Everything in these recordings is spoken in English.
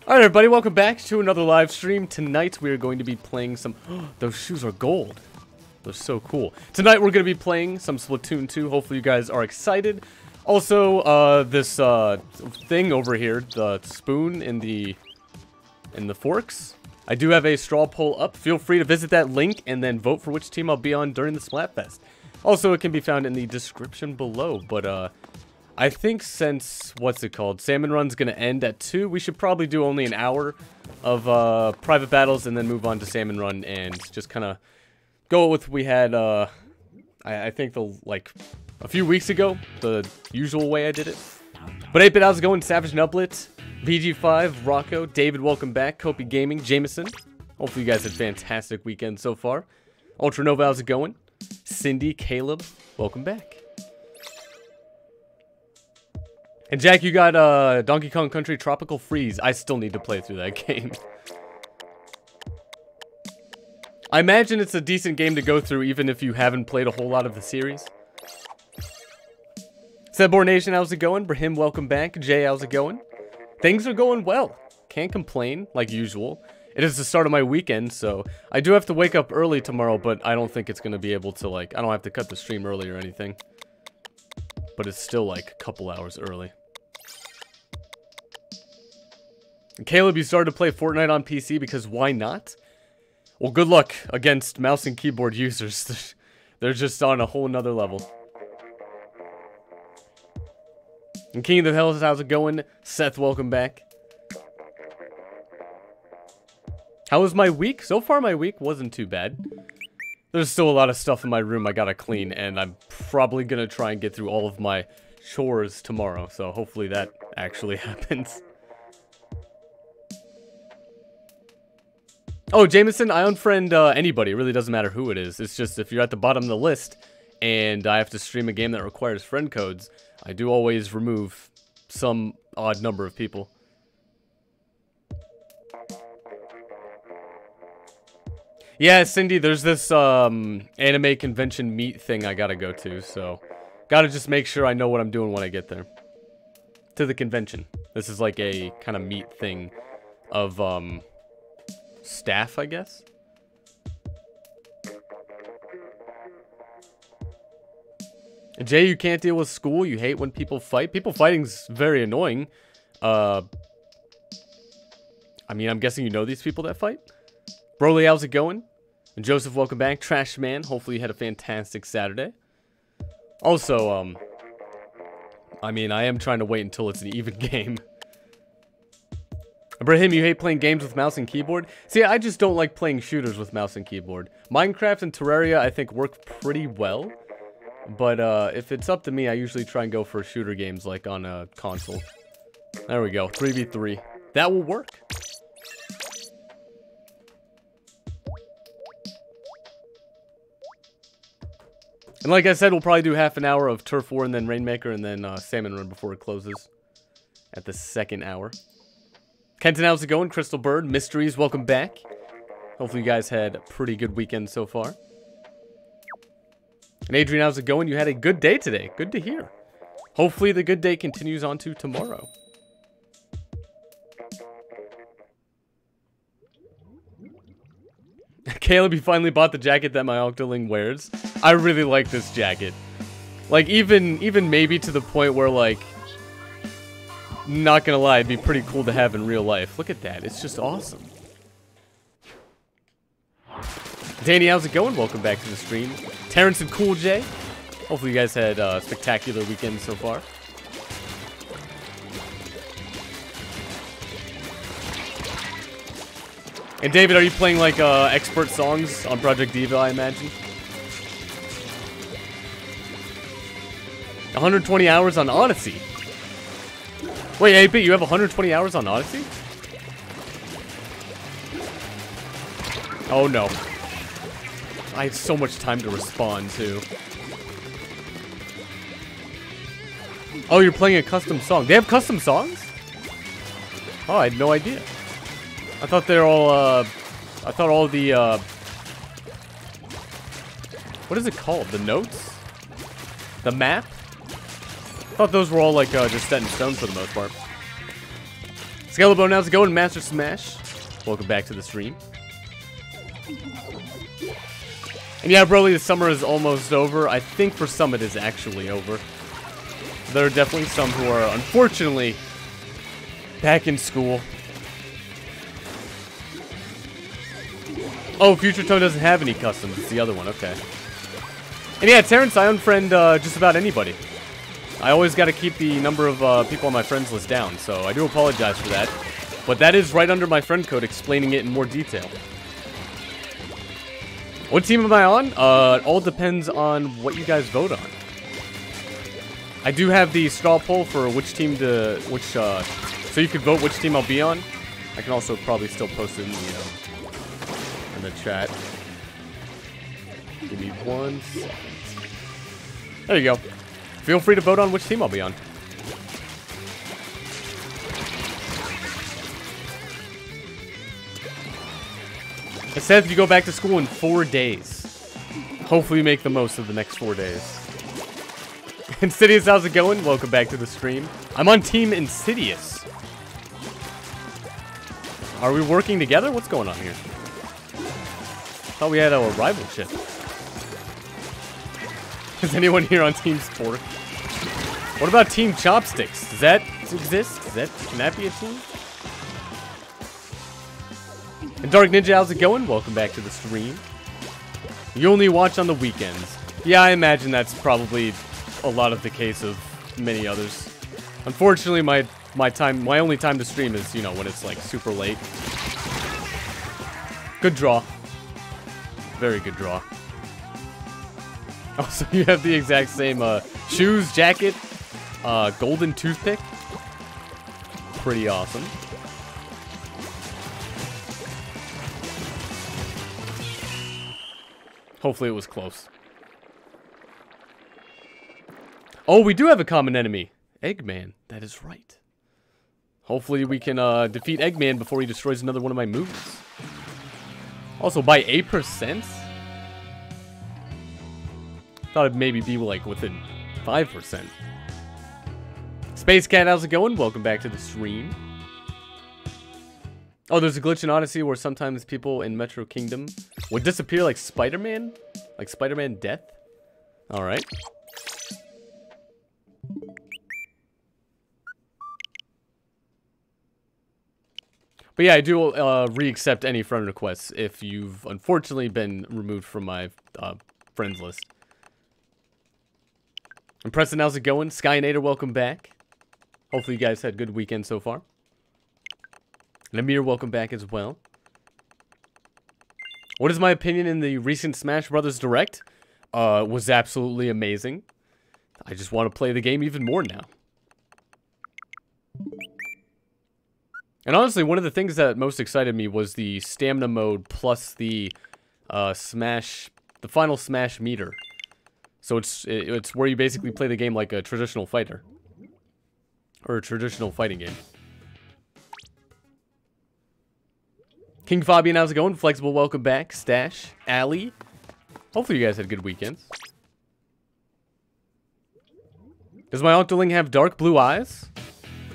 Alright everybody, welcome back to another live stream. Tonight we are going to be playing some... those shoes are gold. They're so cool. Tonight we're going to be playing some Splatoon 2. Hopefully you guys are excited. Also, this thing over here, the spoon in the forks. I do have a straw poll up. Feel free to visit that link and then vote for which team I'll be on during the Splatfest. Also, it can be found in the description below, but I think since, Salmon Run's gonna end at 2, we should probably do only an hour of private battles and then move on to Salmon Run and just kind of go with what we had, I think a few weeks ago, the usual way I did it. But 8-Bit, how's it going? Savage Nublet, VG5, Rocco, David, welcome back, Kopi Gaming, Jameson. Hopefully you guys had a fantastic weekend so far. Ultra Nova, how's it going? Cindy, Caleb, welcome back. And Jack, you got Donkey Kong Country Tropical Freeze. I still need to play through that game. I imagine it's a decent game to go through even if you haven't played a whole lot of the series. Sebor Nation, how's it going? Brahim, welcome back. Jay, how's it going? Things are going well. Can't complain, like usual. It is the start of my weekend, so I do have to wake up early tomorrow, but I don't think it's going to be able to, I don't have to cut the stream early or anything. But it's still, a couple hours early. And Caleb, you started to play Fortnite on PC because why not? Well, good luck against mouse and keyboard users. They're just on a whole nother level. And King of the Hills, how's it going? Seth, welcome back. How was my week? So far, my week wasn't too bad. There's still a lot of stuff in my room I gotta clean, and I'm probably gonna try and get through all of my chores tomorrow, so hopefully that actually happens. Oh, Jameson, I unfriend anybody. It really doesn't matter who it is. It's just if you're at the bottom of the list and I have to stream a game that requires friend codes, I do always remove some odd number of people. Yeah, Cindy, there's this anime convention meet thing I gotta go to, so gotta just make sure I know what I'm doing when I get there. To the convention. This is like a kind of meet thing of staff, I guess. Jay, you can't deal with school. You hate when people fight. People fighting's very annoying. I mean, I'm guessing you know these people that fight. Broly, how's it going? And Joseph, welcome back. Trash Man, hopefully you had a fantastic Saturday. Also, I mean, I am trying to wait until it's an even game. Ibrahim, you hate playing games with mouse and keyboard? See, I just don't like playing shooters with mouse and keyboard. Minecraft and Terraria, I think, work pretty well. But if it's up to me, I usually try and go for shooter games like on a console. There we go, 3v3. That will work. And like I said, we'll probably do half an hour of Turf War and then Rainmaker and then Salmon Run before it closes at the second hour. Kenton, how's it going? Crystal Bird, Mysteries, welcome back. Hopefully you guys had a pretty good weekend so far. And Adrian, how's it going? You had a good day today. Good to hear. Hopefully the good day continues on to tomorrow. Caleb, you finally bought the jacket that my Octoling wears. I really like this jacket. Even maybe to the point where, not gonna lie, it'd be pretty cool to have in real life. Look at that. It's just awesome. Danny, how's it going? Welcome back to the stream. Terrence and Cool J. Hopefully you guys had a spectacular weekend so far. And David, are you playing expert songs on Project Diva, I imagine? 120 hours on Odyssey. Wait, 8-Bit, you have 120 hours on Odyssey? Oh no. I have so much time to respond too. Oh, you're playing a custom song. They have custom songs? Oh, I had no idea. I thought they're all, I thought all the, what is it called? The notes? The map? I thought those were all, just set in stone for the most part. Scalabone, how's it going? Master Smash. Welcome back to the stream. And yeah, Broly, the summer is almost over. I think for some it is actually over. There are definitely some who are, unfortunately, back in school. Oh, Future Tone doesn't have any customs. It's the other one, okay. And yeah, Terrence, I unfriend just about anybody. I always got to keep the number of people on my friends list down, so I do apologize for that. But that is right under my friend code, explaining it in more detail. What team am I on? It all depends on what you guys vote on. I do have the straw poll for which team to, so you could vote which team I'll be on. I can also probably still post it in the chat. Give me 1 second. There you go. Feel free to vote on which team I'll be on. It says you go back to school in 4 days. Hopefully you make the most of the next 4 days. Insidious, how's it going? Welcome back to the stream. I'm on Team Insidious. Are we working together? What's going on here? Thought we had a rivalship. Is anyone here on Team Sport? What about Team Chopsticks? Does that exist? Can that be a team? And Dark Ninja, how's it going? Welcome back to the stream. You only watch on the weekends. Yeah, I imagine that's probably a lot of the case of many others. Unfortunately, my only time to stream is, you know, when it's like super late. Good draw. Very good draw. Also, you have the exact same shoes, jacket, golden toothpick. Pretty awesome. Hopefully it was close. Oh, we do have a common enemy. Eggman. That is right. Hopefully we can defeat Eggman before he destroys another one of my moves. Also, by 8%? Thought it'd maybe be like within 5%. Space Cat, how's it going? Welcome back to the stream. Oh, there's a glitch in Odyssey where sometimes people in Metro Kingdom would disappear like Spider-Man? Like Spider-Man Death? Alright. But yeah, I do re-accept any friend requests if you've unfortunately been removed from my friends list. And Preston, how's it going? Skynator, welcome back. Hopefully you guys had a good weekend so far. And Amir, welcome back as well. What is my opinion in the recent Smash Brothers Direct? Was absolutely amazing. I just want to play the game even more now. And honestly, one of the things that most excited me was the stamina mode plus the final Smash meter. So it's where you basically play the game like a traditional fighter. Or a traditional fighting game. King Fabian, how's it going? Flexible, welcome back. Stash, Allie. Hopefully you guys had good weekends. Does my Octoling have dark blue eyes?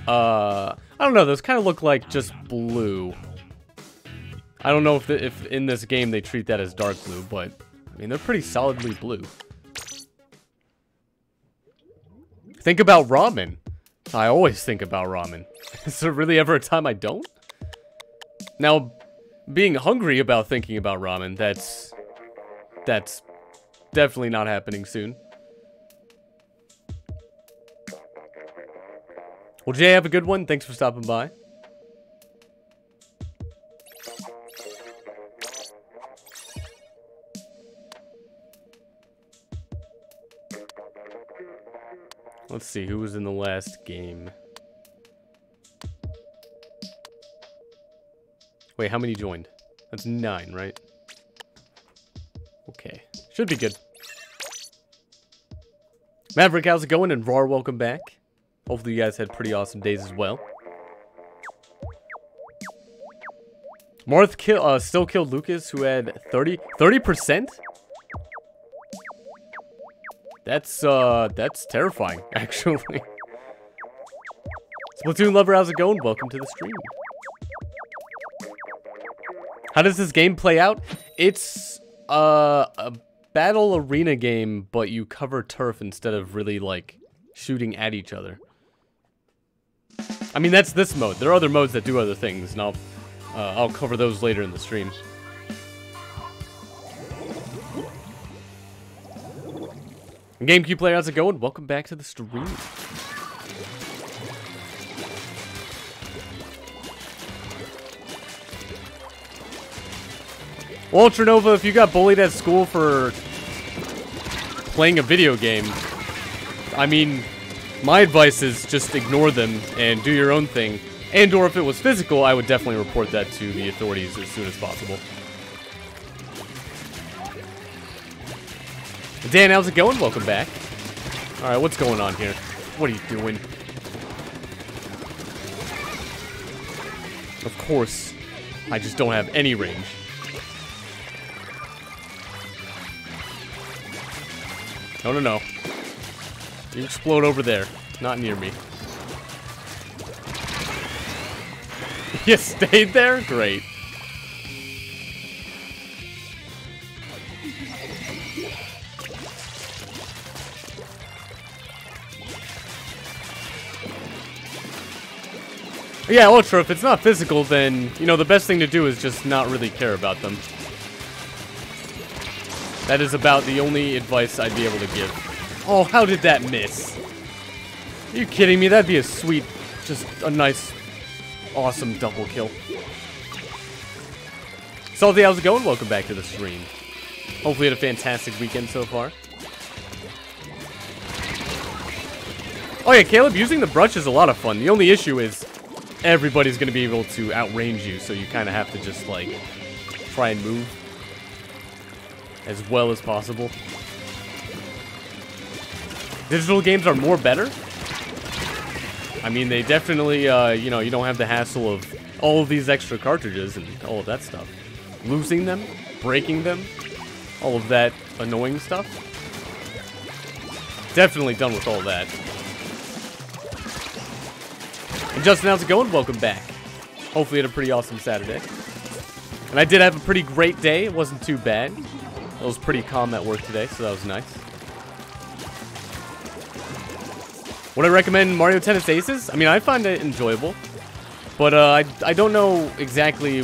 I don't know. Those kind of look like just blue. I don't know if in this game they treat that as dark blue, but I mean, they're pretty solidly blue. Think about ramen. I always think about ramen. Is there really ever a time I don't? Now, being hungry about thinking about ramen, that's definitely not happening soon. Well, Jay, have a good one. Thanks for stopping by. Let's see, who was in the last game? Wait, how many joined? That's 9, right? Okay. Should be good. Maverick, how's it going? And Roar, welcome back. Hopefully you guys had pretty awesome days as well. Marth still killed Lucas, who had 30%? That's terrifying, actually. Splatoon lover, how's it going? Welcome to the stream. How does this game play out? It's a battle arena game, but you cover turf instead of really, like, shooting at each other. I mean, that's this mode. There are other modes that do other things, and I'll cover those later in the stream. GameCube player, how's it going? Welcome back to the stream. Well, Ultranova, if you got bullied at school for playing a video game, I mean, my advice is just ignore them and do your own thing. And or if it was physical, I would definitely report that to the authorities as soon as possible. Dan, how's it going? Welcome back. Alright, what's going on here? What are you doing? Of course, I just don't have any range. No, no, no. You explode over there. Not near me. You stayed there? Great. Yeah, Ultra, if it's not physical, then, you know, the best thing to do is just not really care about them. That is about the only advice I'd be able to give. Oh, how did that miss? Are you kidding me? That'd be a sweet, just a nice, awesome double kill. Salty, how's it going? Welcome back to the stream. Hopefully you had a fantastic weekend so far. Oh yeah, Caleb, using the brush is a lot of fun. The only issue is everybody's going to be able to outrange you, so you kind of have to just, like, try and move as well as possible. Digital games are more better. I mean, they definitely, you know, you don't have the hassle of all of these extra cartridges and all of that stuff. Losing them, breaking them, all of that annoying stuff. Definitely done with all that. And Justin, how's it going? Welcome back. Hopefully you had a pretty awesome Saturday. And I did have a pretty great day. It wasn't too bad. It was pretty calm at work today, so that was nice. Would I recommend Mario Tennis Aces? I mean, I find it enjoyable. But I don't know exactly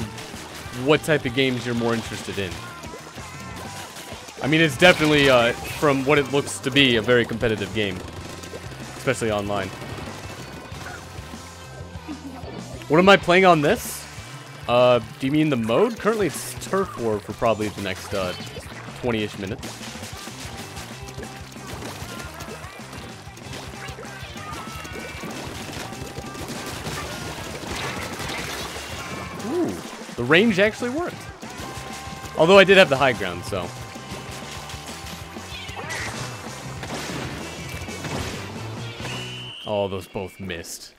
what type of games you're more interested in. I mean, it's definitely, from what it looks to be, a very competitive game. Especially online. What am I playing on this? Do you mean the mode? Currently it's Turf War for probably the next 20-ish minutes. Ooh, the range actually worked. Although I did have the high ground, so. Oh, those both missed.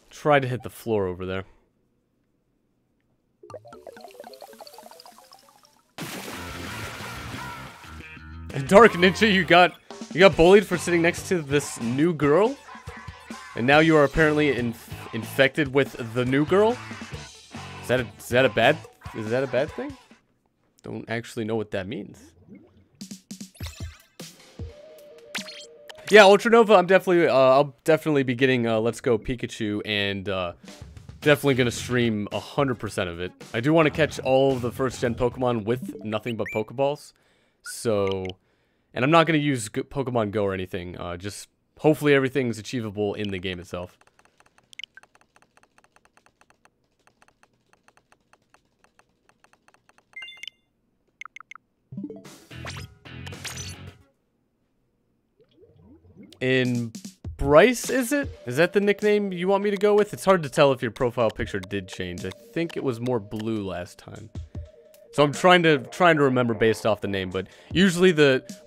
Try to hit the floor over there. And Dark Ninja, you got bullied for sitting next to this new girl, and now you are apparently infected with the new girl. Is that a bad thing? Don't actually know what that means. Yeah, Ultranova, I'll definitely be getting Let's Go Pikachu, and definitely gonna stream 100% of it. I do want to catch all of the first-gen Pokemon with nothing but Pokeballs, so, and I'm not gonna use Pokemon Go or anything. Just hopefully everything's achievable in the game itself. In Bryce, is it? Is that the nickname you want me to go with? It's hard to tell if your profile picture did change. I think it was more blue last time. So I'm trying to remember based off the name, but usually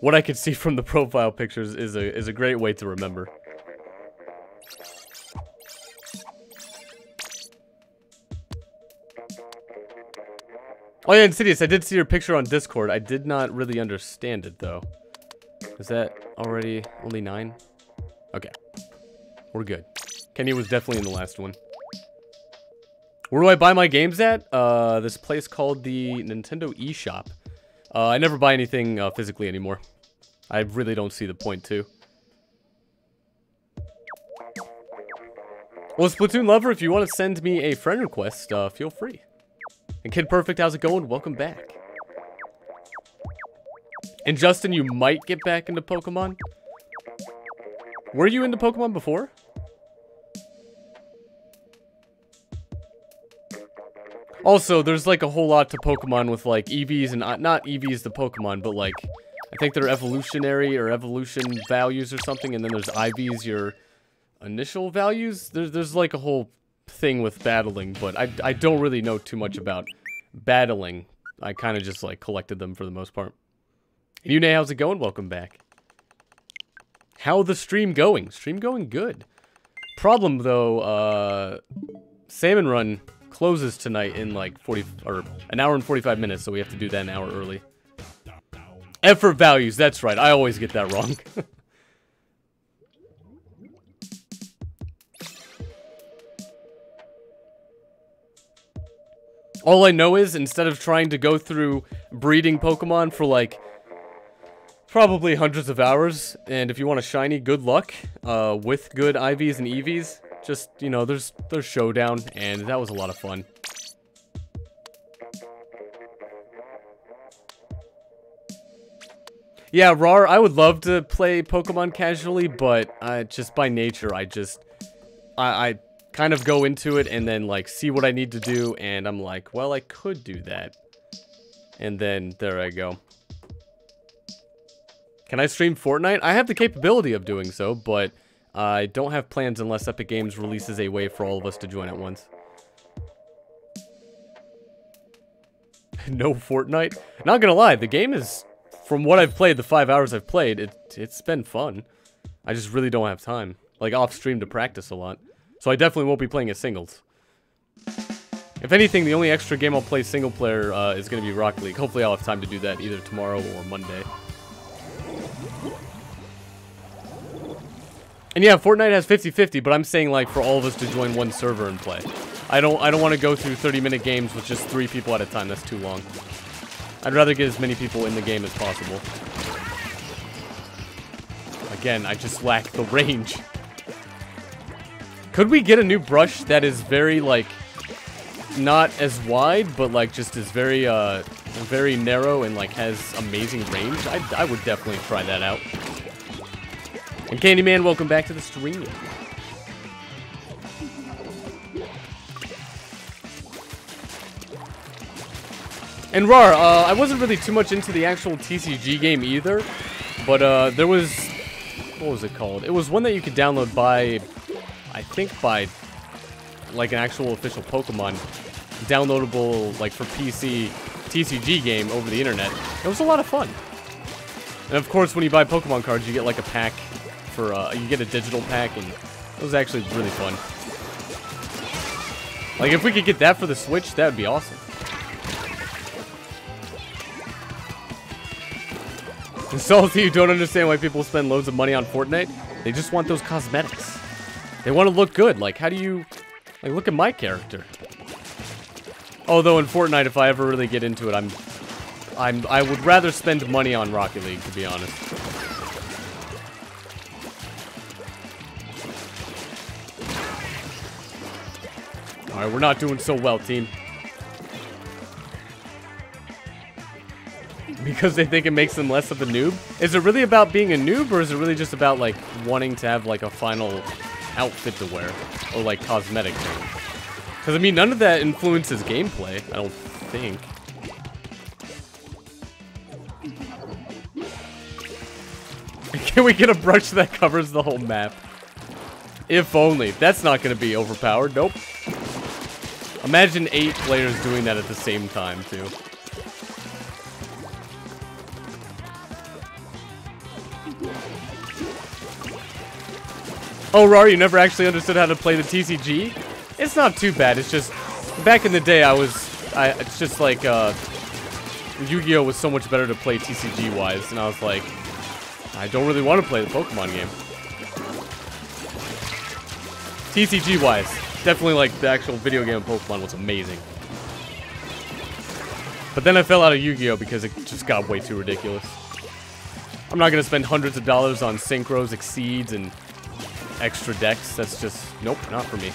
what I can see from the profile pictures is a great way to remember. Oh yeah, Insidious, I did see your picture on Discord. I did not really understand it though. Is that already only 9? Okay. We're good. Kenny was definitely in the last one. Where do I buy my games at? This place called the Nintendo eShop. I never buy anything physically anymore. I really don't see the point to. Well, Splatoon lover, if you want to send me a friend request, feel free. And Kid Perfect, how's it going? Welcome back. And Justin, you might get back into Pokemon. Were you into Pokemon before? Also, there's like a whole lot to Pokemon with like EVs and not EVs to Pokemon, but like I think they're evolutionary or evolution values or something, and then there's IVs, your initial values. There's like a whole thing with battling, but I don't really know too much about battling. I kind of just like collected them for the most part. And Yune, how's it going? Welcome back. How the stream going? Stream going good. Problem though, Salmon Run closes tonight in like an hour and 45 minutes, so we have to do that an hour early. Effort values, that's right. I always get that wrong. All I know is, instead of trying to go through breeding Pokemon for like probably hundreds of hours, and if you want a shiny, good luck with good IVs and EVs. Just, you know, there's Showdown, and that was a lot of fun. Yeah, Rar, I would love to play Pokemon casually, but just by nature, I kind of go into it and then, like, see what I need to do, and I'm like, well, I could do that. And then, there I go. Can I stream Fortnite? I have the capability of doing so, but I don't have plans unless Epic Games releases a way for all of us to join at once. No Fortnite? Not gonna lie, the game is, from what I've played, the 5 hours I've played, it's been fun. I just really don't have time, like off stream, to practice a lot. So I definitely won't be playing as singles. If anything, the only extra game I'll play single player is gonna be Rocket League. Hopefully I'll have time to do that either tomorrow or Monday. And yeah, Fortnite has 50-50, but I'm saying like for all of us to join one server and play. I don't want to go through 30-minute games with just 3 people at a time. That's too long. I'd rather get as many people in the game as possible. Again, I just lack the range. Could we get a new brush that is very like not as wide, but like just is very very narrow and like has amazing range? I would definitely try that out. And Candyman, welcome back to the stream. And Rar, I wasn't really too much into the actual TCG game either, but there was, what was it called? It was one that you could download by, I think by, like an actual official Pokemon, downloadable like for PC TCG game over the internet. It was a lot of fun. And of course, when you buy Pokemon cards, you get like a pack. You get a digital pack, and it was actually really fun. Like, if we could get that for the Switch, that would be awesome. And Salty, you don't understand why people spend loads of money on Fortnite? They just want those cosmetics. They want to look good. Like, how do you... Like, look at my character. Although in Fortnite, if I ever really get into it, I would rather spend money on Rocket League, to be honest. Alright, we're not doing so well, team. Because they think it makes them less of a noob? Is it really about being a noob, or is it really just about, like, wanting to have, like, a final outfit to wear? Or, like, cosmetic things? Because, I mean, none of that influences gameplay, I don't think. Can we get a brush that covers the whole map? If only. That's not going to be overpowered. Nope. Imagine 8 players doing that at the same time, too. Oh, Rar, you never actually understood how to play the TCG? It's not too bad. It's just, back in the day, it's just like, Yu-Gi-Oh! Was so much better to play TCG-wise, and I was like, I don't really want to play the Pokemon game. TCG-wise. definitely like the actual video game of Pokemon was amazing. But then I fell out of Yu-Gi-Oh because it just got way too ridiculous. I'm not gonna spend hundreds of dollars on synchros, exceeds, and extra decks. That's just, nope, not for me.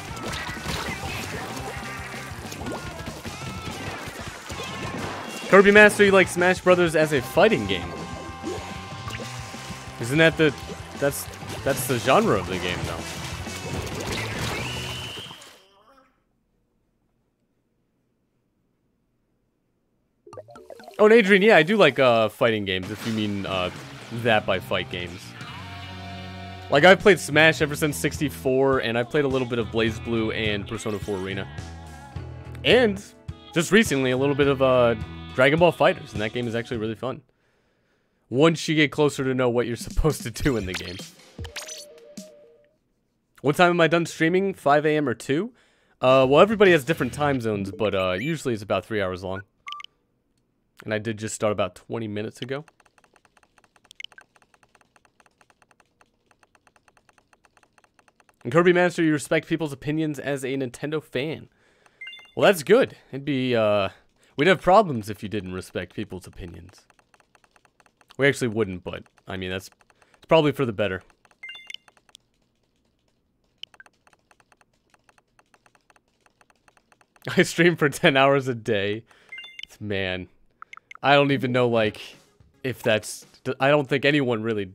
Kirby Master, you like Smash Brothers as a fighting game? Isn't that the, that's the genre of the game, though. Oh, and Adrian, yeah, I do like fighting games, if you mean that by fight games. Like, I've played Smash ever since 64, and I've played a little bit of BlazBlue and Persona 4 Arena. And, just recently, a little bit of Dragon Ball FighterZ, and that game is actually really fun. Once you get closer to know what you're supposed to do in the game. What time am I done streaming? 5 a.m. or 2? Well, everybody has different time zones, but usually it's about 3 hours long. And I did just start about 20 minutes ago. And Kirby Master, you respect people's opinions as a Nintendo fan. Well, that's good. It'd be, we'd have problems if you didn't respect people's opinions. We actually wouldn't, but, I mean, it's probably for the better. I stream for 10 hours a day. Man. I don't even know, like, if that's... I don't think anyone really...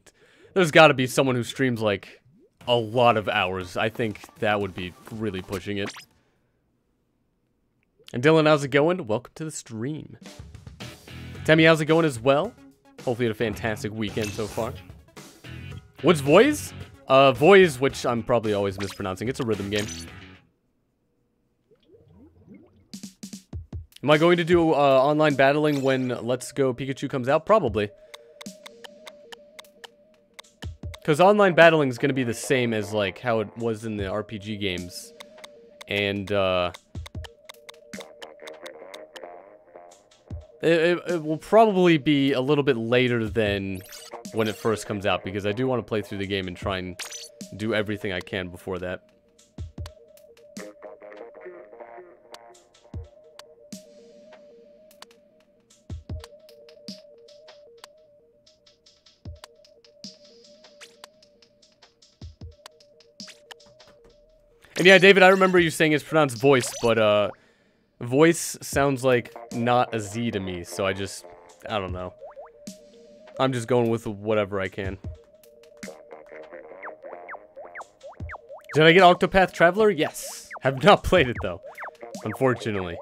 There's gotta be someone who streams, like, a lot of hours. I think that would be really pushing it. And Dylan, how's it going? Welcome to the stream. Tammy, how's it going as well? Hopefully you had a fantastic weekend so far. What's Voice? Voice, which I'm probably always mispronouncing. It's a rhythm game. Am I going to do online battling when Let's Go Pikachu comes out? Probably. Because online battling is going to be the same as, like, how it was in the RPG games. And, it will probably be a little bit later than when it first comes out, because I do want to play through the game and try and do everything I can before that. And yeah, David, I remember you saying it's pronounced voice, but, voice sounds like not a Z to me, so I don't know. I'm just going with whatever I can. Did I get Octopath Traveler? Yes. Have not played it, though, unfortunately.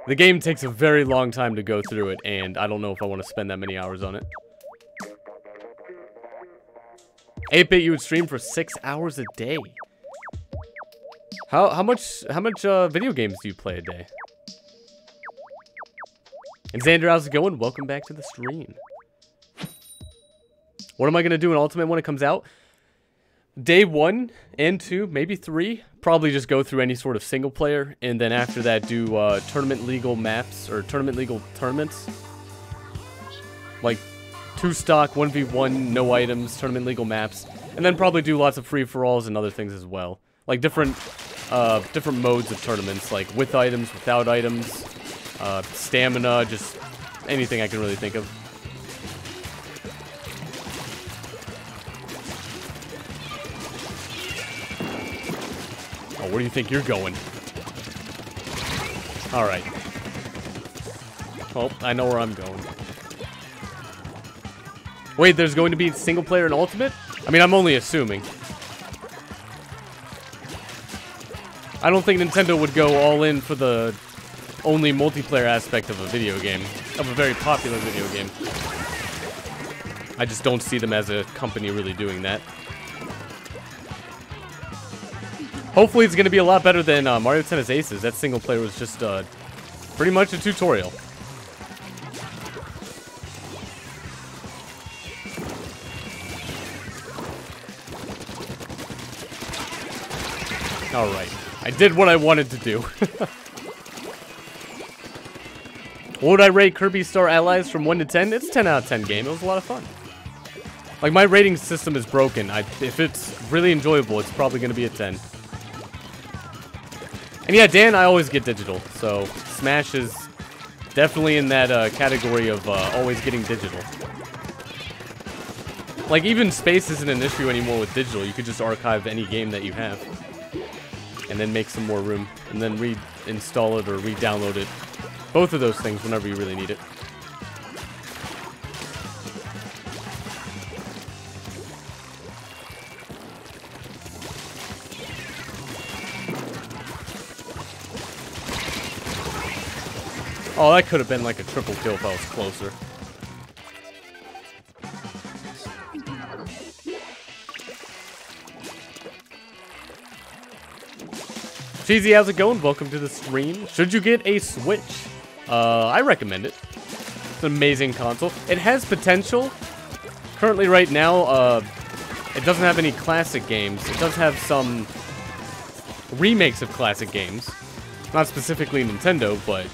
The game takes a very long time to go through it, and I don't know if I want to spend that many hours on it. 8-bit, you would stream for 6 hours a day. How much video games do you play a day? And Xander, how's it going? Welcome back to the stream. What am I gonna do in Ultimate when it comes out? Day 1 and 2, maybe 3. Probably just go through any sort of single player, and then after that do tournament legal maps or tournament legal tournaments. Like 2 stock, 1v1, no items, tournament legal maps, and then probably do lots of free-for-alls and other things as well. Like different modes of tournaments, like with items, without items, stamina, just anything I can really think of. Oh, where do you think you're going? Alright. Oh, I know where I'm going. Wait, there's going to be single player and ultimate? I mean, I'm only assuming. I don't think Nintendo would go all in for the only multiplayer aspect of a video game, of a very popular video game. I just don't see them as a company really doing that. Hopefully it's going to be a lot better than Mario Tennis Aces. That single player was just pretty much a tutorial. Alright. I did what I wanted to do. What would I rate Kirby Star Allies from 1 to 10? It's a 10 out of 10 game. It was a lot of fun. Like, my rating system is broken. If it's really enjoyable, it's probably going to be a 10. And yeah, Dan, I always get digital, so Smash is definitely in that category of always getting digital. Like, even space isn't an issue anymore with digital. You could just archive any game that you have. And then make some more room. And then reinstall it or re-download it. Both of those things whenever you really need it. Oh, that could have been like a triple kill if I was closer. Cheesy, how's it going? Welcome to the stream. Should you get a Switch? I recommend it. It's an amazing console. It has potential. Currently, right now, it doesn't have any classic games. It does have some remakes of classic games. Not specifically Nintendo, but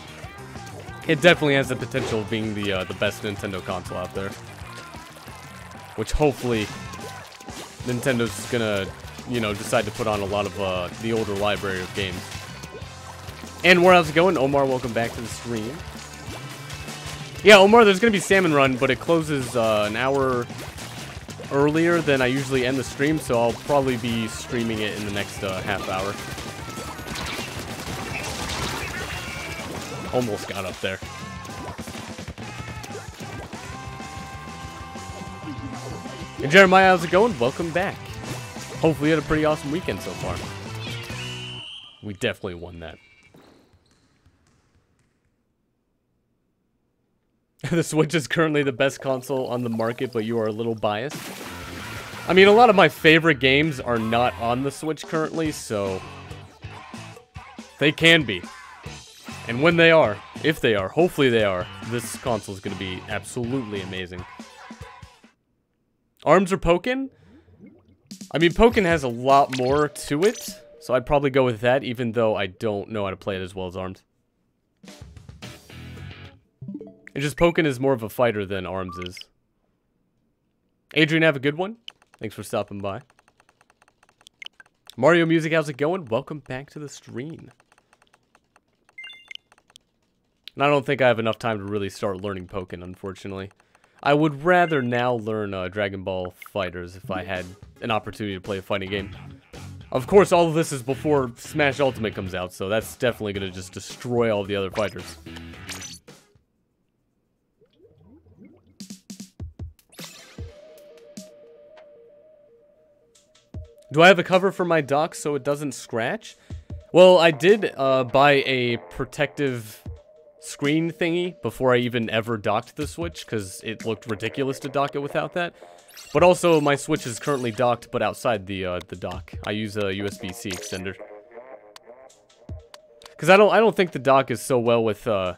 it definitely has the potential of being the best Nintendo console out there. Which hopefully Nintendo's gonna, you know, decide to put on a lot of the older library of games. And where how's it going? Omar, welcome back to the stream. Yeah, Omar, there's gonna be Salmon Run, but it closes an hour earlier than I usually end the stream, so I'll probably be streaming it in the next half hour. Almost got up there. And Jeremiah, how's it going? Welcome back. Hopefully you had a pretty awesome weekend so far. We definitely won that. The Switch is currently the best console on the market, but you are a little biased. I mean, a lot of my favorite games are not on the Switch currently, so they can be. And when they are, if they are, hopefully they are, this console is going to be absolutely amazing. ARMS or Pokken? I mean, Pokken has a lot more to it, so I'd probably go with that, even though I don't know how to play it as well as ARMS. It's just Pokken is more of a fighter than ARMS is. Adrian, have a good one. Thanks for stopping by. Mario Music, how's it going? Welcome back to the stream. And I don't think I have enough time to really start learning Pokken, unfortunately. I would rather now learn Dragon Ball Fighters if I had an opportunity to play a fighting game. Of course, all of this is before Smash Ultimate comes out, so that's definitely going to just destroy all of the other fighters. Do I have a cover for my dock so it doesn't scratch? Well, I did buy a protective screen thingy before I even ever docked the Switch, because it looked ridiculous to dock it without that. But also, my Switch is currently docked, but outside the dock. I use a USB-C extender. Because I don't think the dock is so well with, I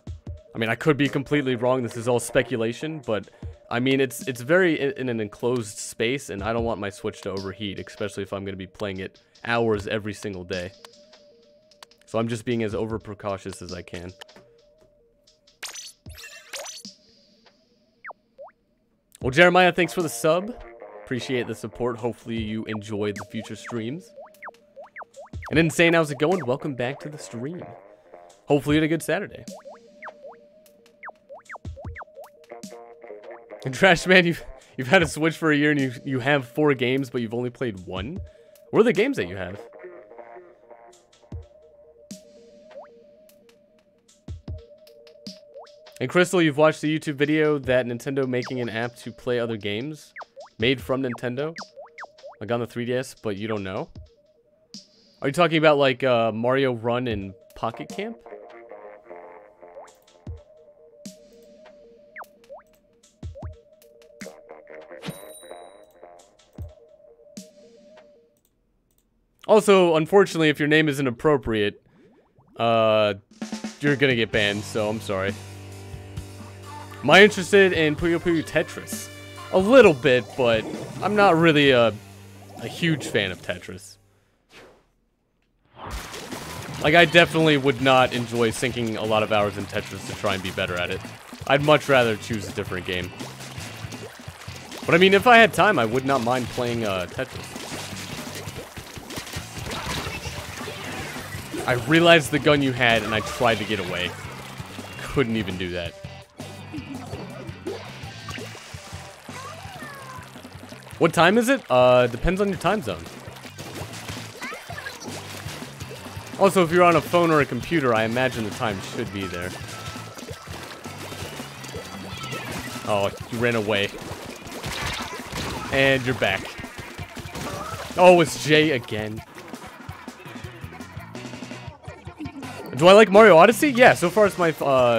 mean, I could be completely wrong, this is all speculation, but I mean, it's very in an enclosed space, and I don't want my Switch to overheat, especially if I'm going to be playing it hours every single day. So I'm just being as over-precautious as I can. Well, Jeremiah, thanks for the sub. Appreciate the support. Hopefully you enjoy the future streams. And Insane, how's it going? Welcome back to the stream. Hopefully you had a good Saturday. And Trash Man, you've had a Switch for a year and you have 4 games, but you've only played 1? What are the games that you have? And Crystal, you've watched the YouTube video that Nintendo making an app to play other games made from Nintendo, like on the 3DS, but you don't know? Are you talking about like Mario Run and Pocket Camp? Also, unfortunately, if your name isn't appropriate, you're gonna get banned, so I'm sorry. Am I interested in Puyo Puyo Tetris? A little bit, but I'm not really a huge fan of Tetris. Like, I definitely would not enjoy sinking a lot of hours in Tetris to try and be better at it. I'd much rather choose a different game. But I mean, if I had time, I would not mind playing Tetris. I realized the gun you had, and I tried to get away. Couldn't even do that. What time is it? Depends on your time zone. Also, if you're on a phone or a computer, I imagine the time should be there. Oh, you ran away. And you're back. Oh, it's Jay again. Do I like Mario Odyssey? Yeah, so far it's my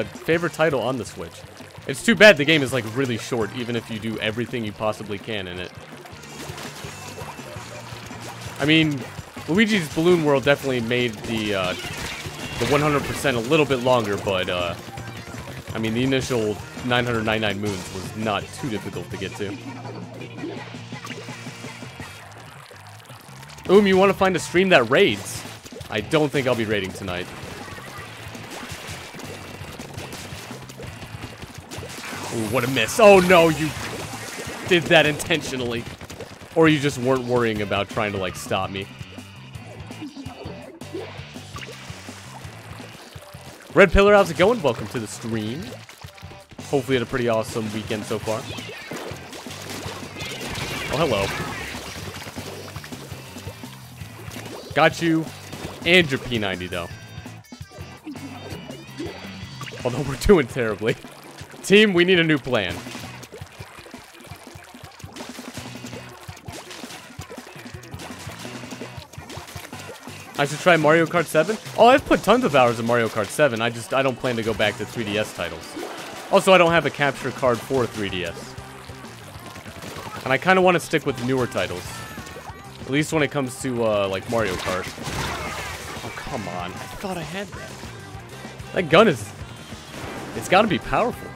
favorite title on the Switch. It's too bad the game is like really short, even if you do everything you possibly can in it. I mean, Luigi's Balloon World definitely made the 100% a little bit longer, but I mean, the initial 999 moons was not too difficult to get to. You want to find a stream that raids? I don't think I'll be raiding tonight. Ooh, what a miss. Oh no, you did that intentionally. Or you just weren't worrying about trying to, like, stop me. Red Pillar, how's it going? Welcome to the stream. Hopefully you had a pretty awesome weekend so far. Oh, hello. Got you. And your P90, though. Although we're doing terribly. Team, we need a new plan. I should try Mario Kart 7. Oh, I've put tons of hours in Mario Kart 7. I don't plan to go back to 3DS titles. Also, I don't have a capture card for 3DS. And I kind of want to stick with the newer titles. At least when it comes to, like, Mario Kart. Oh, come on. I thought I had that. That gun is... It's got to be powerful.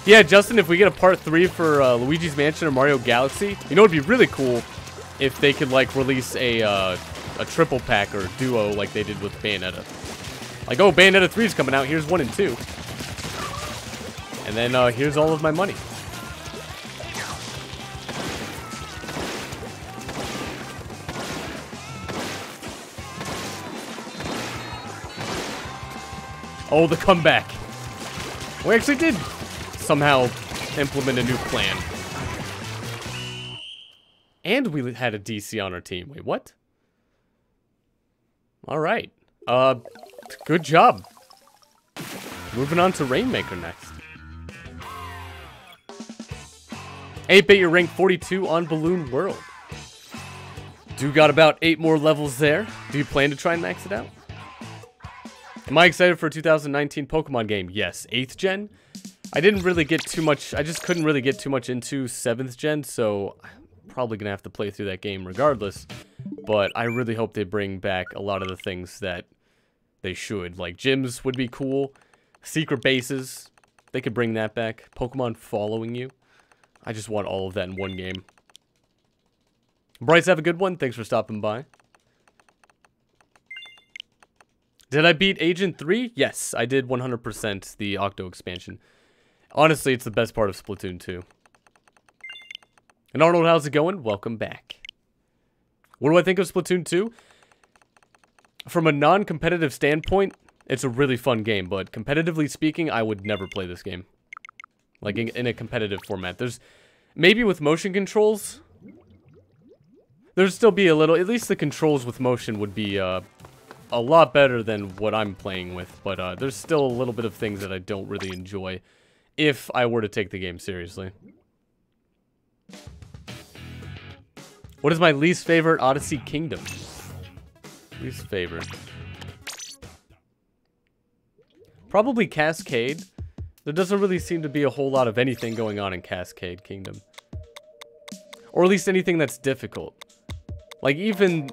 Yeah, Justin, if we get a part 3 for Luigi's Mansion or Mario Galaxy, you know, it'd be really cool if they could, like, release a triple pack or duo like they did with Bayonetta. Like, oh, Bayonetta 3 is coming out, here's 1 and 2. And then here's all of my money. Oh, the comeback. We actually did somehow implement a new plan. And we had a DC on our team. Wait, what? Alright. Good job. Moving on to Rainmaker next. 8-bit, you're ranked 42 on Balloon World. Do got about 8 more levels there. Do you plan to try and max it out? Am I excited for a 2019 Pokemon game? Yes. 8th gen? I didn't really get too much, I just couldn't really get too much into 7th gen, so I'm probably going to have to play through that game regardless. But I really hope they bring back a lot of the things that they should. Like, gyms would be cool. Secret bases, they could bring that back. Pokemon following you. I just want all of that in one game. Bryce, have a good one. Thanks for stopping by. Did I beat Agent 3? Yes, I did 100% the Octo expansion. Honestly, it's the best part of Splatoon 2. And Arnold, how's it going? Welcome back. What do I think of Splatoon 2? From a non-competitive standpoint, it's a really fun game, but competitively speaking, I would never play this game. Like, in a competitive format. There's, maybe with motion controls, there'd still be a little, at least the controls with motion would be, a lot better than what I'm playing with, but there's still a little bit of things that I don't really enjoy if I were to take the game seriously. What is my least favorite Odyssey Kingdom? Least favorite. Probably Cascade. There doesn't really seem to be a whole lot of anything going on in Cascade Kingdom. Or at least anything that's difficult. Like, even,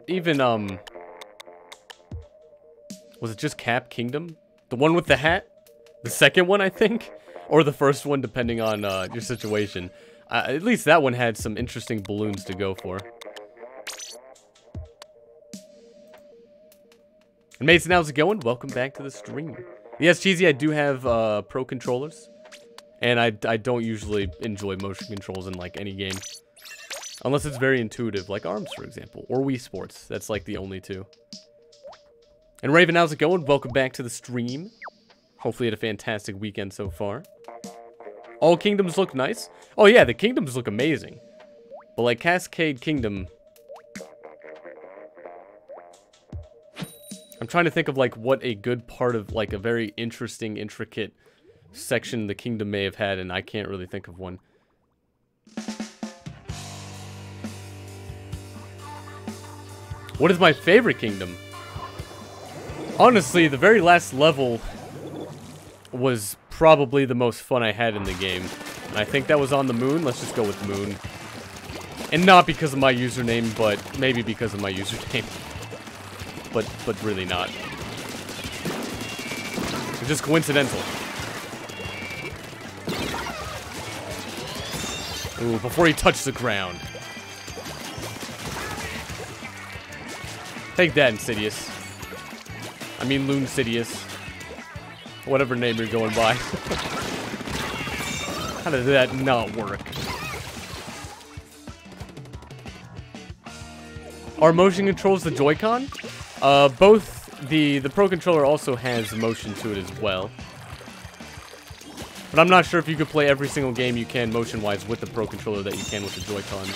was it just Cap Kingdom? The one with the hat? The second one, I think? Or the first one, depending on your situation. At least that one had some interesting balloons to go for. And Mason, how's it going? Welcome back to the stream. Yes, Cheesy, I do have pro controllers. And I don't usually enjoy motion controls in, like, any game. Unless it's very intuitive, like ARMS, for example. Or Wii Sports. That's like the only two. And Raven, how's it going? Welcome back to the stream. Hopefully you had a fantastic weekend so far. All kingdoms look nice. Oh yeah, the kingdoms look amazing. But like Cascade Kingdom... I'm trying to think of like what a good part of like a very interesting, intricate section the kingdom may have had, and I can't really think of one. What is my favorite kingdom? Honestly, the very last level was probably the most fun I had in the game. And I think that was on the moon. Let's just go with moon. And not because of my username, but maybe because of my username. But really not. It's just coincidental. Ooh, before he touched the ground. Take that, Insidious. I mean, Lunsidious. Whatever name you're going by. How did that not work? Are motion controls the Joy-Con? Both the Pro Controller also has motion to it as well. But I'm not sure if you could play every single game you can motion-wise with the Pro Controller that you can with the Joy-Con.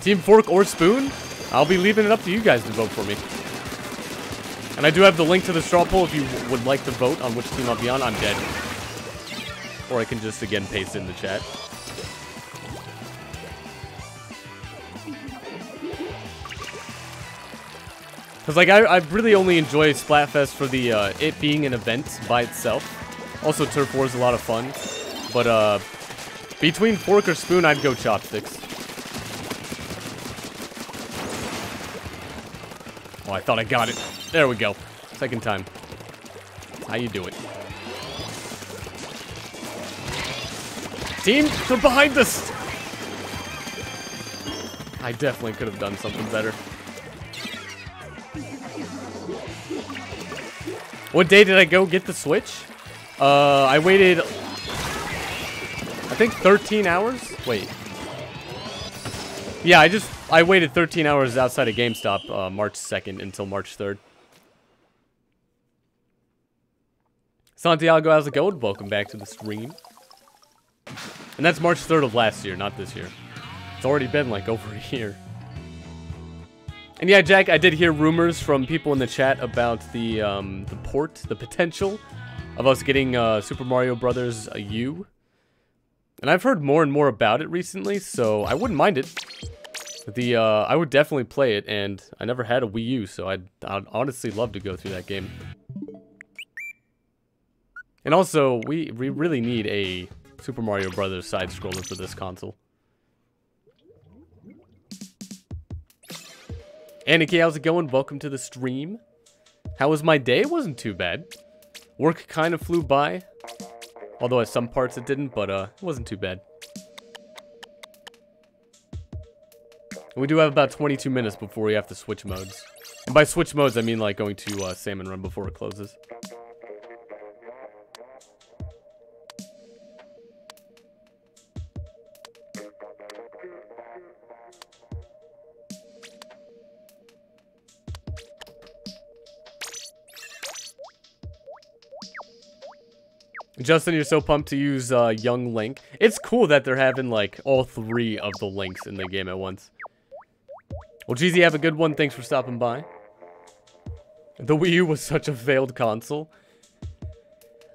Team Fork or Spoon? I'll be leaving it up to you guys to vote for me. And I do have the link to the straw poll if you would like to vote on which team I'll be on. I'm dead. Or I can just, again, paste it in the chat. Because, like, I really only enjoy Splatfest for the, it being an event by itself. Also, Turf War is a lot of fun. But, between Fork or Spoon, I'd go Chopsticks. Oh, I thought I got it. There we go. Second time. That's how you do it. Team, they're behind us! I definitely could have done something better. What day did I go get the Switch? I waited... I think 13 hours? Wait. Yeah, I waited 13 hours outside of GameStop, March 2nd until March 3rd. Santiago, how's it going? Welcome back to the stream. And that's March 3rd of last year, not this year. It's already been like over a year. And yeah, Jack, I did hear rumors from people in the chat about the port, the potential of us getting Super Mario Brothers U. And I've heard more and more about it recently, so I wouldn't mind it. I would definitely play it, and I never had a Wii U, so I'd honestly love to go through that game. And also, we really need a Super Mario Brothers side-scroller for this console. Aniki, how's it going? Welcome to the stream. How was my day? It wasn't too bad. Work kind of flew by. Although at some parts it didn't, but it wasn't too bad. We do have about 22 minutes before we have to switch modes. And by switch modes, I mean like going to Salmon Run before it closes. Justin, you're so pumped to use Young Link. It's cool that they're having like all three of the Links in the game at once. Well, Jeezy, have a good one. Thanks for stopping by. The Wii U was such a failed console.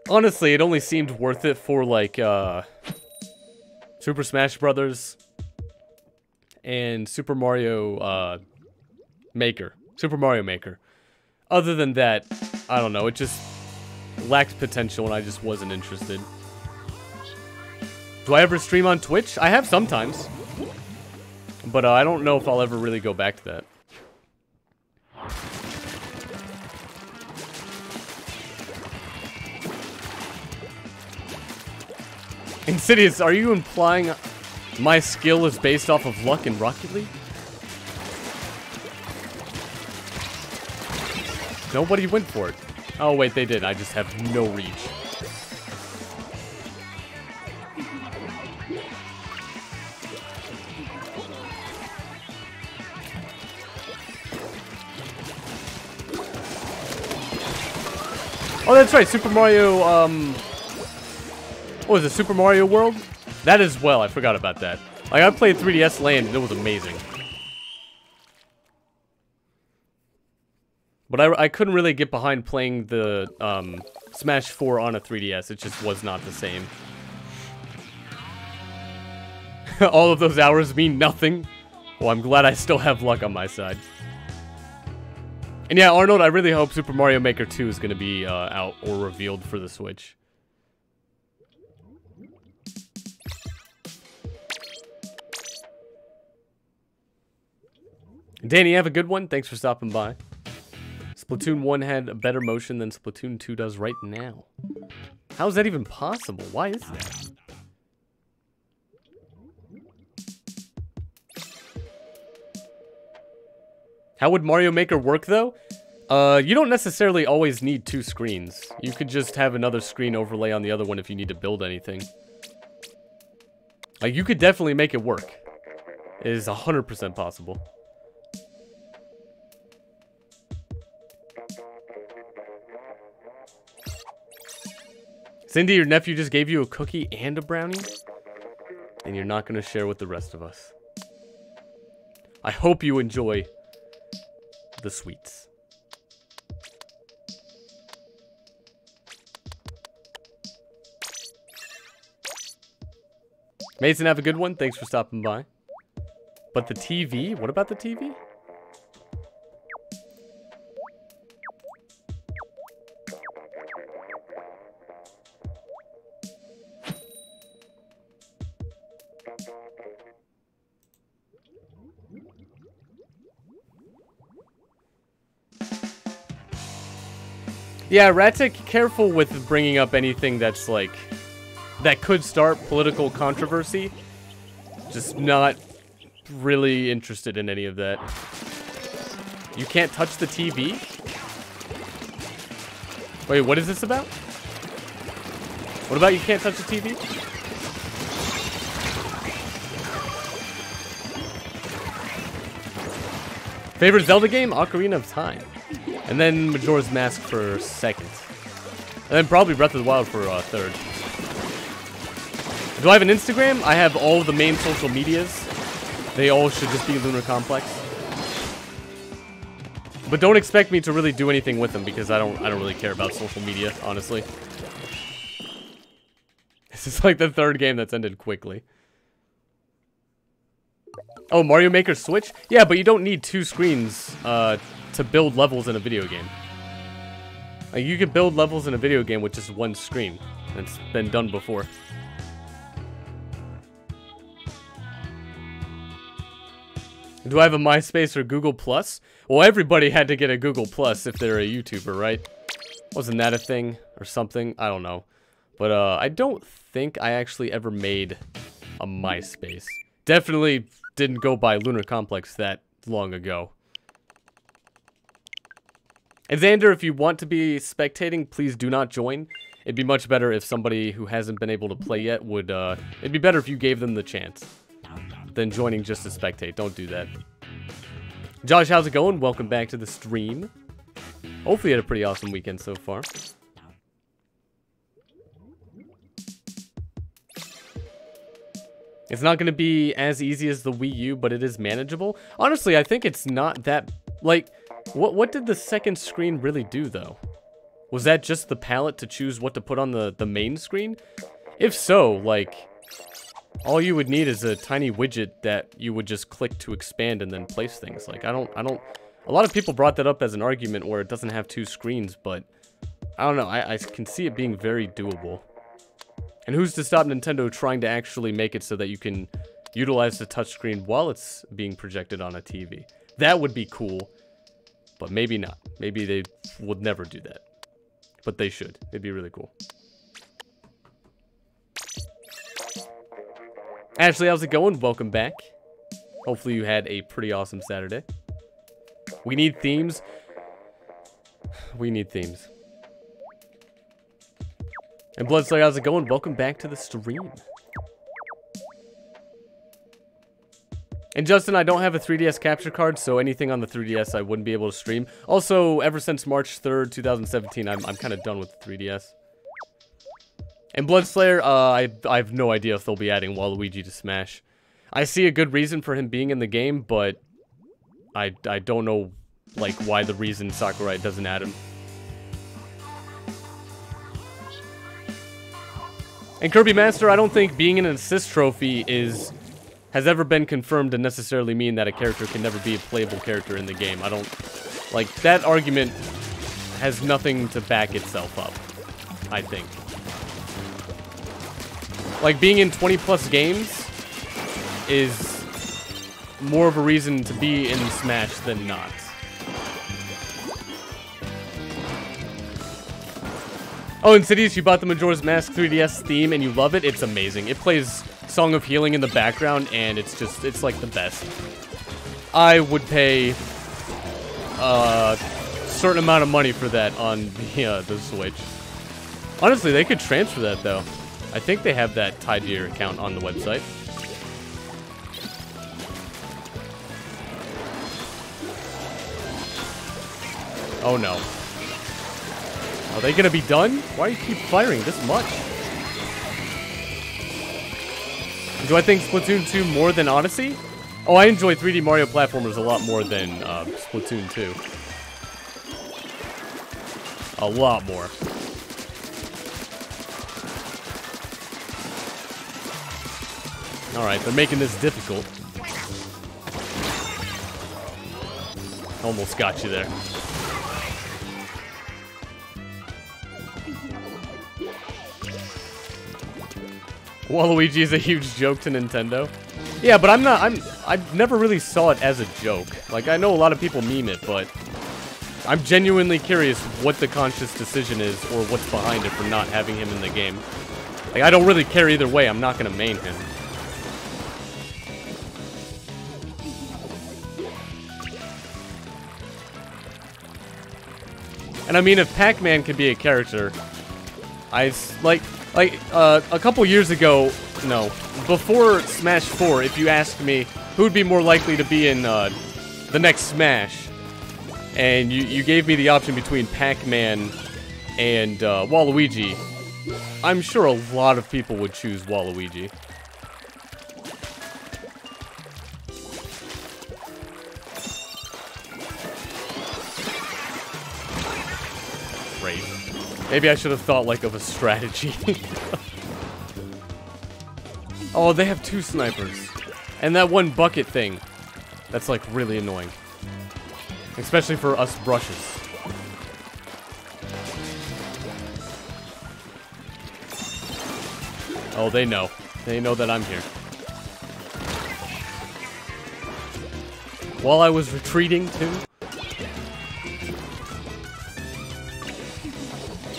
Honestly, it only seemed worth it for like Super Smash Brothers and Super Mario Maker. Super Mario Maker. Other than that, I don't know. It just lacked potential and I just wasn't interested. Do I ever stream on Twitch? I have sometimes. But I don't know if I'll ever really go back to that. Insidious, are you implying my skill is based off of luck in Rocket League? Nobody went for it. Oh, wait, they did. I just have no reach. Oh, that's right. Super Mario, what was it? Super Mario World? That as well. I forgot about that. Like, I played 3DS Land, and it was amazing. But I couldn't really get behind playing the, Smash 4 on a 3DS. It just was not the same. All of those hours mean nothing. Well, I'm glad I still have luck on my side. And yeah, Arnold, I really hope Super Mario Maker 2 is going to be out or revealed for the Switch. Danny, have a good one. Thanks for stopping by. Splatoon 1 had a better motion than Splatoon 2 does right now. How is that even possible? Why is that? How would Mario Maker work, though? You don't necessarily always need 2 screens. You could just have another screen overlay on the other one if you need to build anything. Like, you could definitely make it work. It is 100% possible. Cindy, your nephew just gave you a cookie and a brownie? And you're not going to share with the rest of us. I hope you enjoy the sweets. Mason, have a good one. Thanks for stopping by. But the TV? What about the TV? Yeah, Ratic, careful with bringing up anything that's like, that could start political controversy. Just not really interested in any of that. You can't touch the TV? Wait, what is this about? What about you can't touch the TV? Favorite Zelda game? Ocarina of Time. And then Majora's Mask for second. And then probably Breath of the Wild for third. Do I have an Instagram? I have all of the main social medias. They all should just be Lunarcomplex. But don't expect me to really do anything with them because I don't really care about social media, honestly. This is like the third game that's ended quickly. Oh, Mario Maker Switch? Yeah, but you don't need 2 screens to build levels in a video game. Like, you can build levels in a video game with just 1 screen. It's been done before. Do I have a MySpace or Google Plus? Well, everybody had to get a Google Plus if they're a YouTuber, right? Wasn't that a thing or something? I don't know. But I don't think I actually ever made a MySpace. Definitely didn't go by Lunarcomplex that long ago. And Xander, if you want to be spectating, please do not join. It'd be much better if somebody who hasn't been able to play yet would, it'd be better if you gave them the chance than joining just to spectate. Don't do that. Josh, how's it going? Welcome back to the stream. Hopefully you had a pretty awesome weekend so far. It's not going to be as easy as the Wii U, but it is manageable. Honestly, I think it's not that, like, what did the second screen really do, though? Was that just the palette to choose what to put on the main screen? If so, like, all you would need is a tiny widget that you would just click to expand and then place things. Like, a lot of people brought that up as an argument where it doesn't have 2 screens, but I don't know, I can see it being very doable. And who's to stop Nintendo trying to actually make it so that you can utilize the touchscreen while it's being projected on a TV? That would be cool, but maybe not. Maybe they would never do that. But they should. It'd be really cool. Ashley, how's it going? Welcome back. Hopefully you had a pretty awesome Saturday. We need themes. We need themes. And Bloodslayer, how's it going? Welcome back to the stream. And Justin, I don't have a 3DS capture card, so anything on the 3DS I wouldn't be able to stream. Also, ever since March 3rd, 2017, I'm kind of done with the 3DS. And Bloodslayer, I have no idea if they'll be adding Waluigi to Smash. I see a good reason for him being in the game, but I don't know, like, why the reason Sakurai doesn't add him. And Kirby Master, I don't think being an assist trophy has ever been confirmed to necessarily mean that a character can never be a playable character in the game. I don't... Like, that argument has nothing to back itself up, I think. Like, being in 20-plus games is more of a reason to be in Smash than not. Oh, Insidious, you bought the Majora's Mask 3DS theme and you love it? It's amazing. It plays Song of Healing in the background and it's like the best. I would pay a certain amount of money for that on the Switch. Honestly, they could transfer that though. I think they have that tied to your account on the website. Oh no. Are they gonna be done? Why do you keep firing this much? Do I think Splatoon 2 more than Odyssey? Oh, I enjoy 3D Mario platformers a lot more than Splatoon 2. A lot more. Alright, they're making this difficult. Almost got you there. Waluigi is a huge joke to Nintendo. Yeah, but I've never really saw it as a joke. Like, I know a lot of people meme it, but I'm genuinely curious what the conscious decision is or what's behind it for not having him in the game. Like, I don't really care either way. I'm not gonna main him. And I mean, if Pac-Man could be a character, a couple years ago, no, before Smash 4, if you asked me who would be more likely to be in the next Smash, and you gave me the option between Pac-Man and Waluigi, I'm sure a lot of people would choose Waluigi. Great. Maybe I should have thought, like, of a strategy. Oh, they have two snipers. And that one bucket thing. That's, like, really annoying. Especially for us brushes. Oh, they know. They know that I'm here. While I was retreating, too.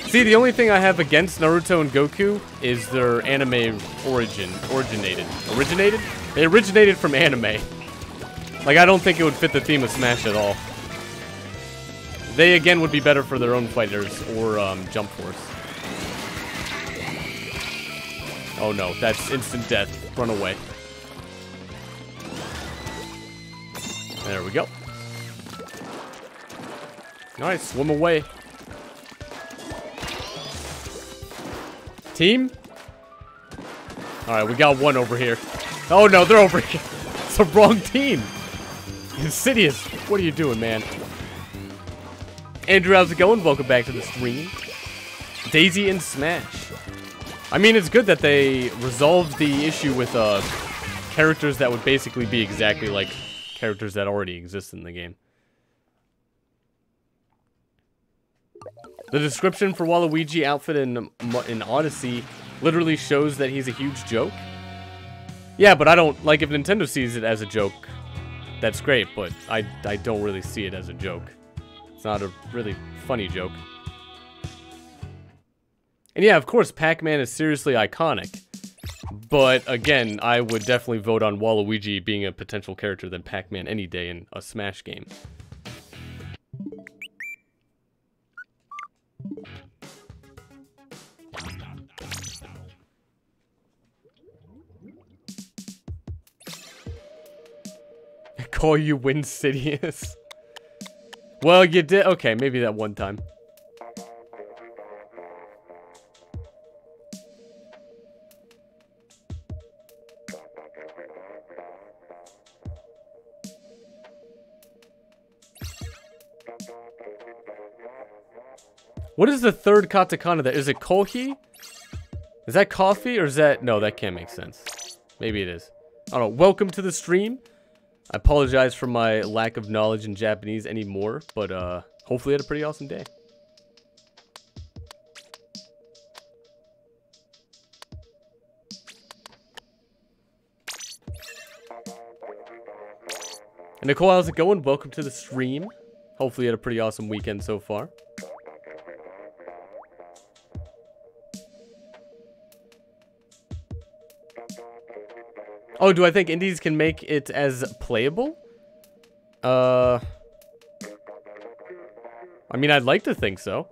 See, the only thing I have against Naruto and Goku is their anime originated. They originated from anime. Like, I don't think it would fit the theme of Smash at all. They, again, would be better for their own fighters or Jump Force. Oh no, that's instant death. Run away. There we go. Nice, swim away. Team? Alright, we got one over here. Oh no, they're over here. It's the wrong team. Insidious, what are you doing, man? Andrew, how's it going? Welcome back to the stream. Daisy and Smash. I mean, it's good that they resolved the issue with characters that would basically be exactly like characters that already exist in the game. The description for Waluigi outfit in Odyssey literally shows that he's a huge joke. Yeah, but I don't, like, if Nintendo sees it as a joke, that's great, but I don't really see it as a joke. It's not a really funny joke. And yeah, of course, Pac-Man is seriously iconic. But again, I would definitely vote on Waluigi being a potential character than Pac-Man any day in a Smash game. call you Winsidious. Well, you did. Okay, maybe that one time. What is the third katakana there? Is it kohi? Is that coffee or is that... No, that can't make sense. Maybe it is. I don't know. Welcome to the stream. I apologize for my lack of knowledge in Japanese anymore, but hopefully you had a pretty awesome day. And Nicole, how's it going? Welcome to the stream. Hopefully you had a pretty awesome weekend so far. Oh, do I think indies can make it as playable? I mean, I'd like to think so.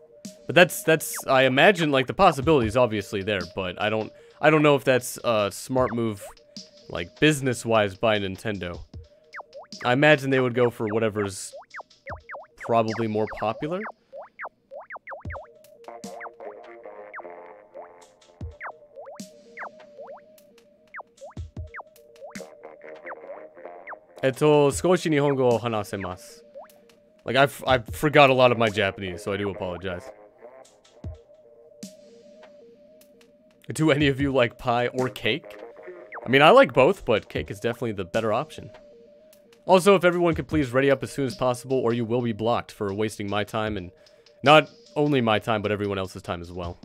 But that's I imagine like the possibility is obviously there, but I don't know if that's a smart move like business-wise by Nintendo. I imagine they would go for whatever's probably more popular. Skoshi Nihongo o hanasemasu. Like, I forgot a lot of my Japanese, so I do apologize. Do any of you like pie or cake? I mean, I like both, but cake is definitely the better option. Also, if everyone could please ready up as soon as possible, or you will be blocked for wasting my time, and not only my time, but everyone else's time as well.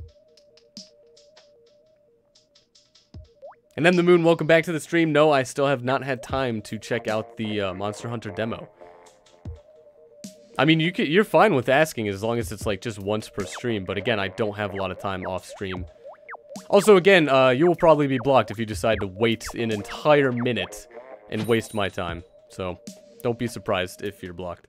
And then the Moon, welcome back to the stream. No, I still have not had time to check out the Monster Hunter demo. I mean, you're fine with asking as long as it's like just once per stream, but again, I don't have a lot of time off stream. Also, again, you will probably be blocked if you decide to wait an entire minute and waste my time. So, don't be surprised if you're blocked.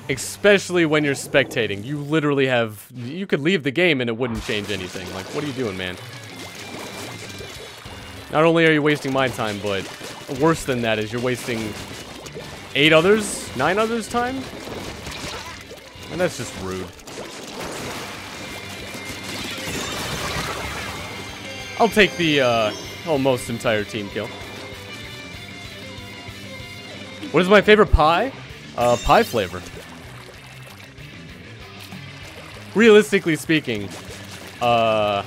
Especially when you're spectating. You literally have... You could leave the game and it wouldn't change anything. Like, what are you doing, man? Not only are you wasting my time, but worse than that is you're wasting 9 others' time? And that's just rude. I'll take the almost entire team kill. What is my favorite pie? Pie flavor. Realistically speaking, I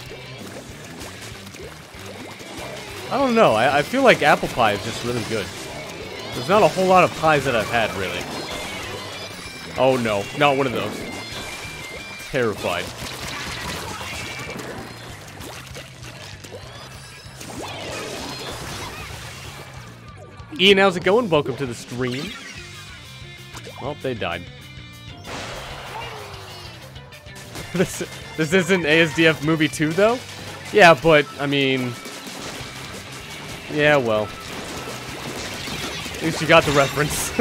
don't know. I feel like apple pie is just really good. There's not a whole lot of pies that I've had, really. Oh no, not one of those. Terrified. Ian, how's it going? Welcome to the stream. Well, they died. This isn't ASDF movie 2, though? Yeah, but, I mean... Yeah, well. At least you got the reference.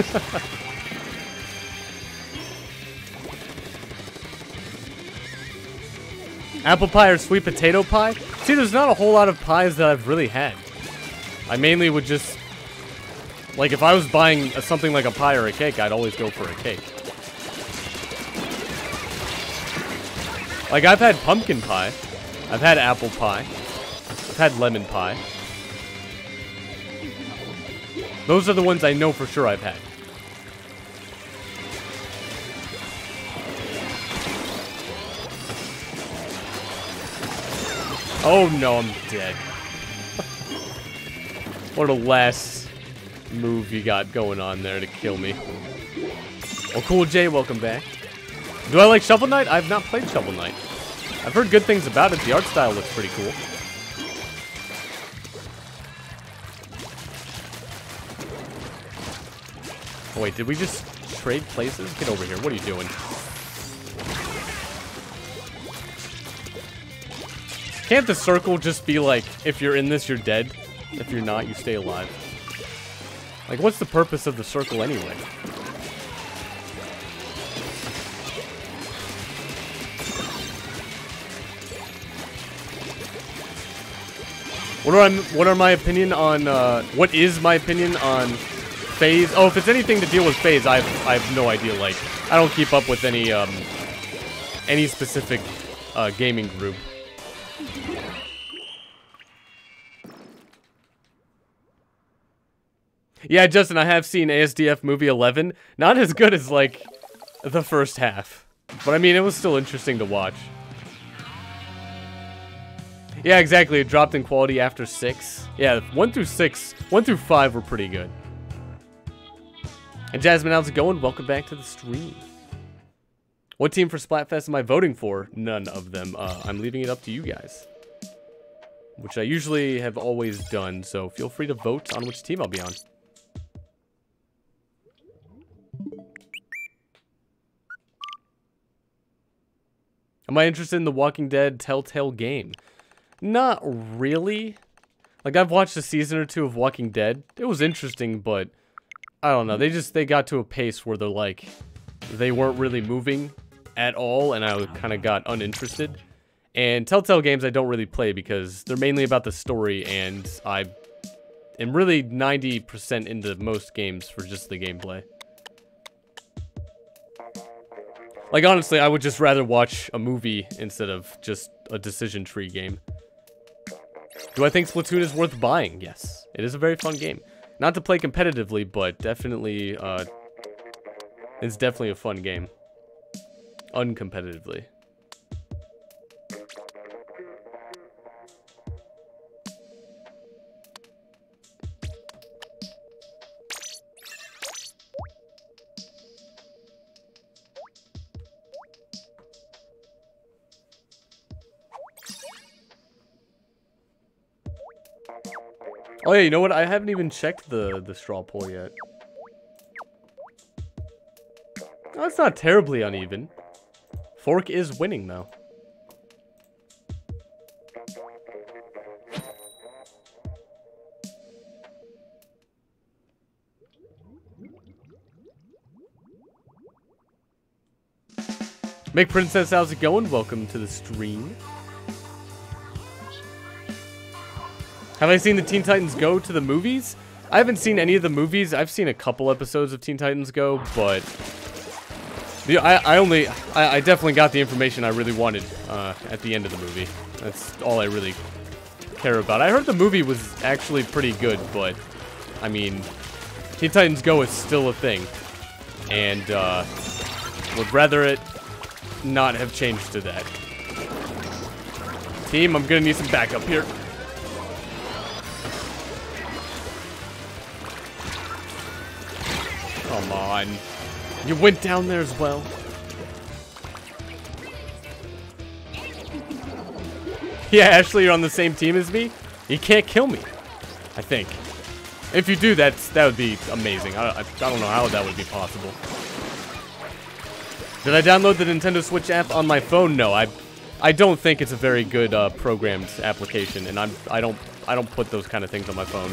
Apple pie or sweet potato pie? See, there's not a whole lot of pies that I've really had. I mainly would just... Like, if I was buying something like a pie or a cake, I'd always go for a cake. Like, I've had pumpkin pie. I've had apple pie. I've had lemon pie. Those are the ones I know for sure I've had. Oh no, I'm dead. What a last move you got going on there to kill me. Oh, Cool Jay, welcome back. Do I like Shovel Knight? I've not played Shovel Knight. I've heard good things about it. The art style looks pretty cool. Oh, wait, did we just trade places? Get over here. What are you doing? Can't the circle just be like, if you're in this, you're dead? If you're not, you stay alive. Like, what's the purpose of the circle anyway? What are my opinion on, what is my opinion on FaZe? Oh, if it's anything to deal with FaZe, I have no idea. Like, I don't keep up with any specific, gaming group. Yeah, Justin, I have seen ASDF movie 11. Not as good as, like, the first half. But, I mean, it was still interesting to watch. Yeah, exactly. It dropped in quality after 6. Yeah, 1 through 5 were pretty good. And Jasmine, how's it going? Welcome back to the stream. What team for Splatfest am I voting for? None of them. I'm leaving it up to you guys. Which I usually have always done, so feel free to vote on which team I'll be on. Am I interested in the Walking Dead Telltale game? Not really. Like, I've watched a season or 2 of Walking Dead. It was interesting, but I don't know. They got to a pace where they're like, they weren't really moving at all, and I kind of got uninterested. And Telltale games I don't really play because they're mainly about the story, and I am really 90% into most games for just the gameplay. Like, honestly, I would just rather watch a movie instead of just a decision tree game. Do I think Splatoon is worth buying? Yes. It is a very fun game. Not to play competitively, but definitely, it's definitely a fun game. Uncompetitively. Oh yeah, you know what? I haven't even checked the straw poll yet. Oh, it's not terribly uneven. Fork is winning though. Make Princess, how's it going? Welcome to the stream. Have I seen the Teen Titans Go to the movies? I haven't seen any of the movies. I've seen a couple episodes of Teen Titans Go, but I definitely got the information I really wanted at the end of the movie. That's all I really care about. I heard the movie was actually pretty good, but I mean, Teen Titans Go is still a thing, and would rather it not have changed to that. Team, I'm gonna need some backup here. Come on. You went down there as well. Yeah, Ashley, you're on the same team as me. You can't kill me, I think. If you do, that would be amazing. I don't know how that would be possible. Did I download the Nintendo Switch app on my phone? No, I don't think it's a very good programmed application, and I don't put those kind of things on my phone.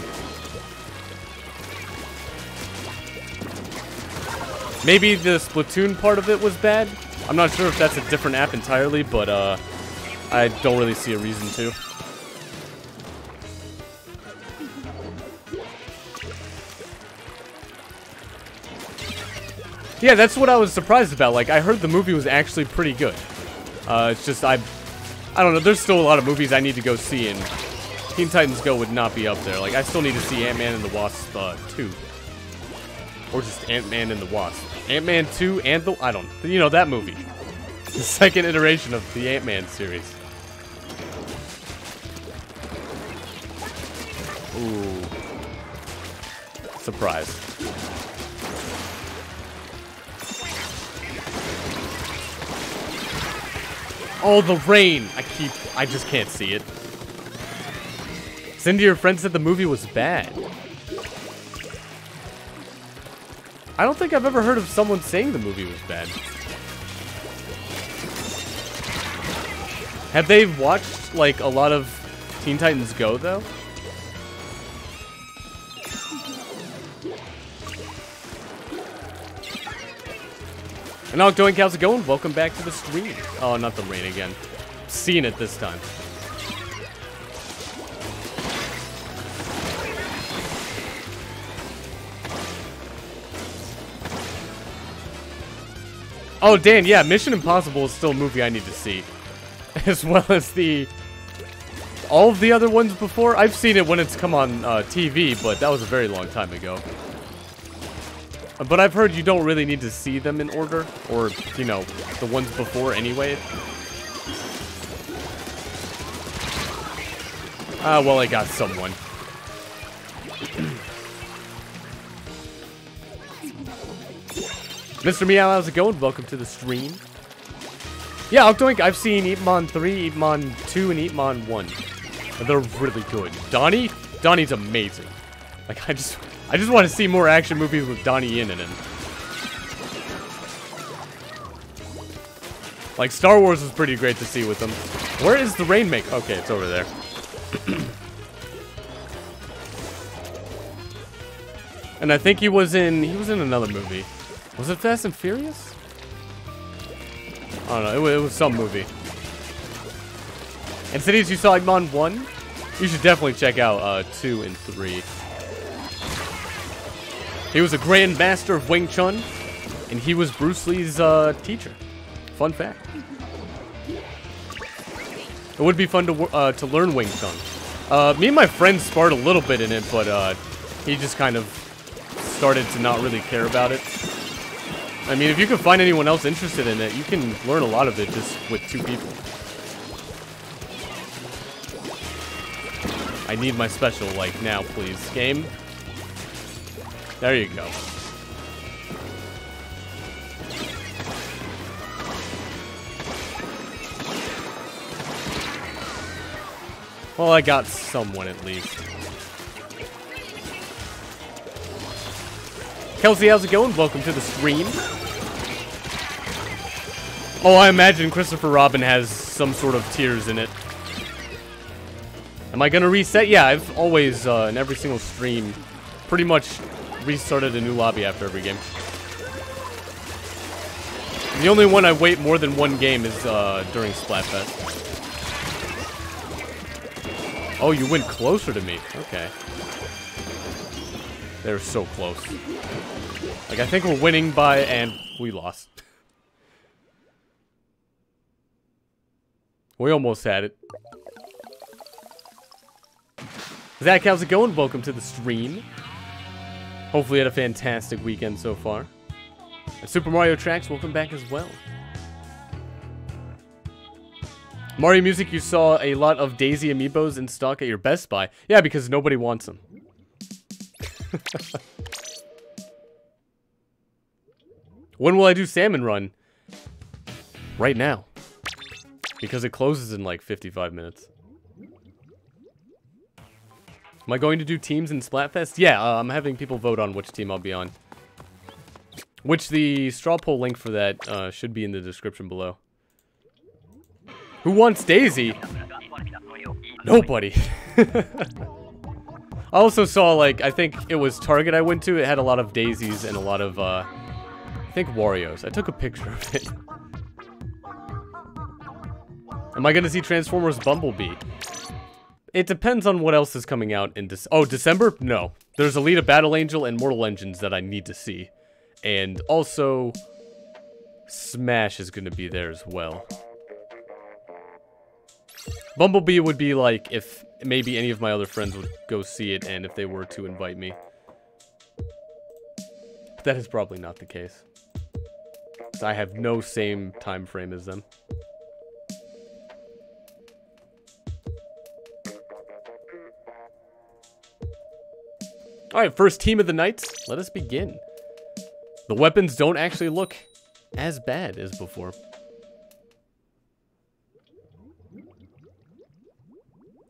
Maybe the Splatoon part of it was bad. I'm not sure if that's a different app entirely, but I don't really see a reason to. Yeah, that's what I was surprised about. Like, I heard the movie was actually pretty good. It's just, I don't know, there's still a lot of movies I need to go see, and Teen Titans Go would not be up there. Like, I still need to see Ant-Man and the Wasp 2. Or just Ant-Man and the Wasp. Ant-Man 2 and the... I don't... You know, that movie. The second iteration of the Ant-Man series. Ooh. Surprise. Oh, the rain! I just can't see it. Cindy, your friend said the movie was bad. I don't think I've ever heard of someone saying the movie was bad. Have they watched, like, a lot of Teen Titans Go, though? And Doink, how's it going? Welcome back to the stream. Oh, not the rain again. Seeing it this time. Oh, Dan, yeah, Mission Impossible is still a movie I need to see. As well as all of the other ones before. I've seen it when it's come on TV, but that was a very long time ago. But I've heard you don't really need to see them in order, or, you know, the ones before anyway. Well, I got someone. Mr. Meow, how's it going? Welcome to the stream. Yeah, Octoink, I've seen Eatmon 3, Eatmon 2, and Eatmon 1. They're really good. Donnie's amazing. Like, I just want to see more action movies with Donnie Yen in them. Like, Star Wars was pretty great to see with them. Where is the Rainmaker? Okay, it's over there. And I think he was in another movie. Was it Fast and Furious? I don't know, it was some movie. And cities you saw Eggmon 1? You should definitely check out 2 and 3. He was a Grand Master of Wing Chun, and he was Bruce Lee's teacher. Fun fact. It would be fun to learn Wing Chun. Me and my friend sparred a little bit in it, but he just kind of started to not really care about it. I mean, if you can find anyone else interested in it, you can learn a lot of it just with 2 people. I need my special, like, now, please. Game. There you go. Well, I got someone at least. Kelsey, how's it going? Welcome to the stream. Oh, I imagine Christopher Robin has some sort of tears in it. Am I gonna reset? Yeah, I've always, in every single stream, pretty much restarted a new lobby after every game. The only one I wait more than 1 game is during Splatfest. Oh, you went closer to me. Okay. They're so close. Like, I think we're winning by, and we lost. We almost had it. Zach, how's it going? Welcome to the stream. Hopefully you had a fantastic weekend so far. And Super Mario Tracks, welcome back as well. Mario Music, you saw a lot of Daisy amiibos in stock at your Best Buy. Yeah, because nobody wants them. When will I do Salmon Run? Right now. Because it closes in like 55 minutes. Am I going to do teams in Splatfest? Yeah, I'm having people vote on which team I'll be on. Which the straw poll link for that should be in the description below. Who wants Daisy? Nobody. I also saw, like, I think it was Target I went to. It had a lot of daisies and a lot of, I think Wario's. I took a picture of it. Am I going to see Transformers Bumblebee? It depends on what else is coming out in December? No. There's Alita Battle Angel and Mortal Engines that I need to see. And also, Smash is going to be there as well. Bumblebee would be like if maybe any of my other friends would go see it and if they were to invite me. But that is probably not the case. So I have no same time frame as them. Alright, first team of the night. Let us begin. The weapons don't actually look as bad as before.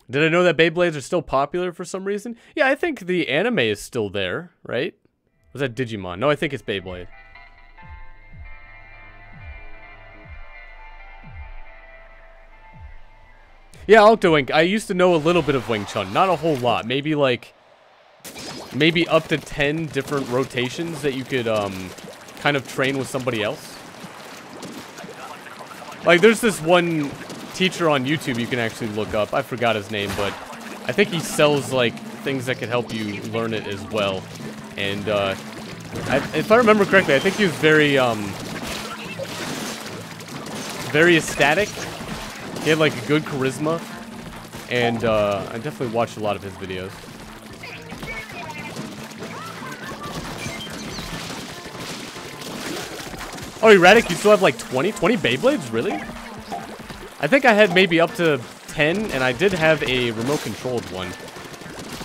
Did I know that Beyblades are still popular for some reason? Yeah, I think the anime is still there, right? Was that Digimon? No, I think it's Beyblade. Yeah, Octoink, I used to know a little bit of Wing Chun. Not a whole lot. Maybe like... maybe up to 10 different rotations that you could, kind of train with somebody else. Like, there's this one teacher on YouTube you can actually look up. I forgot his name, but I think he sells, like, things that could help you learn it as well. And, if I remember correctly, I think he was very, very ecstatic. He had like a good charisma. And I definitely watched a lot of his videos. Oh, Erratic, you still have like 20 Beyblades? Really? I think I had maybe up to 10, and I did have a remote-controlled one.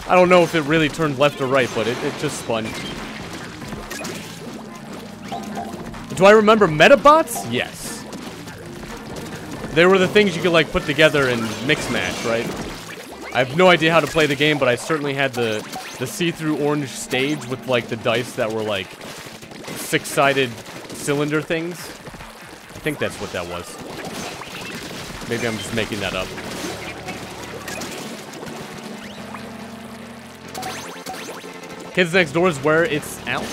I don't know if it really turned left or right, but it just spun. Do I remember Metabots? Yes. They were the things you could like put together and mix-match, right? I have no idea how to play the game, but I certainly had the see-through orange stage with like the dice that were like 6-sided cylinder things. I think that's what that was. Maybe I'm just making that up. Kids Next Door is where it's out.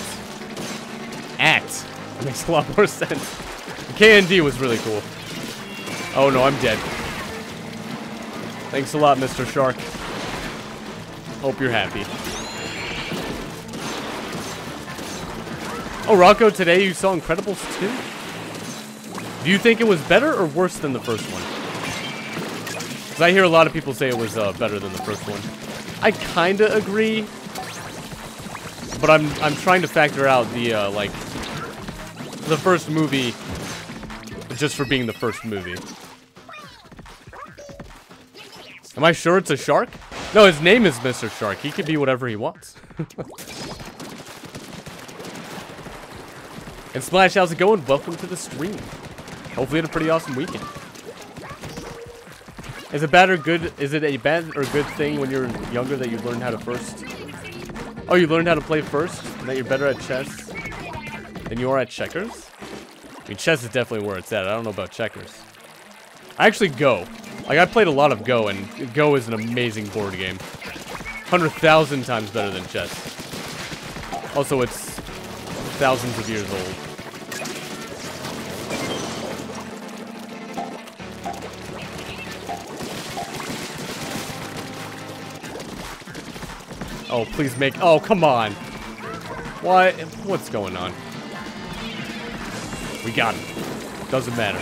At. That makes a lot more sense. The KND was really cool. Oh no, I'm dead. Thanks a lot, Mr. Shark. Hope you're happy. Oh, Rocco, today you saw Incredibles 2? Do you think it was better or worse than the first one? Because I hear a lot of people say it was better than the first one. I kinda agree. But I'm trying to factor out the, like, the first movie just for being the first movie. Am I sure it's a shark? No, his name is Mr. Shark. He can be whatever he wants. And Splash, how's it going? Welcome to the stream. Hopefully you had a pretty awesome weekend. Is it bad or good? Is it a bad or good thing when you're younger that you learned how to first? Oh, you learned how to play first? And that you're better at chess than you are at checkers? I mean, chess is definitely where it's at. I don't know about checkers. I actually Go. Like, I played a lot of Go, and Go is an amazing board game. 100,000 times better than chess. Also, it's thousands of years old. Oh, please make... Oh, come on. What? What's going on? We got him. Doesn't matter.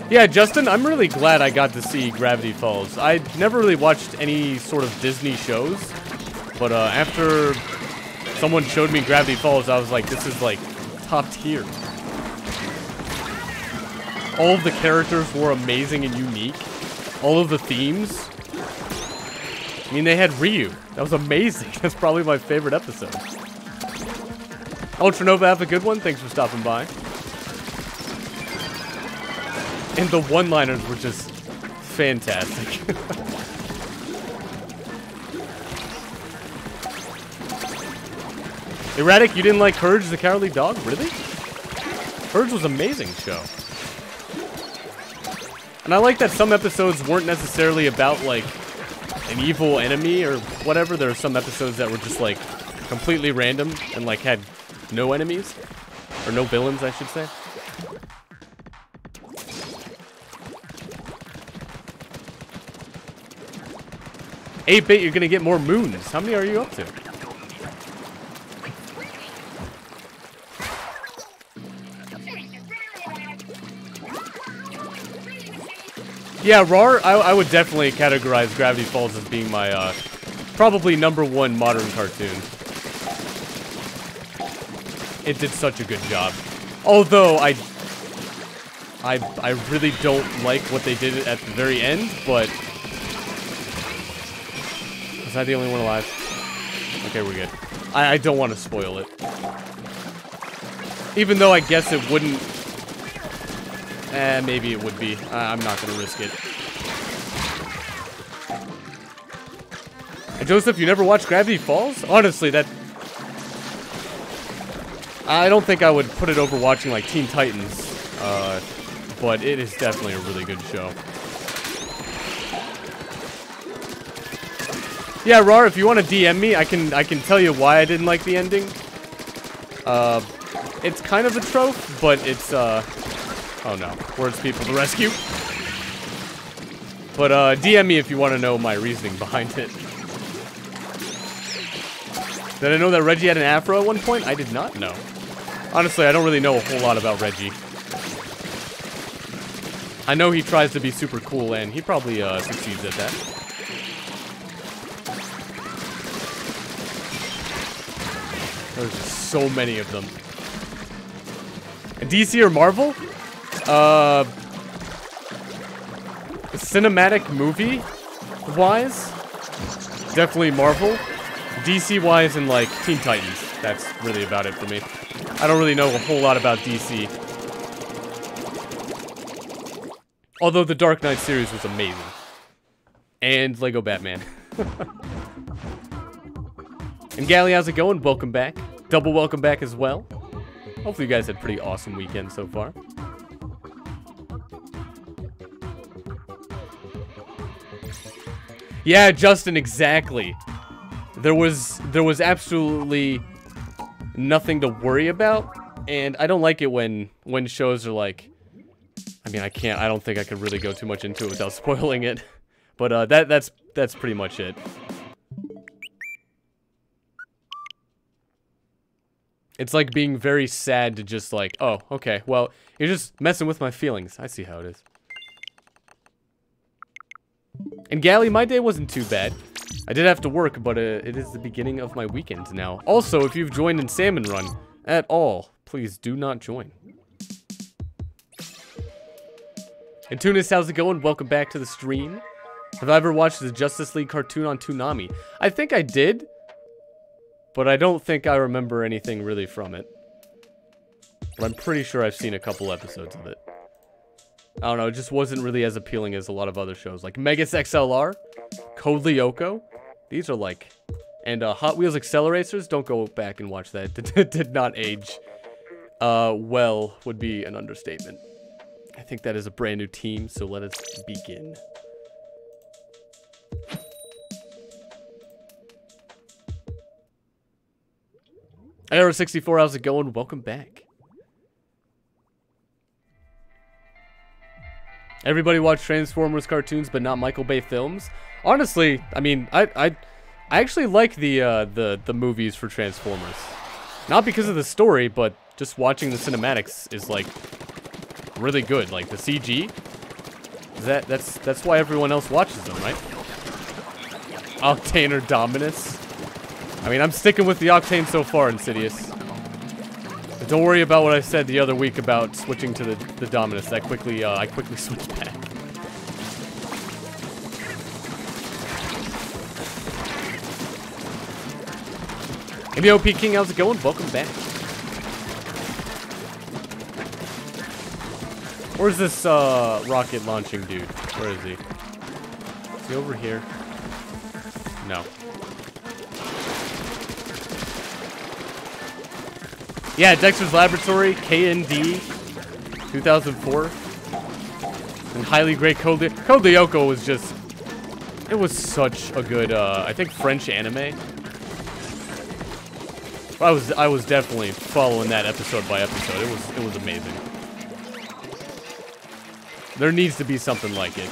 Yeah, Justin, I'm really glad I got to see Gravity Falls. I never really watched any sort of Disney shows, but after someone showed me Gravity Falls, I was like, this is like top tier. All of the characters were amazing and unique. All of the themes. I mean, they had Ryu. That was amazing. That's probably my favorite episode. Ultranova, have a good one. Thanks for stopping by. And the one-liners were just fantastic. Erratic, you didn't like Courage the Cowardly Dog? Really? Courage was an amazing show. And I like that some episodes weren't necessarily about, like, an evil enemy or whatever. There were some episodes that were just, like, completely random and, like, had no enemies. Or no villains, I should say. 8-bit, you're gonna get more moons. How many are you up to? Yeah, RAR, I would definitely categorize Gravity Falls as being my, probably #1 modern cartoon. It did such a good job. Although, I really don't like what they did at the very end, but... Was I the only one alive? Okay, we're good. I don't want to spoil it. Even though I guess it wouldn't... maybe it would be. I'm not going to risk it. And Joseph, you never watched Gravity Falls? Honestly, that... I don't think I would put it over watching, like, Teen Titans. But it is definitely a really good show. Yeah, Rar, if you want to DM me, I can tell you why I didn't like the ending. It's kind of a trope, but it's, oh no, words people to rescue. But, DM me if you want to know my reasoning behind it. Did I know that Reggie had an afro at one point? I did not know. Honestly, I don't really know a whole lot about Reggie. I know he tries to be super cool, and he probably succeeds at that. There's just so many of them. DC or Marvel? Cinematic movie wise, definitely Marvel. DC wise and like Teen Titans. That's really about it for me. I don't really know a whole lot about DC. Although the Dark Knight series was amazing. And Lego Batman. And Gally, how's it going? Welcome back. Double welcome back as well. Hopefully you guys had a pretty awesome weekend so far. Yeah, Justin, exactly. There was absolutely nothing to worry about, and I don't like it when shows are like, I mean, I don't think I could really go too much into it without spoiling it, but that's pretty much it. It's like being very sad to just like, oh, okay, well, you're just messing with my feelings. I see how it is. And Gally, my day wasn't too bad. I did have to work, but it is the beginning of my weekend now. Also, if you've joined in Salmon Run at all, please do not join. And Tunis, how's it going? Welcome back to the stream. Have I ever watched the Justice League cartoon on Toonami? I think I did, but I don't think I remember anything really from it. But I'm pretty sure I've seen a couple episodes of it. I don't know, it just wasn't really as appealing as a lot of other shows. Like Megas XLR, Code Lyoko. These are like... And Hot Wheels Acceleracers, don't go back and watch that. It did not age well, would be an understatement. I think that is a brand new team, so let us begin. AR64, how's it going? Welcome back. Everybody watch Transformers cartoons, but not Michael Bay films. Honestly, I mean, I actually like the movies for Transformers. Not because of the story, but just watching the cinematics is like really good. Like the CG. That's why everyone else watches them, right? Octane or Dominus. I mean, I'm sticking with the Octane so far, Insidious. But don't worry about what I said the other week about switching to the Dominus. I quickly switched back. MEOP King, how's it going? Welcome back. Where's this rocket launching dude? Where is he? Is he over here? No. Yeah, Dexter's Laboratory, KND, 2004. And highly great Code Lyoko was just... It was such a good, I think, French anime. I was definitely following that episode by episode. It was amazing. There needs to be something like it.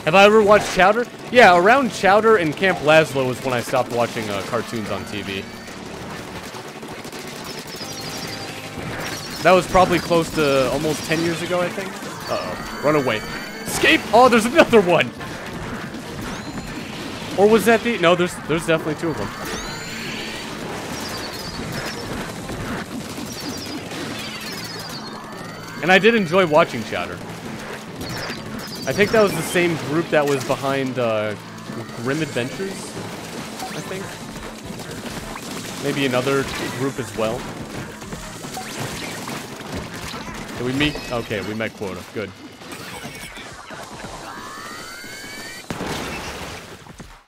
Have I ever watched Chowder? Yeah, around Chowder and Camp Lazlo was when I stopped watching cartoons on TV. That was probably close to almost 10 years ago, I think. Uh-oh. Run away. Escape! Oh, there's another one! Or was that the... No, there's definitely two of them. And I did enjoy watching Chowder. I think that was the same group that was behind Grim Adventures, I think. Maybe another group as well. Did we meet? Okay, we met quota. Good.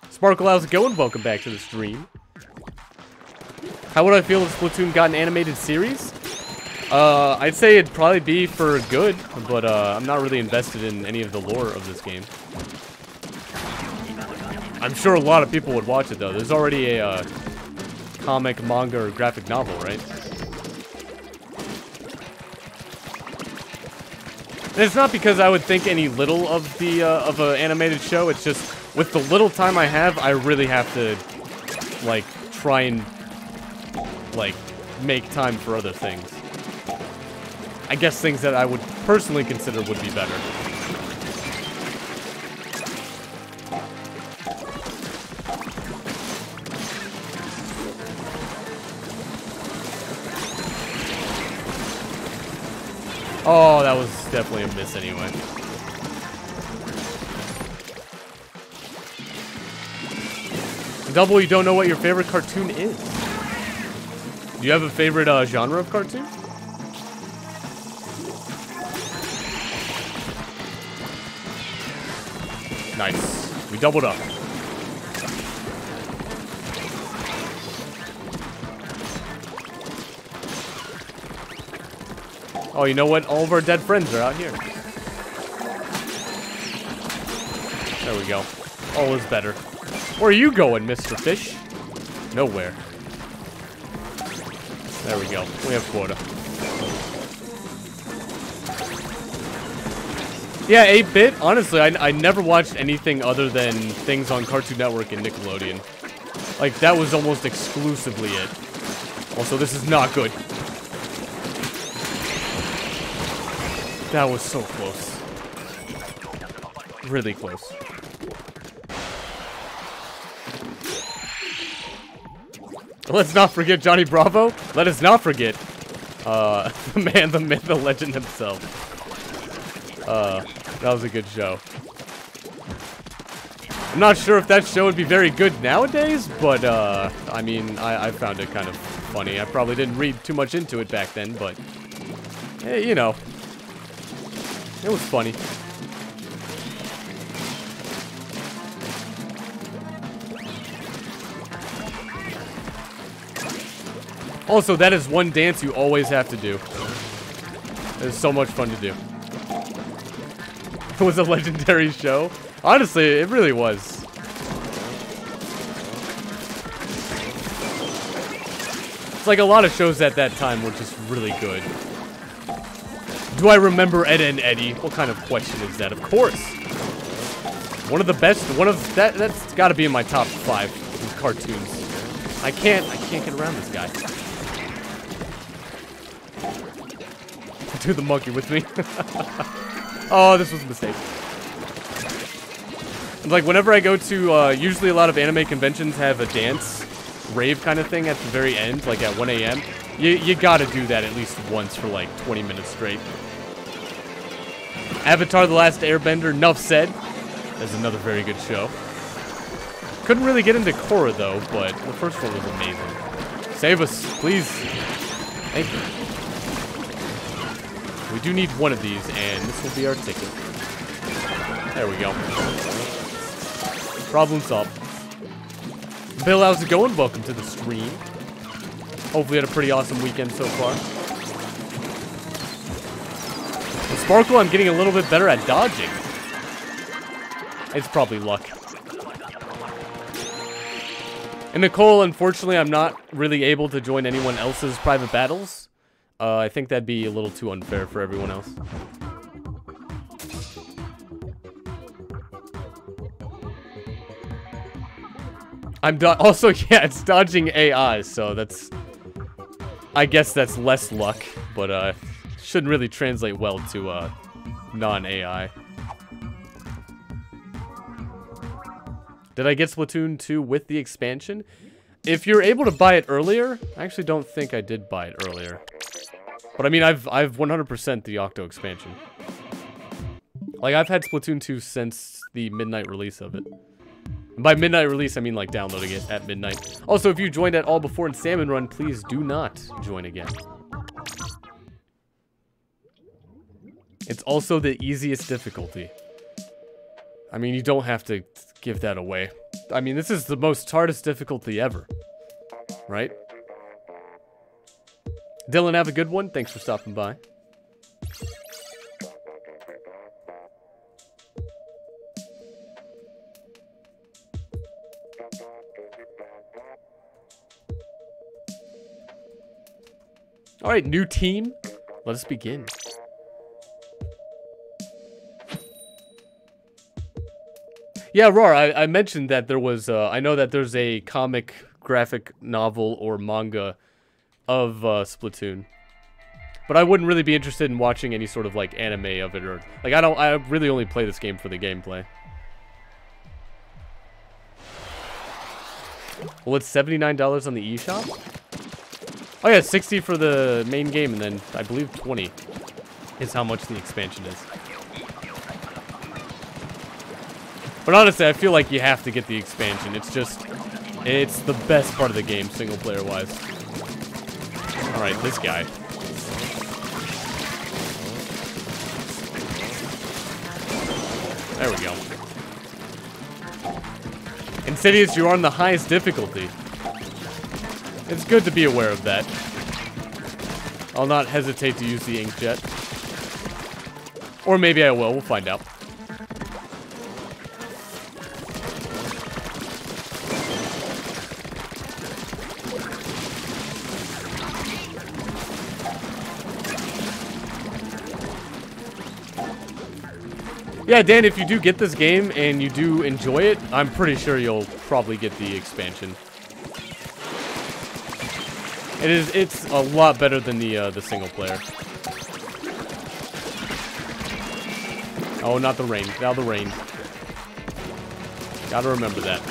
Sparkle, how's it going? Welcome back to the stream. How would I feel if Splatoon got an animated series? I'd say it'd probably be for good, but I'm not really invested in any of the lore of this game. I'm sure a lot of people would watch it, though. There's already a comic, manga, or graphic novel, right? And it's not because I would think any little of the of an animated show. It's just with the little time I have, I really have to like try and like make time for other things. I guess things that I would personally consider would be better. Oh, that was definitely a miss anyway. Double, you don't know what your favorite cartoon is. Do you have a favorite genre of cartoon? Nice. We doubled up. Oh, you know what? All of our dead friends are out here. There we go. All is better. Where are you going, Mr. Fish? Nowhere. There we go. We have quota. Yeah, 8-bit. Honestly, I never watched anything other than things on Cartoon Network and Nickelodeon. Like, that was almost exclusively it. Also, this is not good. That was so close. Really close. Let's not forget Johnny Bravo. Let us not forget the man, the myth, the legend himself. That was a good show. I'm not sure if that show would be very good nowadays, but I mean, I found it kind of funny. I probably didn't read too much into it back then, but hey, you know, it was funny. Also, that is one dance you always have to do. It is so much fun to do. It was a legendary show. Honestly, it really was. It's like a lot of shows at that time were just really good. Do I remember Ed and Eddie? What kind of question is that? Of course. One of the best, that's gotta be in my top 5 cartoons. I can't get around this guy. Do the monkey with me. Oh, this was a mistake. Like, whenever I go to, usually a lot of anime conventions have a dance, rave kind of thing at the very end, like at 1 a.m. You gotta do that at least once for like 20 minutes straight. Avatar: The Last Airbender, enough said. That's another very good show. Couldn't really get into Korra though, but the first one was amazing. Save us, please. Thank you. We do need one of these, and this will be our ticket. There we go. Problem solved. Bill, how's it going? Welcome to the stream. Hopefully you had a pretty awesome weekend so far. With Sparkle, I'm getting a little bit better at dodging. It's probably luck. And Nicole, unfortunately, I'm not really able to join anyone else's private battles. I think that'd be a little too unfair for everyone else. Also, yeah, it's dodging AI, so that's... I guess that's less luck, but shouldn't really translate well to non-AI. Did I get Splatoon 2 with the expansion? If you're able to buy it earlier, I actually don't think I did buy it earlier. But I mean, I've 100% the Octo expansion. Like, I've had Splatoon 2 since the midnight release of it. And by midnight release, I mean like downloading it at midnight. Also, if you joined at all before in Salmon Run, please do not join again. It's also the easiest difficulty. I mean, you don't have to give that away. I mean, this is the most hardest difficulty ever. Right? Dylan, have a good one. Thanks for stopping by. Alright, new team. Let us begin. Yeah, Roar, I mentioned that there was, I know that there's a comic, graphic novel, or manga of Splatoon. But I wouldn't really be interested in watching any sort of, like, anime of it, or, like, I really only play this game for the gameplay. Well, it's $79 on the eShop? Oh yeah, 60 for the main game, and then I believe 20 is how much the expansion is. But honestly, I feel like you have to get the expansion. It's just, it's the best part of the game, single player wise. Alright, this guy. There we go. Insidious, you are on the highest difficulty. It's good to be aware of that. I'll not hesitate to use the inkjet. Or maybe I will, we'll find out. Yeah, Dan, if you do get this game and you do enjoy it, I'm pretty sure you'll probably get the expansion. It's a lot better than the single player. Oh, not the rain. Now the rain. Gotta remember that.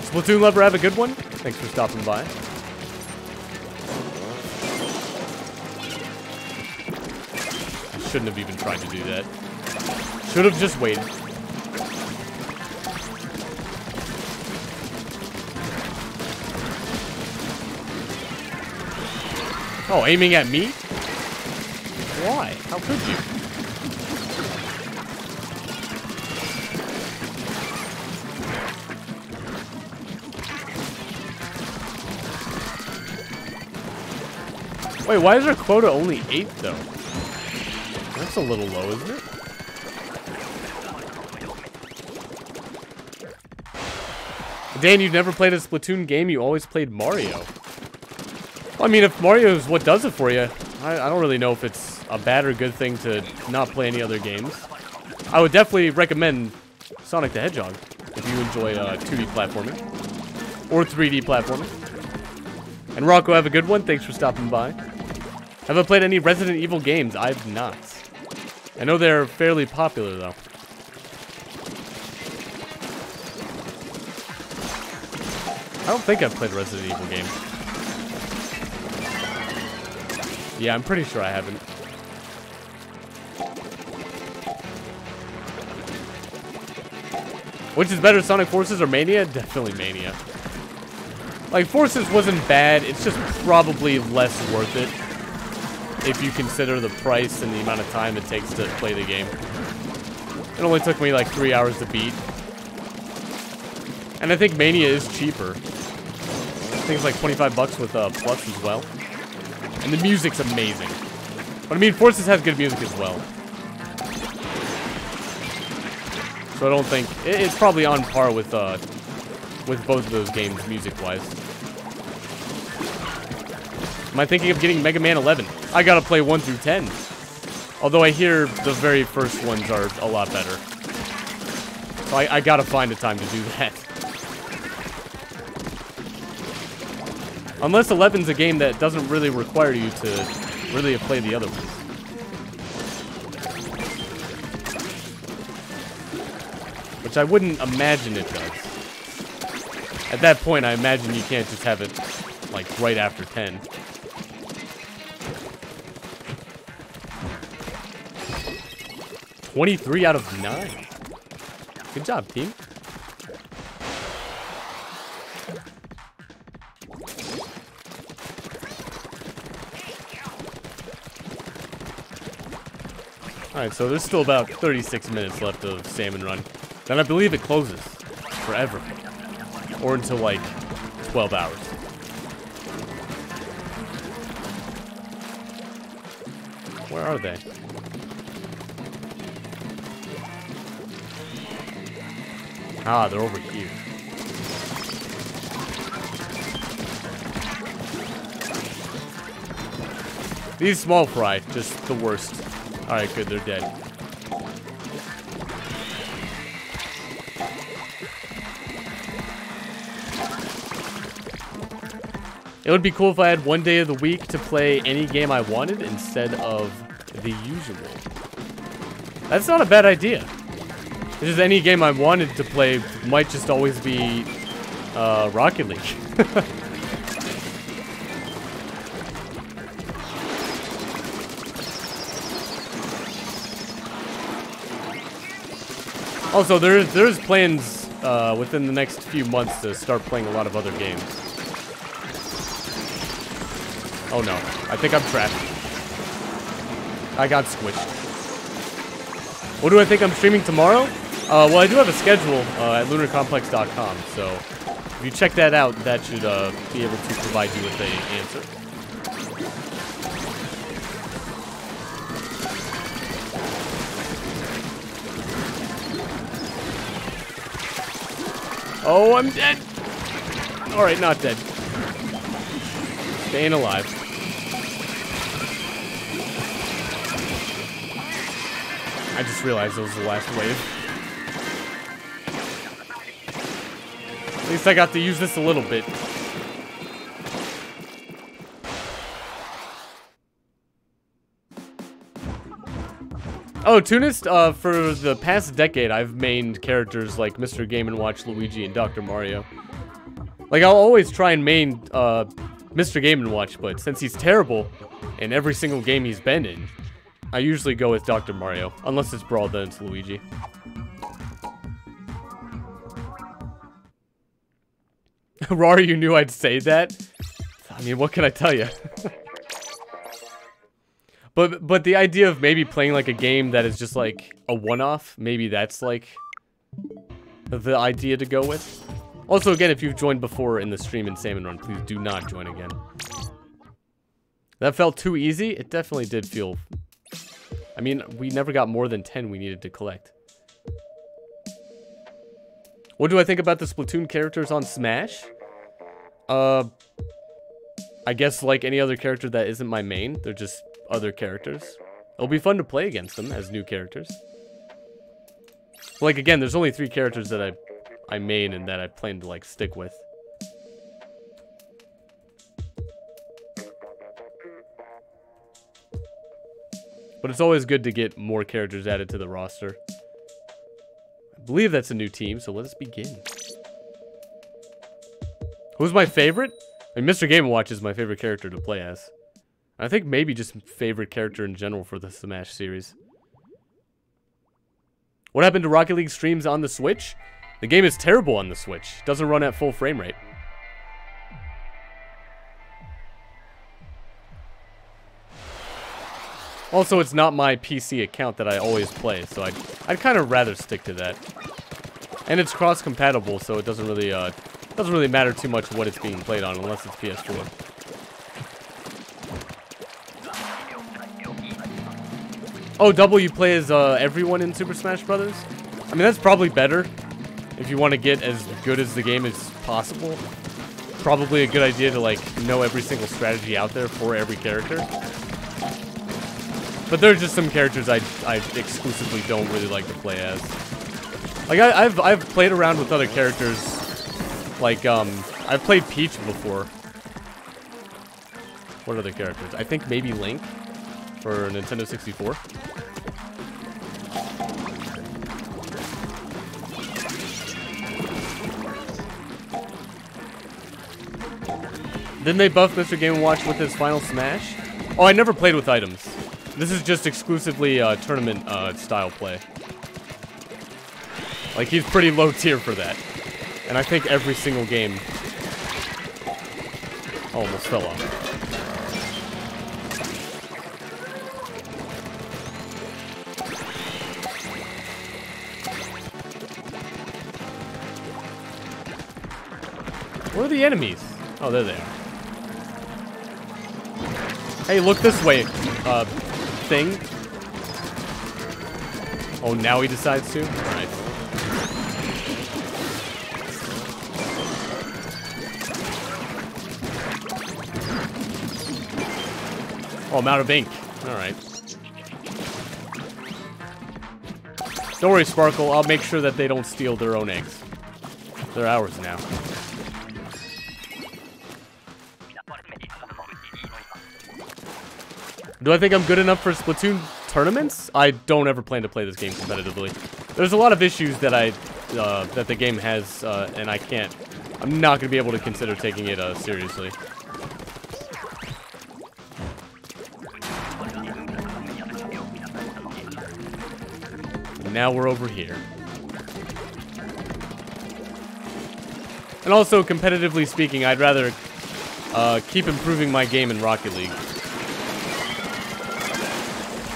Splatoon lover, have a good one. Thanks for stopping by. I shouldn't have even tried to do that. Should have just waited. Oh, aiming at me? Why? How could you? Wait, why is our quota only 8 though? That's a little low, isn't it? Dan, you've never played a Splatoon game, you always played Mario. Well, I mean, if Mario is what does it for you, I don't really know if it's a bad or good thing to not play any other games. I would definitely recommend Sonic the Hedgehog if you enjoy 2D platforming or 3D platforming. And Rocco, have a good one. Thanks for stopping by. Have I played any Resident Evil games? I've not. I know they're fairly popular, though. I don't think I've played a Resident Evil game. Yeah, I'm pretty sure I haven't. Which is better, Sonic Forces or Mania? Definitely Mania. Like, Forces wasn't bad, it's just probably less worth it if you consider the price and the amount of time it takes to play the game. It only took me like 3 hours to beat. And I think Mania is cheaper. I think it's like 25 bucks with Plus as well. And the music's amazing. But I mean, Forces has good music as well. So I don't think... It's probably on par with both of those games, music-wise. Am I thinking of getting Mega Man 11? I gotta play 1 through 10. Although I hear the very first ones are a lot better. So I gotta find a time to do that. Unless 11's a game that doesn't really require you to really play the other ones. Which I wouldn't imagine it does. At that point, I imagine you can't just have it, like, right after 10. $23 out of 9. Good job, team. Alright, so there's still about 36 minutes left of Salmon Run. Then I believe it closes forever. Or until like 12 hours. Where are they? Ah, they're over here. These small fry, just the worst. Alright, good, they're dead. It would be cool if I had one day of the week to play any game I wanted instead of the usual. That's not a bad idea. It's just any game I wanted to play might just always be Rocket League. Also, there's plans within the next few months to start playing a lot of other games. Oh no, I think I'm trapped. I got squished. What do I think I'm streaming tomorrow? Well, I do have a schedule at Lunarcomplex.com, so if you check that out, that should be able to provide you with an answer. Oh, I'm dead. All right, not dead. Staying alive. I just realized it was the last wave. At least I got to use this a little bit. Oh, Tunist, for the past decade, I've mained characters like Mr. Game & Watch, Luigi, and Dr. Mario. Like, I'll always try and main Mr. Game & Watch, but since he's terrible in every single game he's been in, I usually go with Dr. Mario, unless it's Brawl, then it's Luigi. Rory, you knew I'd say that? I mean, what can I tell you? But the idea of maybe playing like a game that is just like a one-off, maybe that's like the idea to go with. Also, again, if you've joined before in the stream in Salmon Run, please do not join again. That felt too easy? It definitely did feel... I mean, we never got more than 10 we needed to collect. What do I think about the Splatoon characters on Smash? I guess like any other character that isn't my main, they're just other characters. It'll be fun to play against them as new characters. Like, again, there's only 3 characters that I main and that I plan to, like, stick with. But it's always good to get more characters added to the roster. I believe that's a new team, so let us begin. Who's my favorite? I mean, Mr. Game & Watch is my favorite character to play as. I think maybe just favorite character in general for the Smash series. What happened to Rocket League streams on the Switch? The game is terrible on the Switch. Doesn't run at full frame rate. Also, it's not my PC account that I always play, so I'd kind of rather stick to that. And it's cross-compatible, so it doesn't really matter too much what it's being played on, unless it's PS4. Oh, double, you play as everyone in Super Smash Brothers? I mean, that's probably better if you want to get as good as the game as possible. Probably a good idea to, like, know every single strategy out there for every character. But there are just some characters I exclusively don't really like to play as. Like, I've played around with other characters. Like, I've played Peach before. What other characters? I think maybe Link for Nintendo 64. Didn't they buff Mr. Game & Watch with his final Smash? Oh, I never played with items. This is just exclusively tournament style play. Like, he's pretty low tier for that. And I think every single game... Oh, almost fell off. Where are the enemies? Oh, there they are. Hey, look this way, thing. Oh, now he decides to? Alright. Oh, I'm out of ink. Alright. Don't worry, Sparkle. I'll make sure that they don't steal their own eggs. They're ours now. Do I think I'm good enough for Splatoon tournaments? I don't ever plan to play this game competitively. There's a lot of issues that that the game has, and I'm not going to be able to consider taking it seriously. Now we're over here. And also, competitively speaking, I'd rather keep improving my game in Rocket League.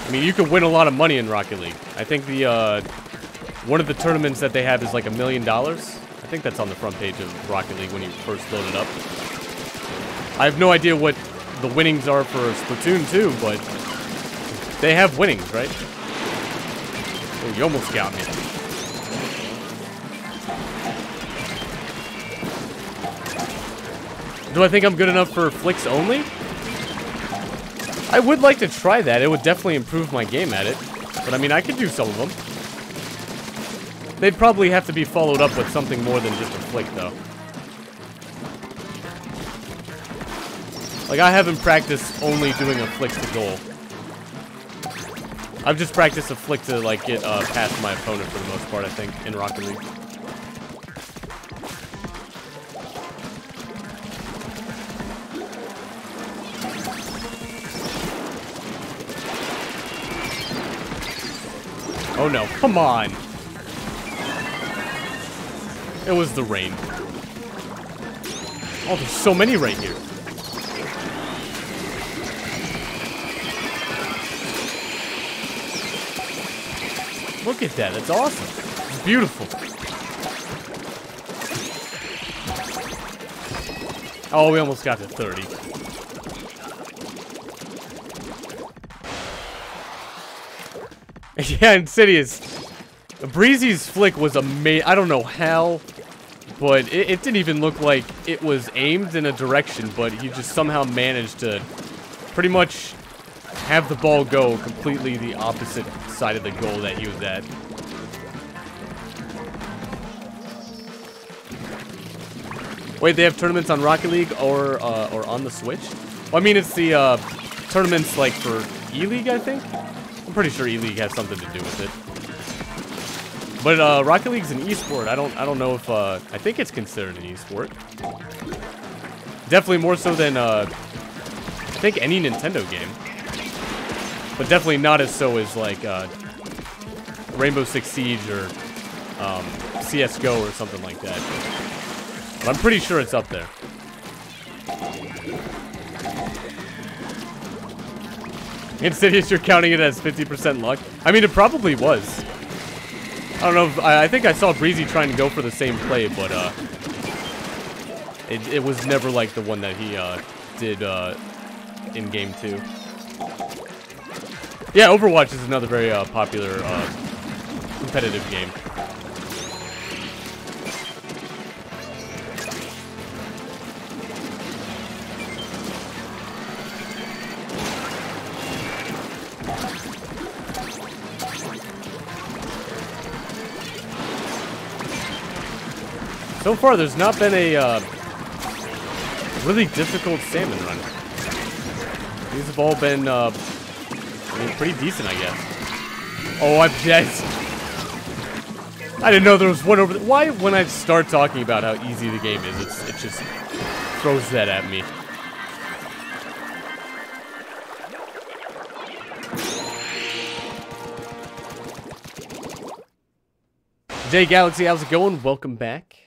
I mean, you can win a lot of money in Rocket League. I think one of the tournaments that they have is like $1 million. I think that's on the front page of Rocket League when you first load it up. I have no idea what the winnings are for Splatoon 2, but they have winnings, right? Oh, you almost got me. Do I think I'm good enough for flicks only? I would like to try that. It would definitely improve my game at it. But I mean, I could do some of them. They'd probably have to be followed up with something more than just a flick, though. Like, I haven't practiced only doing a flick to goal. I've just practiced a flick to, like, get past my opponent for the most part, I think, in Rocket League. Oh no, come on! It was the rain. Oh, there's so many right here. Look at that, that's awesome. It's beautiful. Oh, we almost got to 30. Yeah, Insidious. Breezy's flick was amazing. I don't know how, but it didn't even look like it was aimed in a direction, but he just somehow managed to pretty much have the ball go completely the opposite side of the goal that he was at. Wait, they have tournaments on Rocket League or on the Switch? Well, I mean, it's the tournaments like for E-League, I think. I'm pretty sure E-League has something to do with it. But Rocket League's an esport. I don't know if I think it's considered an esport. Definitely more so than I think any Nintendo game. But definitely not as so as like Rainbow Six Siege or CS:GO or something like that. But I'm pretty sure it's up there. Insidious, you're counting it as 50% luck? I mean, it probably was. I don't know if, I think I saw Breezy trying to go for the same play, but it was never like the one that he did in Game 2. Yeah, Overwatch is another very popular competitive game. So far, there's not been a really difficult Salmon Run. These have all been, I mean, pretty decent, I guess. Oh, I'm dead. I didn't know there was one over there. Why, when I start talking about how easy the game is, it just throws that at me. Jay Galaxy, how's it going? Welcome back.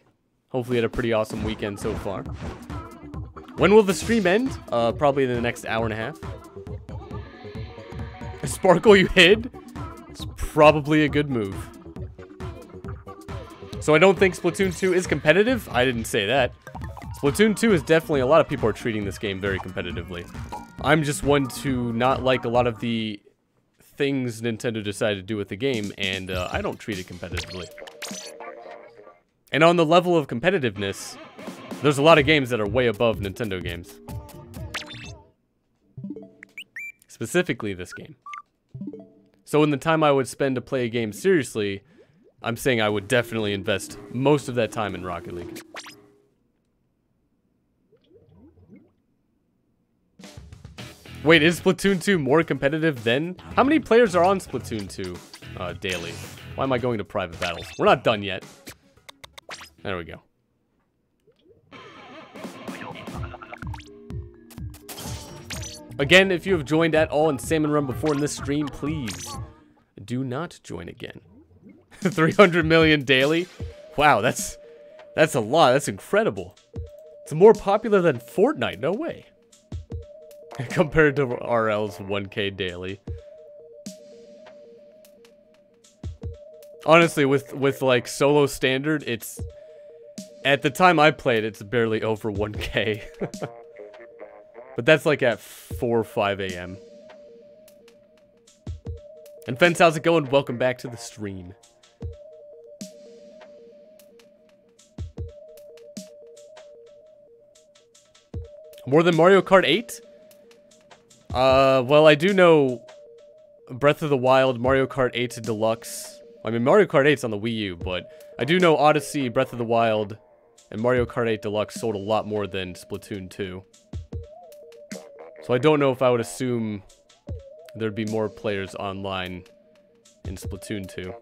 Hopefully you had a pretty awesome weekend so far. When will the stream end? Probably in the next hour and a half. A sparkle you hid? It's probably a good move. So I don't think Splatoon 2 is competitive? I didn't say that. Splatoon 2 is definitely, a lot of people are treating this game very competitively. I'm just one to not like a lot of the things Nintendo decided to do with the game, and I don't treat it competitively. And on the level of competitiveness, there's a lot of games that are way above Nintendo games. Specifically this game. So in the time I would spend to play a game seriously, I'm saying I would definitely invest most of that time in Rocket League. Wait, is Splatoon 2 more competitive than? How many players are on Splatoon 2 daily? Why am I going to private battles? We're not done yet. There we go. Again, if you have joined at all in Salmon Run before in this stream, please do not join again. 300 million daily? Wow, that's a lot. That's incredible. It's more popular than Fortnite. No way. Compared to RL's 1K daily. Honestly, with like solo standard, it's at the time I played, it's barely over 1K. But that's like at 4 or 5 a.m. And Fence, how's it going? Welcome back to the stream. More than Mario Kart 8? Well, I do know Breath of the Wild, Mario Kart 8 Deluxe. I mean, Mario Kart 8's on the Wii U, but I do know Odyssey, Breath of the Wild, and Mario Kart 8 Deluxe sold a lot more than Splatoon 2. So I don't know if I would assume there'd be more players online in Splatoon 2.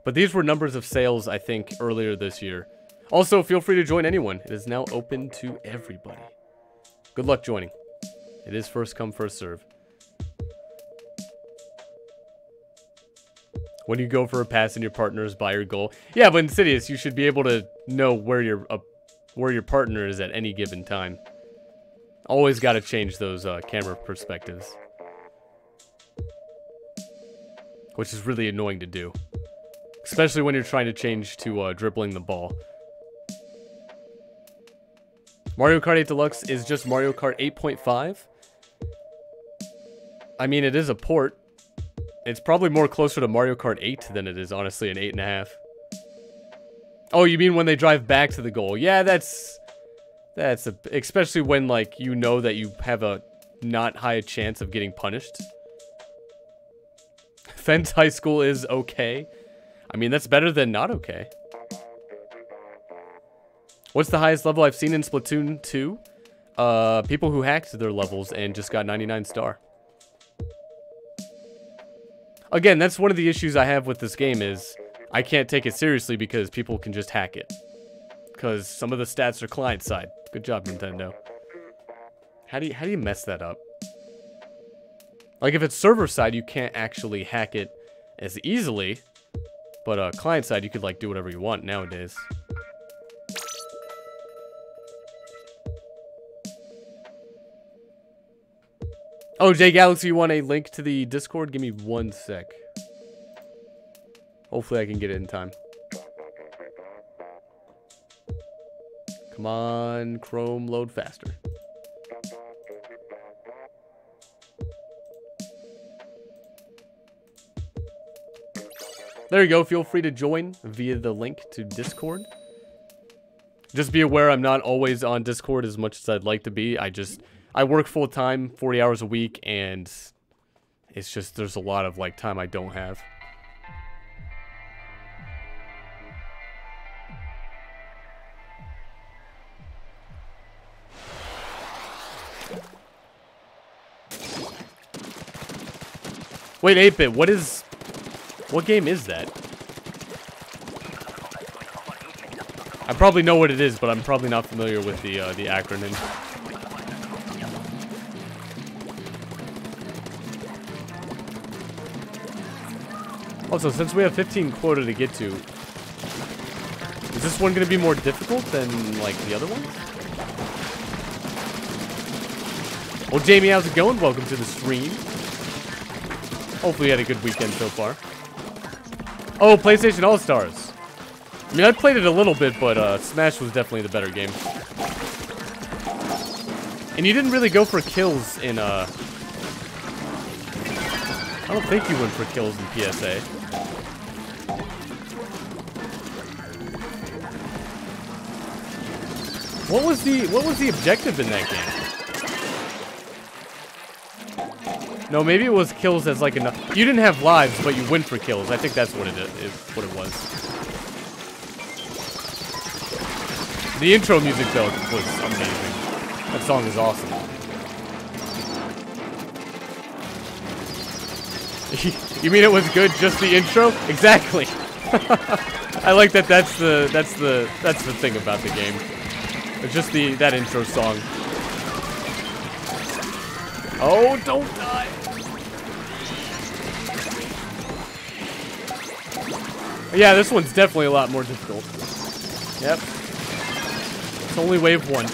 But these were numbers of sales, I think, earlier this year. Also, feel free to join anyone. It is now open to everybody. Good luck joining. It is first come, first serve. When you go for a pass and your partner is by your goal. Yeah, but Insidious, you should be able to know where your partner is at any given time. Always got to change those camera perspectives. Which is really annoying to do. Especially when you're trying to change to dribbling the ball. Mario Kart 8 Deluxe is just Mario Kart 8.5. I mean, it is a port. It's probably more closer to Mario Kart 8 than it is, honestly, an 8.5. Oh, you mean when they drive back to the goal? Yeah, that's especially when, like, you know that you have a not high chance of getting punished. Fence High School is okay. I mean, that's better than not okay. What's the highest level I've seen in Splatoon 2? People who hacked their levels and just got 99 star. Again, that's one of the issues I have with this game is I can't take it seriously because people can just hack it. Because some of the stats are client side. Good job, Nintendo. How do you mess that up? Like if it's server side, you can't actually hack it as easily. But client side, you could like do whatever you want nowadays. Oh, J Galaxy, you want a link to the Discord? Give me 1 sec. Hopefully I can get it in time. Come on, Chrome, load faster. There you go. Feel free to join via the link to Discord. Just be aware I'm not always on Discord as much as I'd like to be. I work full time, 40 hours a week, and it's just there's a lot of like time I don't have. Wait, 8-bit, what game is that? I probably know what it is, but I'm probably not familiar with the acronym. Also, since we have 15 quota to get to, is this one going to be more difficult than, like, the other ones? Well, Jamie, how's it going? Welcome to the stream. Hopefully you had a good weekend so far. Oh, PlayStation All-Stars. I mean, I played it a little bit, but Smash was definitely the better game. And you didn't really go for kills in, I don't think you went for kills in PSA. What was the objective in that game? No, maybe it was kills as like enough. You didn't have lives, but you went for kills. I think that's what it is. What it was. The intro music though was amazing. That song is awesome. You mean it was good, just the intro? Exactly. I like that. That's the thing about the game. It's just that intro song. Oh, don't die. Yeah, this one's definitely a lot more difficult. Yep. It's only wave 1.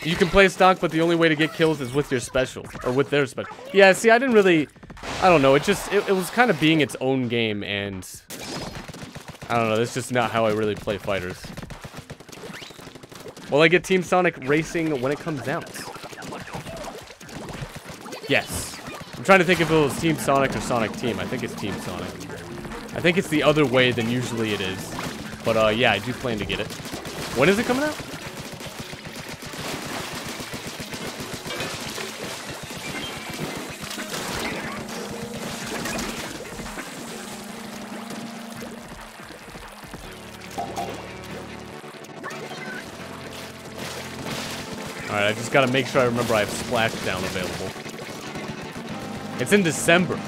You can play stock, but the only way to get kills is with your special. Or with their special. Yeah, see, I didn't really... I don't know, it was kind of being its own game, and... I don't know, that's just not how I really play fighters. Will I get Team Sonic Racing when it comes out? Yes. I'm trying to think if it was Team Sonic or Sonic Team. I think it's Team Sonic. I think it's the other way than usually it is. But, yeah, I do plan to get it. When is it coming out? Alright, I just gotta make sure I remember I have Splashdown available. It's in December.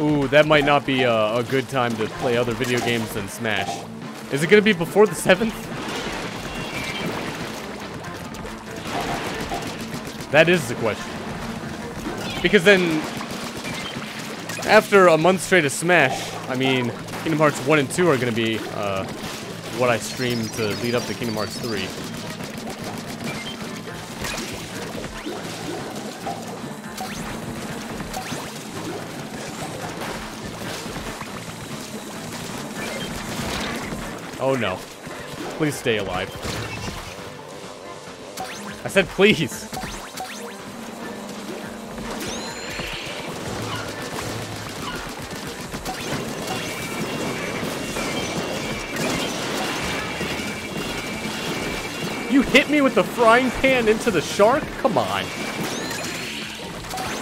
Ooh, that might not be a good time to play other video games than Smash. Is it gonna be before the 7th? That is the question. Because then, after a month straight of Smash, I mean, Kingdom Hearts 1 and 2 are gonna be what I stream to lead up to Kingdom Hearts 3. Oh no. Please stay alive. I said please. You hit me with the frying pan into the shark? Come on.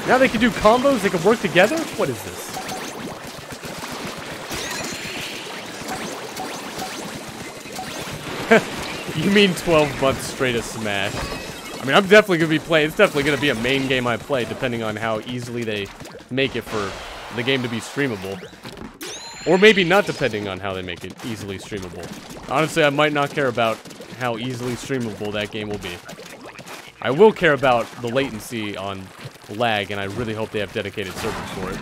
Now they can do combos? They can work together? What is this? You mean 12 months straight of Smash? I mean, I'm definitely going to be playing. It's definitely going to be a main game I play, depending on how easily they make it for the game to be streamable. Or maybe not, depending on how they make it easily streamable. Honestly, I might not care about how easily streamable that game will be. I will care about the latency on lag, and I really hope they have dedicated servers for it.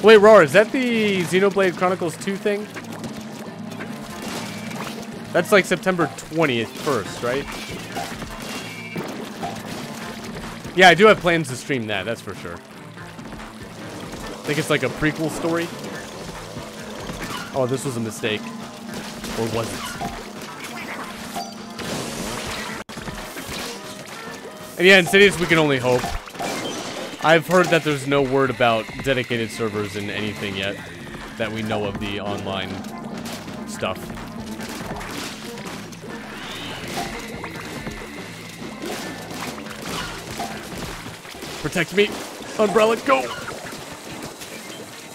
Wait, Roar, is that the Xenoblade Chronicles 2 thing? That's like September 20th first, right? Yeah, I do have plans to stream that, that's for sure. I think it's like a prequel story. Oh, this was a mistake. Or was it? And yeah, Insidious, we can only hope. I've heard that there's no word about dedicated servers in anything yet that we know of the online stuff. Protect me. Umbrella, go!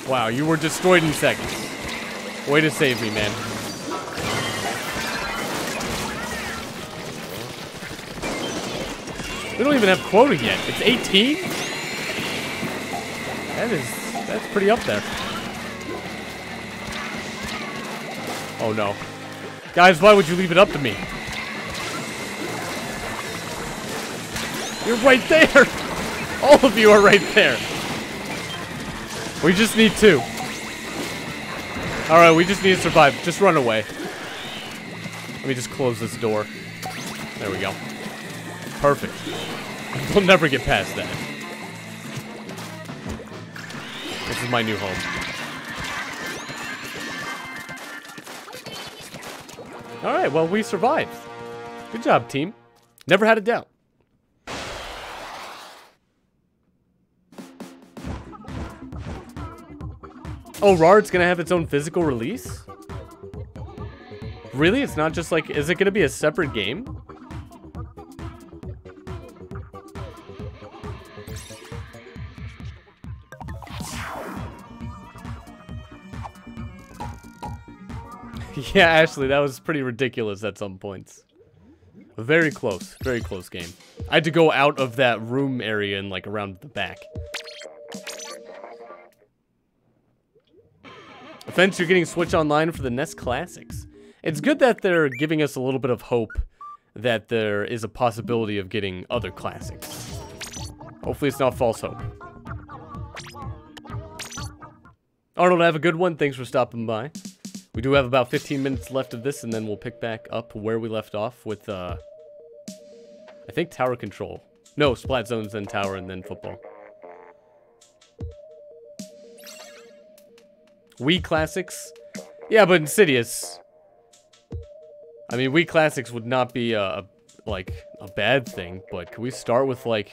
Wow, you were destroyed in seconds. Way to save me, man. We don't even have quota yet. It's 18? That's pretty up there. Oh no. Guys, why would you leave it up to me? You're right there! All of you are right there. We just need 2. Alright, we just need to survive. Just run away. Let me just close this door. There we go. Perfect. We'll never get past that. This is my new home. Alright, well, we survived. Good job, team. Never had a doubt. Oh, Rard's gonna have its own physical release? Really? It's not just like... Is it gonna be a separate game? Yeah, Ashley, that was pretty ridiculous at some points. Very close game. I had to go out of that room area and like around the back. Offense, you're getting Switch Online for the NES Classics. It's good that they're giving us a little bit of hope that there is a possibility of getting other classics. Hopefully it's not false hope. Arnold, have a good one. Thanks for stopping by. We do have about 15 minutes left of this, and then we'll pick back up where we left off with, I think tower control. No, Splat Zones, then tower, and then football. Wii Classics? Yeah, but Insidious. I mean, Wii Classics would not be, like, a bad thing, but can we start with, like...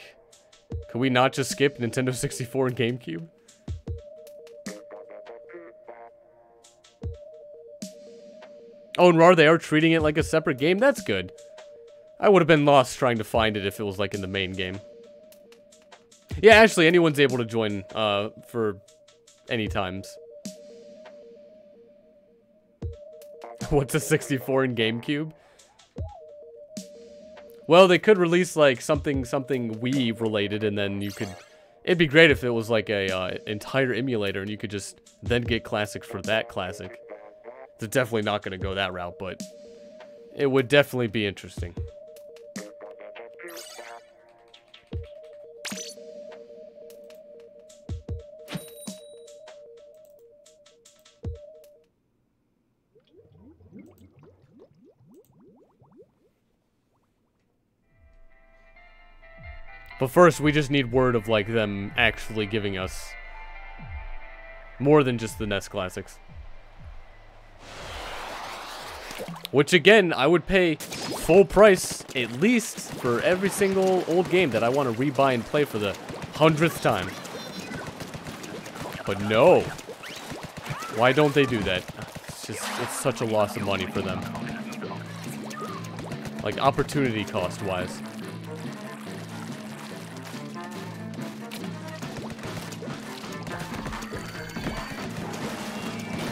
Can we not just skip Nintendo 64 and GameCube? Oh, and RAR, they are treating it like a separate game? That's good. I would have been lost trying to find it if it was, like, in the main game. Yeah, actually, anyone's able to join, for any times. What's a 64 in GameCube? Well, they could release, like, something Wii related, and then you could... It'd be great if it was, like, a, entire emulator, and you could just then get classics for that classic. They're definitely not going to go that route, but it would definitely be interesting. But first, we just need word of, like, them actually giving us more than just the NES Classics. Which, again, I would pay full price, at least, for every single old game that I want to rebuy and play for the 100th time. But no. Why don't they do that? It's such a loss of money for them. Like, opportunity cost-wise.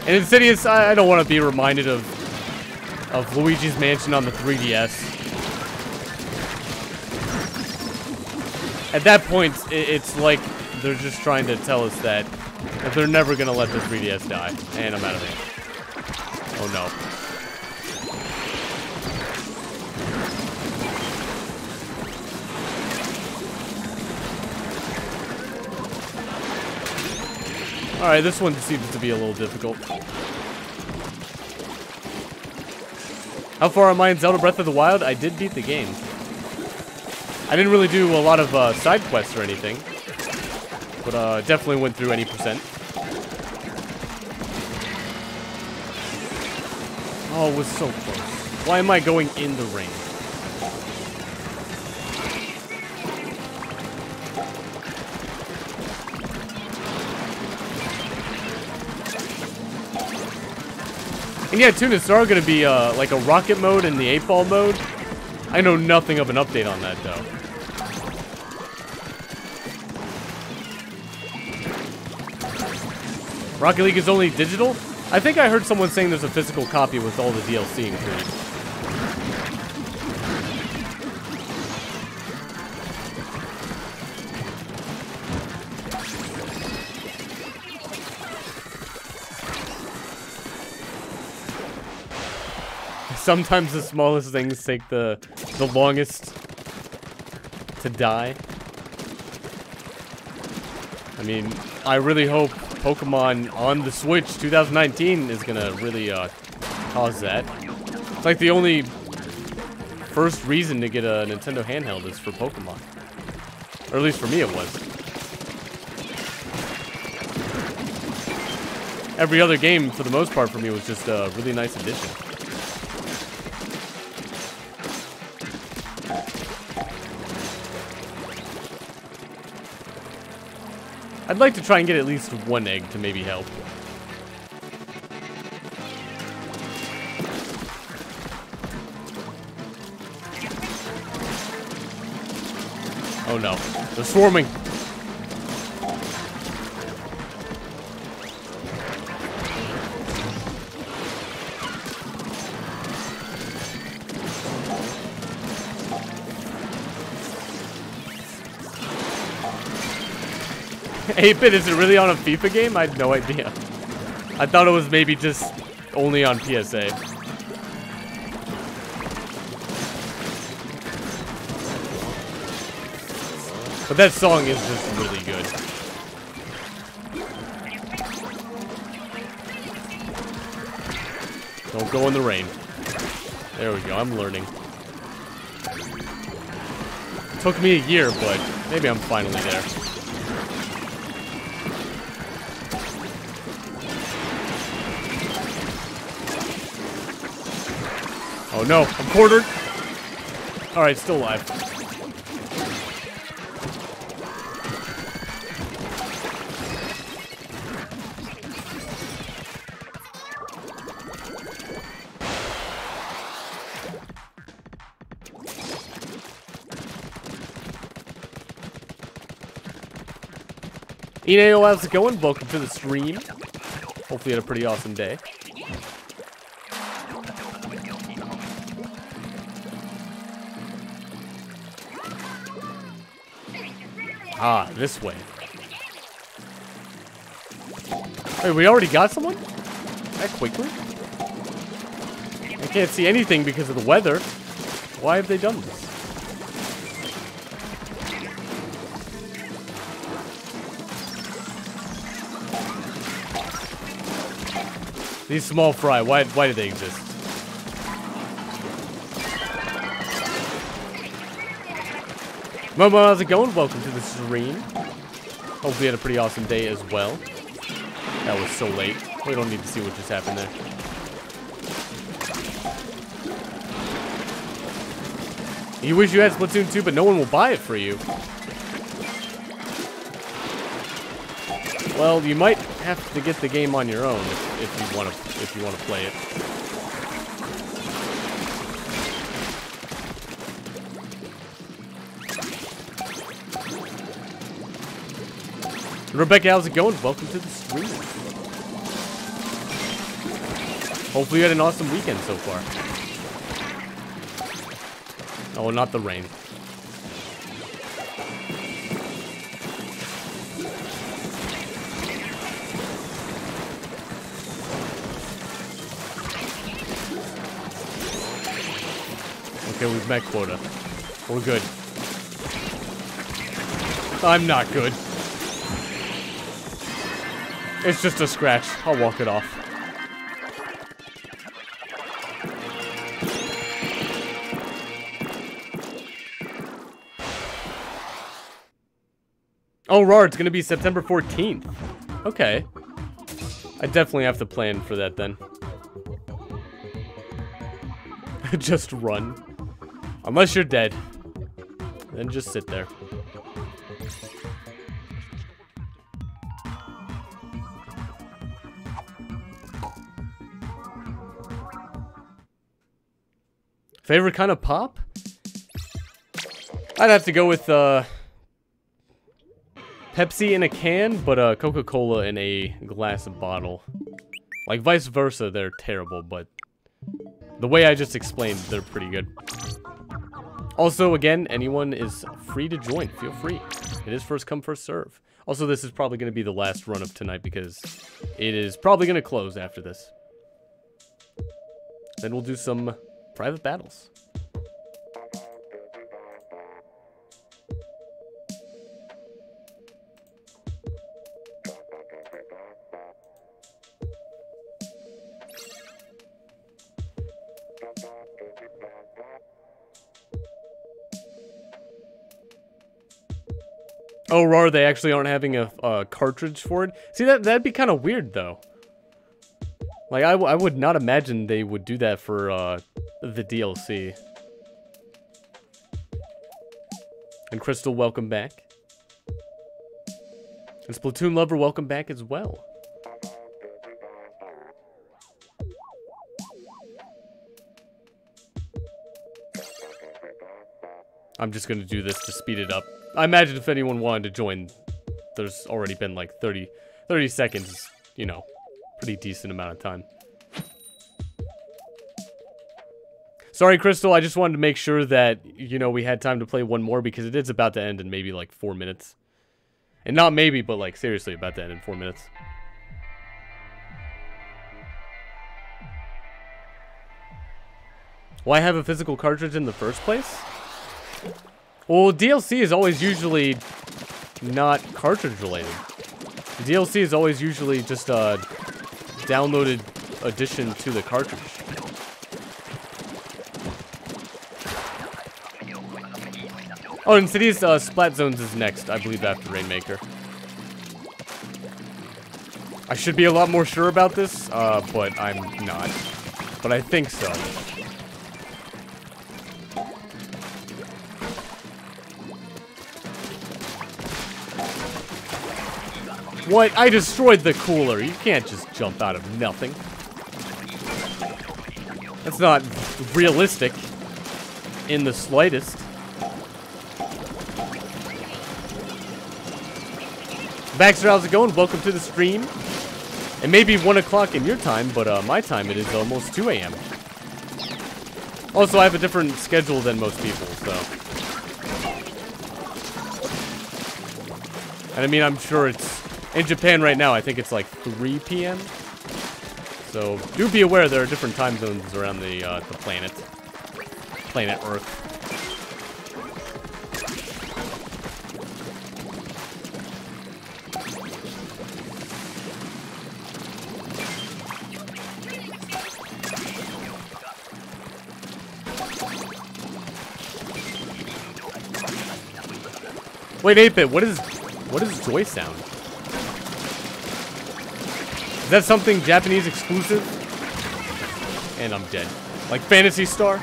And Insidious, I don't want to be reminded of Luigi's Mansion on the 3DS. At that point, it's like they're just trying to tell us that they're never going to let the 3DS die. And I'm out of here. Oh no. Alright, this one seems to be a little difficult. How far am I in Zelda Breath of the Wild? I did beat the game. I didn't really do a lot of side quests or anything. But definitely went through any percent. Oh, it was so close. Why am I going in the rain? And yeah, Tunis, there are going to be, like a rocket mode and the 8-ball mode. I know nothing of an update on that, though. Rocket League is only digital? I think I heard someone saying there's a physical copy with all the DLC included. Sometimes the smallest things take the longest to die. I mean, I really hope Pokemon on the Switch 2019 is gonna really cause that. It's like the only first reason to get a Nintendo handheld is for Pokemon. Or at least for me it was. Every other game, for the most part for me, was just a really nice addition. I'd like to try and get at least one egg to maybe help. Oh no, they're swarming. 8-bit, is it really on a FIFA game? I had no idea. I thought it was maybe just only on PSA. But that song is just really good. Don't go in the rain. There we go, I'm learning. It took me a year, but maybe I'm finally there. Oh no, I'm quartered. Alright, still alive. Ineo, how's it going? Welcome to the stream. Hopefully you had a pretty awesome day. Ah, this way. Wait, we already got someone? That quickly? I can't see anything because of the weather. Why have they done this? These small fry, why do they exist? Momo, how's it going? Welcome to the stream. Hopefully you had a pretty awesome day as well. That was so late. We don't need to see what just happened there. You wish you had Splatoon 2, but no one will buy it for you. Well, you might have to get the game on your own if you want to play it. Rebecca, how's it going? Welcome to the stream. Hopefully you had an awesome weekend so far. Oh, not the rain. Okay, we've met quota. We're good. I'm not good. It's just a scratch. I'll walk it off. Oh, Rar, it's gonna be September 14th. Okay. I definitely have to plan for that then. Just run. Unless you're dead. Then just sit there. Favorite kind of pop? I'd have to go with Pepsi in a can, but Coca-Cola in a glass bottle. Like vice versa, they're terrible, but the way I just explained, they're pretty good. Also, again, anyone is free to join. Feel free. It is first come, first serve. Also, this is probably going to be the last run of tonight because it is probably going to close after this. Then we'll do some private battles. Oh, Rar, they actually aren't having a cartridge for it? See, that'd be kind of weird, though. Like, I would not imagine they would do that for the DLC. And Crystal, welcome back. And Splatoon Lover, welcome back as well. I'm just going to do this to speed it up. I imagine if anyone wanted to join, there's already been like 30 seconds, you know, pretty decent amount of time. Sorry, Crystal, I just wanted to make sure that, you know, we had time to play one more because it is about to end in maybe like 4 minutes. And not maybe, but like seriously, about to end in 4 minutes. Why have a physical cartridge in the first place? Well, DLC is always usually not cartridge related. DLC is always usually just a downloaded addition to the cartridge. Oh, and Cities Splat Zones is next, I believe, after Rainmaker. I should be a lot more sure about this, but I'm not. But I think so. What? I destroyed the cooler. You can't just jump out of nothing. That's not realistic in the slightest. Baxter, how's it going? Welcome to the stream. It may be 1 o'clock in your time, but my time it is almost 2 a.m. Also, I have a different schedule than most people, so. And I mean, I'm sure it's, in Japan right now, I think it's like 3 p.m. So, do be aware there are different time zones around the planet. Planet Earth. Wait, 8-bit, what is joy sound? Is that something Japanese exclusive? And I'm dead. Like Phantasy Star?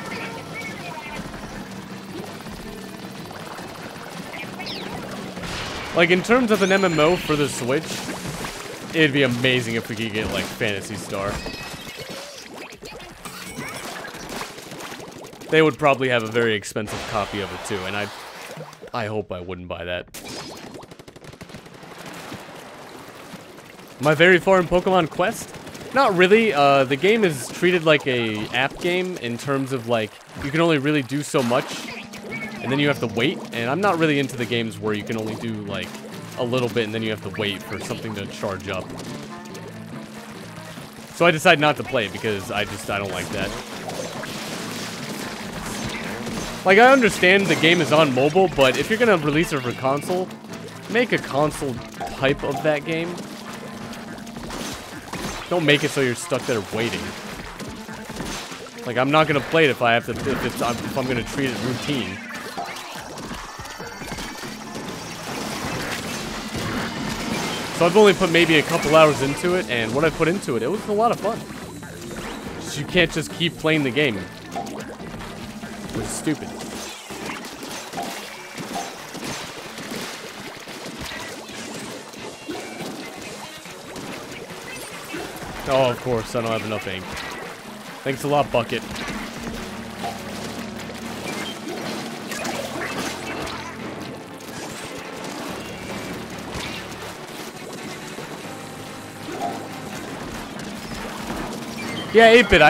Like in terms of an MMO for the Switch, it'd be amazing if we could get like Phantasy Star. They would probably have a very expensive copy of it too, and I hope I wouldn't buy that. Am I very far in Pokemon Quest? Not really. The game is treated like a app game in terms of like, you can only really do so much, and then you have to wait. And I'm not really into the games where you can only do like a little bit and then you have to wait for something to charge up. So I decided not to play it because I don't like that. Like, I understand the game is on mobile, but if you're gonna release it for console, make a console type of that game. Don't make it so you're stuck there waiting. Like, I'm not gonna play it if I have to, if I'm gonna treat it routine. So I've only put maybe a couple hours into it, and what I put into it, it was a lot of fun. So you can't just keep playing the game. Which is stupid. Oh, of course, I don't have enough ink. Thanks a lot, Bucket. Yeah, 8-bit,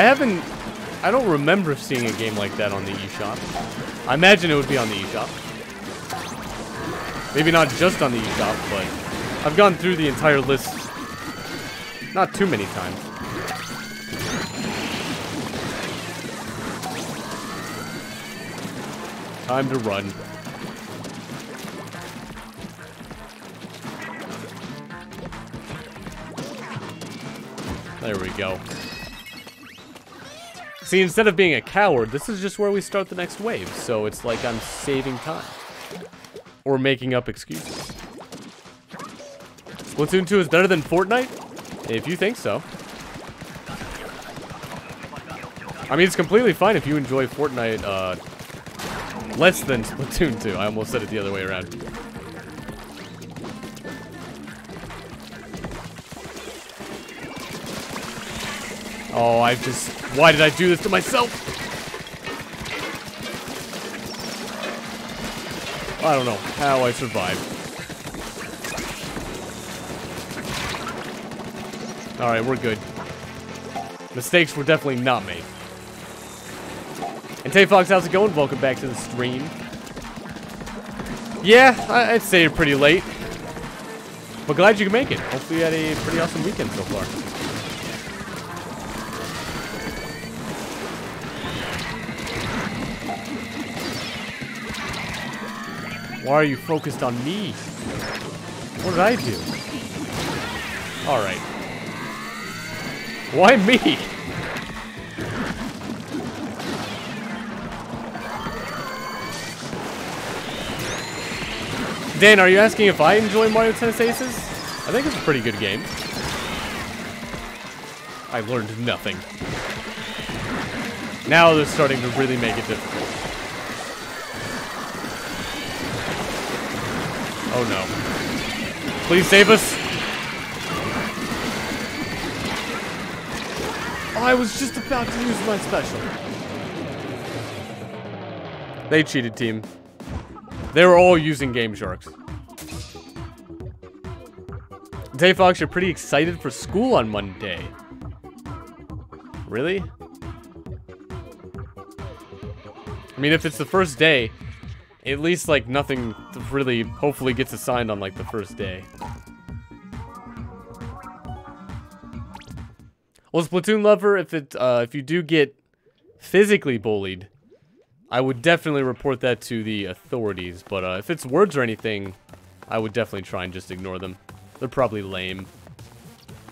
I don't remember seeing a game like that on the eShop. I imagine it would be on the eShop. Maybe not just on the eShop, but I've gone through the entire list not too many times. Time to run. There we go. See, instead of being a coward, this is just where we start the next wave, so it's like I'm saving time. Or making up excuses. Splatoon 2 is better than Fortnite? If you think so. I mean, it's completely fine if you enjoy Fortnite, less than Splatoon 2. I almost said it the other way around. Oh, why did I do this to myself? I don't know how I survived. Alright, we're good. Mistakes were definitely not made. And Tay Fox, how's it going? Welcome back to the stream. Yeah, I'd say you're pretty late. But glad you can make it. Hopefully you had a pretty awesome weekend so far. Why are you focused on me? What did I do? Alright. Why me? Dan, are you asking if I enjoy Mario Tennis Aces? I think it's a pretty good game. I learned nothing. Now they're starting to really make it difficult. Oh no. Please save us. Oh, I was just about to use my special. They cheated, team. They were all using Game Sharks. Day Fox, you're pretty excited for school on Monday. Really? I mean, if it's the first day, at least, like, nothing really, hopefully, gets assigned on, like, the first day. Well, Splatoon lover, if you do get physically bullied, I would definitely report that to the authorities. But if it's words or anything, I would definitely try and just ignore them. They're probably lame.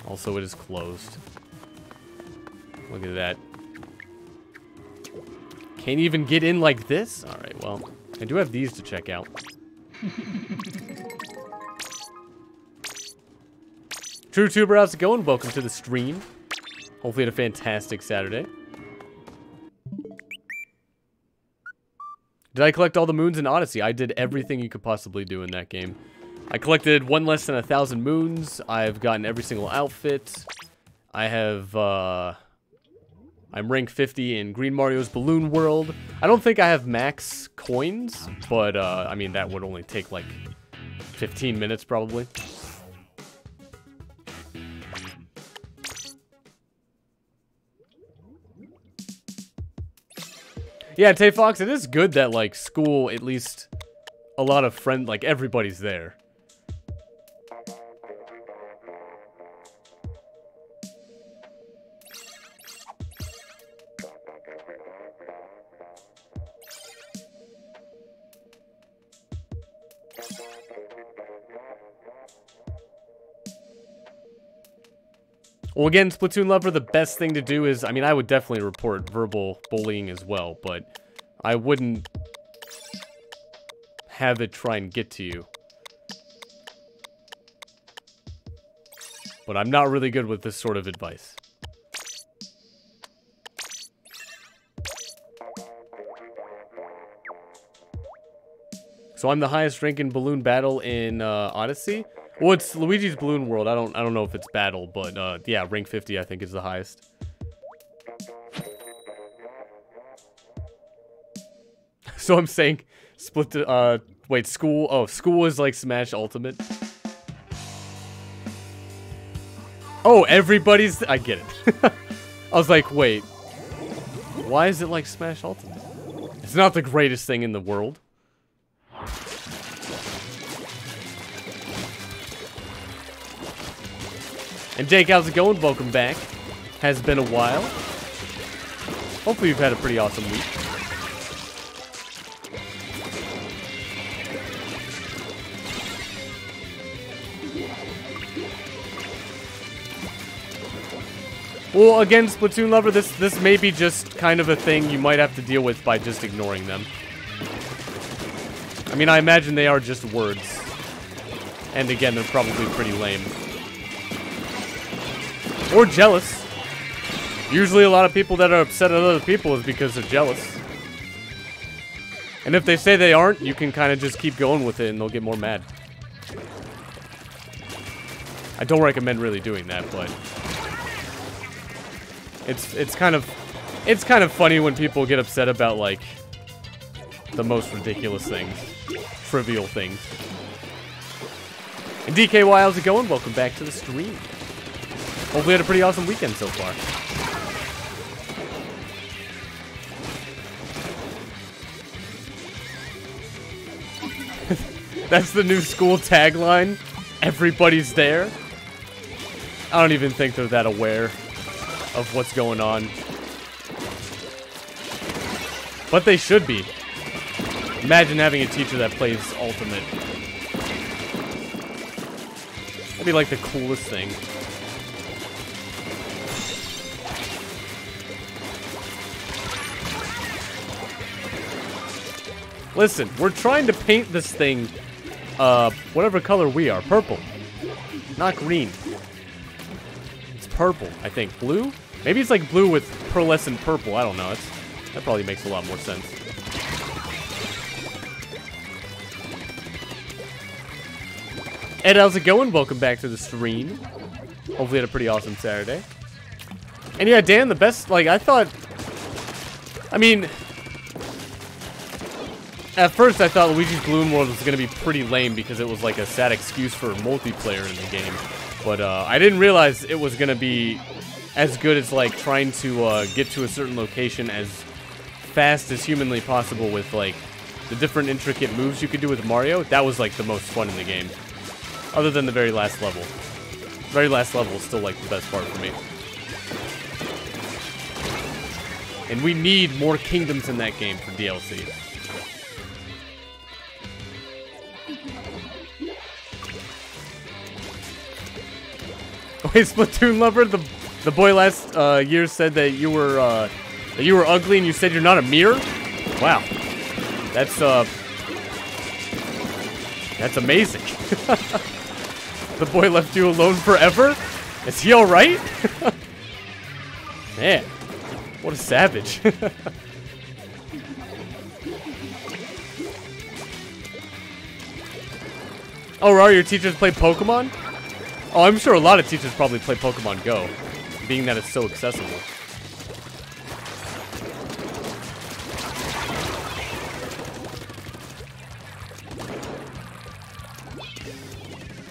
Also, it is closed. Look at that. Can't even get in like this? Alright, well, I do have these to check out. True Tuber, how's it going? Welcome to the stream. Hopefully you had a fantastic Saturday. Did I collect all the moons in Odyssey? I did everything you could possibly do in that game. I collected one less than 1,000 moons. I've gotten every single outfit. I have, I'm rank 50 in Green Mario's Balloon World. I don't think I have max coins, but, I mean, that would only take, like, 15 minutes, probably. Yeah, Tay Fox, it is good that, like, school, at least a lot of like, everybody's there. Well, again, Splatoon lover, the best thing to do is, I mean, I would definitely report verbal bullying as well, but I wouldn't have it try and get to you. But I'm not really good with this sort of advice. So I'm the highest rank in Balloon Battle in Odyssey. Well, it's Luigi's Balloon World. I don't know if it's battle, but yeah, rank 50 I think is the highest. So I'm saying wait, school. Oh, school is like Smash Ultimate. Oh, everybody's I get it. I was like, wait. Why is it like Smash Ultimate? It's not the greatest thing in the world. And Jake, how's it going? Welcome back. Has been a while. Hopefully you've had a pretty awesome week. Well, again, Splatoon lover, this may be just kind of a thing you might have to deal with by just ignoring them. I mean, I imagine they are just words. And again, they're probably pretty lame. Or jealous. Usually a lot of people that are upset at other people is because they're jealous. And if they say they aren't, you can kind of just keep going with it and they'll get more mad. I don't recommend really doing that, but it's kind of funny when people get upset about like the most ridiculous things, trivial things. And DKY, how's it going? Welcome back to the stream. Hopefully you had a pretty awesome weekend so far. That's the new school tagline. everybody's there. I don't even think they're that aware of what's going on. But they should be. Imagine having a teacher that plays Ultimate. That'd be like the coolest thing. Listen, we're trying to paint this thing, whatever color we are. Purple. Not green. It's purple, I think. Blue? Maybe it's like blue with pearlescent purple. I don't know. That probably makes a lot more sense. Ed, how's it going? Welcome back to the stream. Hopefully you had a pretty awesome Saturday. And yeah, Dan, the best, like, I thought... I mean... At first, I thought Luigi's Balloon World was going to be pretty lame because it was like a sad excuse for multiplayer in the game. But I didn't realize it was going to be as good as like trying to get to a certain location as fast as humanly possible with like the different intricate moves you could do with Mario. That was like the most fun in the game. Other than the very last level. The very last level is still like the best part for me. And we need more kingdoms in that game for DLC. Wait, Splatoon lover, the boy last year said that you were ugly and you said you're not a mirror? Wow. That's amazing. The boy left you alone forever? Is he alright? Man, what a savage. Oh, are your teachers play Pokemon? Oh, I'm sure a lot of teachers probably play Pokemon Go, being that it's so accessible.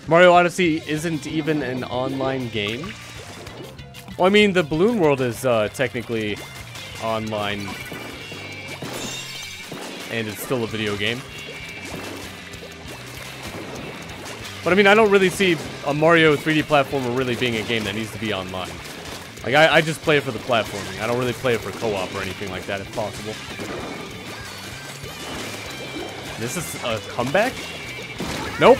Mario Odyssey isn't even an online game? Well, I mean, the Balloon World is technically online, and it's still a video game. But I mean, I don't really see a Mario 3D platformer really being a game that needs to be online. Like, I just play it for the platforming. I don't really play it for co-op or anything like that, if possible. This is a comeback? Nope.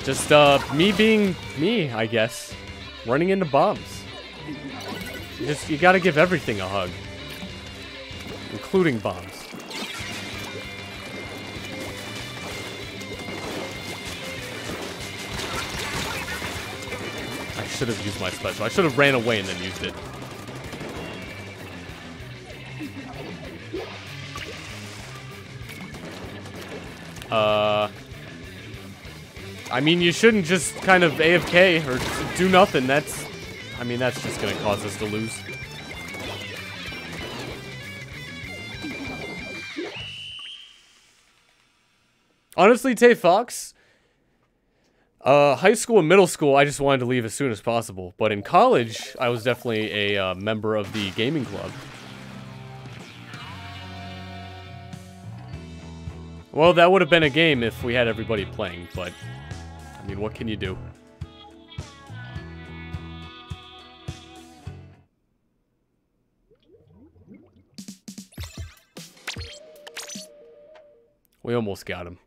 Just, me being me, I guess. Running into bombs. You gotta give everything a hug. Including bombs. I should have used my special. I should have ran away and then used it. I mean, you shouldn't just kind of AFK or do nothing. That's just gonna cause us to lose. Honestly, Tay Fox, high school and middle school, I just wanted to leave as soon as possible. But in college, I was definitely a member of the gaming club. Well, that would have been a game if we had everybody playing, but I mean, what can you do? We almost got him.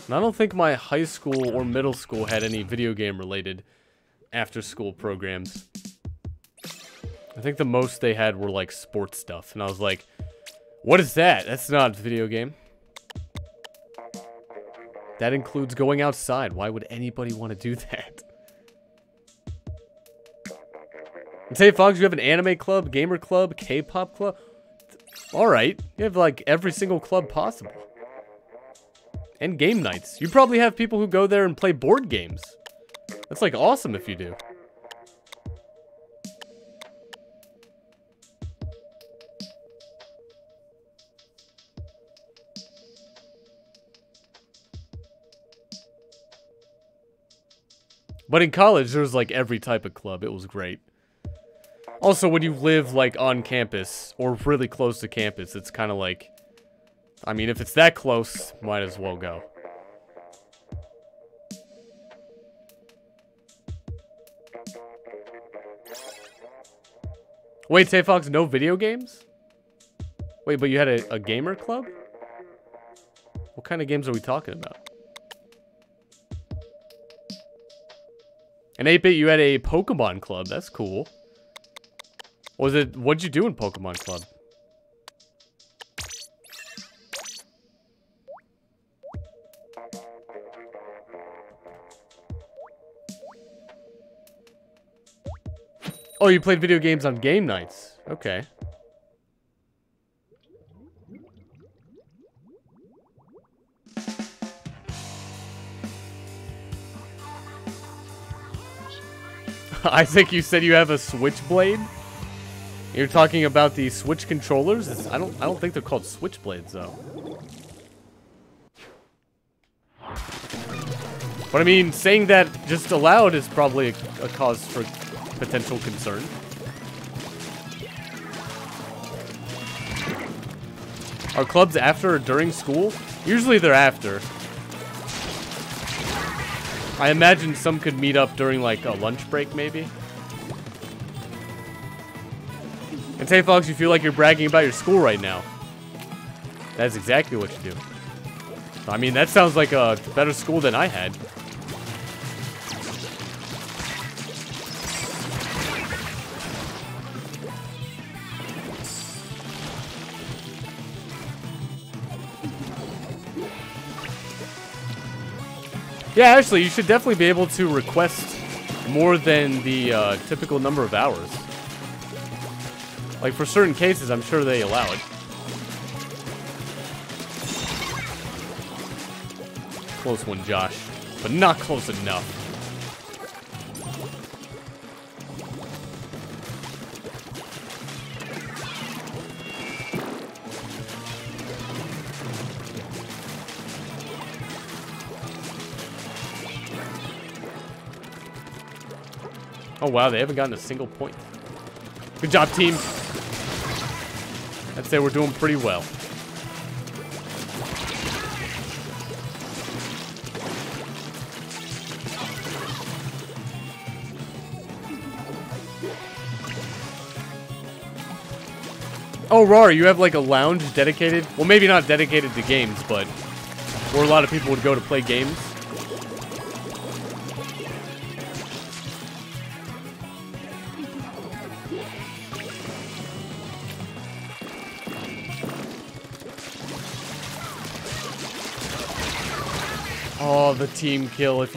And I don't think my high school or middle school had any video game related after school programs. I think the most they had were like sports stuff. And I was like, what is that? That's not a video game. That includes going outside. Why would anybody want to do that? And say, Fox, you have an anime club, gamer club, K-pop club? Alright. You have like every single club possible. And game nights. You probably have people who go there and play board games. That's like awesome if you do. But in college, there was like every type of club. It was great. Also, when you live, like, on campus, or really close to campus, it's kind of like... I mean, if it's that close, might as well go. Wait, Tay Fox, no video games? Wait, but you had a gamer club? What kind of games are we talking about? In 8-bit, you had a Pokemon club. That's cool. What'd you do in Pokemon club? Oh, you played video games on game nights. Okay. I think you said you have a Switchblade? You're talking about the Switch controllers? I don't think they're called Switchblades though. But I mean, saying that just aloud is probably a cause for potential concern. Are clubs after or during school? Usually they're after. I imagine some could meet up during like a lunch break maybe. And Tay Fox, you feel like you're bragging about your school right now. That's exactly what you do. I mean, that sounds like a better school than I had. Yeah, actually, you should definitely be able to request more than the typical number of hours. Like, for certain cases, I'm sure they allow it. Close one, Josh. But not close enough. Oh, wow, they haven't gotten a single point. Good job, team. I'd say we're doing pretty well. Oh, Rar, you have like a lounge dedicated? Well, maybe not dedicated to games, but where a lot of people would go to play games. Oh, the team kill. If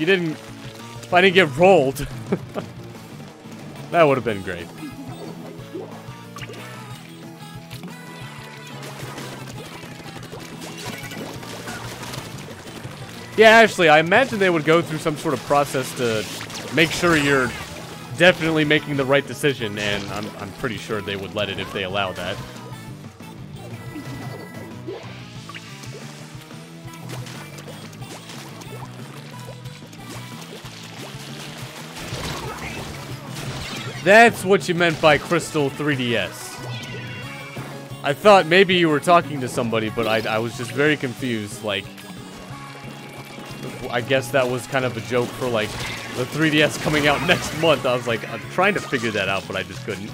I didn't get rolled, that would have been great. Yeah, actually, I imagine they would go through some sort of process to make sure you're definitely making the right decision, and I'm pretty sure they would let it if they allow that. That's what you meant by Crystal 3DS. I thought maybe you were talking to somebody, but I was just very confused. Like, I guess that was kind of a joke for, like, the 3DS coming out next month. I was like, I'm trying to figure that out, but I just couldn't.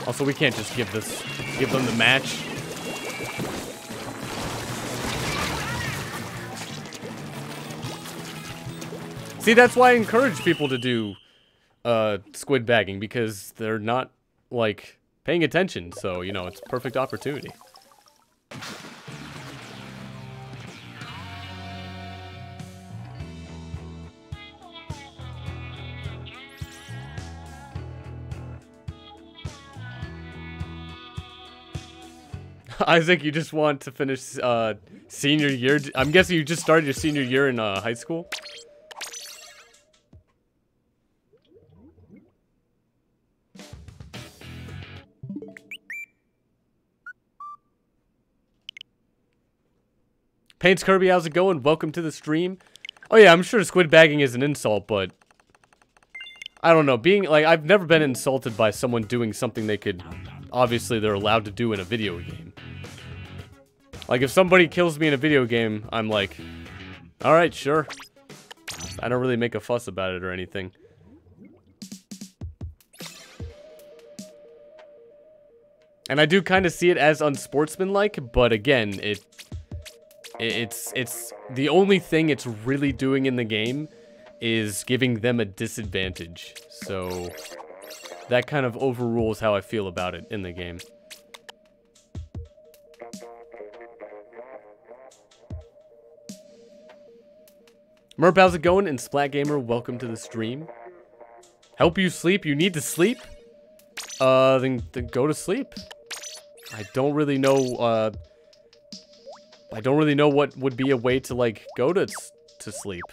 Also, we can't just give them the match. See, that's why I encourage people to do squid bagging, because they're not, like, paying attention. So, you know, it's a perfect opportunity. Isaac, you just want to finish senior year? I'm guessing you just started your senior year in high school? Paints Kirby, how's it going? Welcome to the stream. Oh yeah, I'm sure squid bagging is an insult, but I don't know. Being like, I've never been insulted by someone doing something they could, obviously they're allowed to do in a video game. Like if somebody kills me in a video game, I'm like, all right, sure. I don't really make a fuss about it or anything. And I do kind of see it as unsportsmanlike, but again, it's the only thing it's really doing in the game is giving them a disadvantage. So that kind of overrules how I feel about it in the game. Merp, how's it going? And Splat Gamer, welcome to the stream. Help you sleep? You need to sleep? Then go to sleep. I don't really know, what would be a way to, like, go to sleep.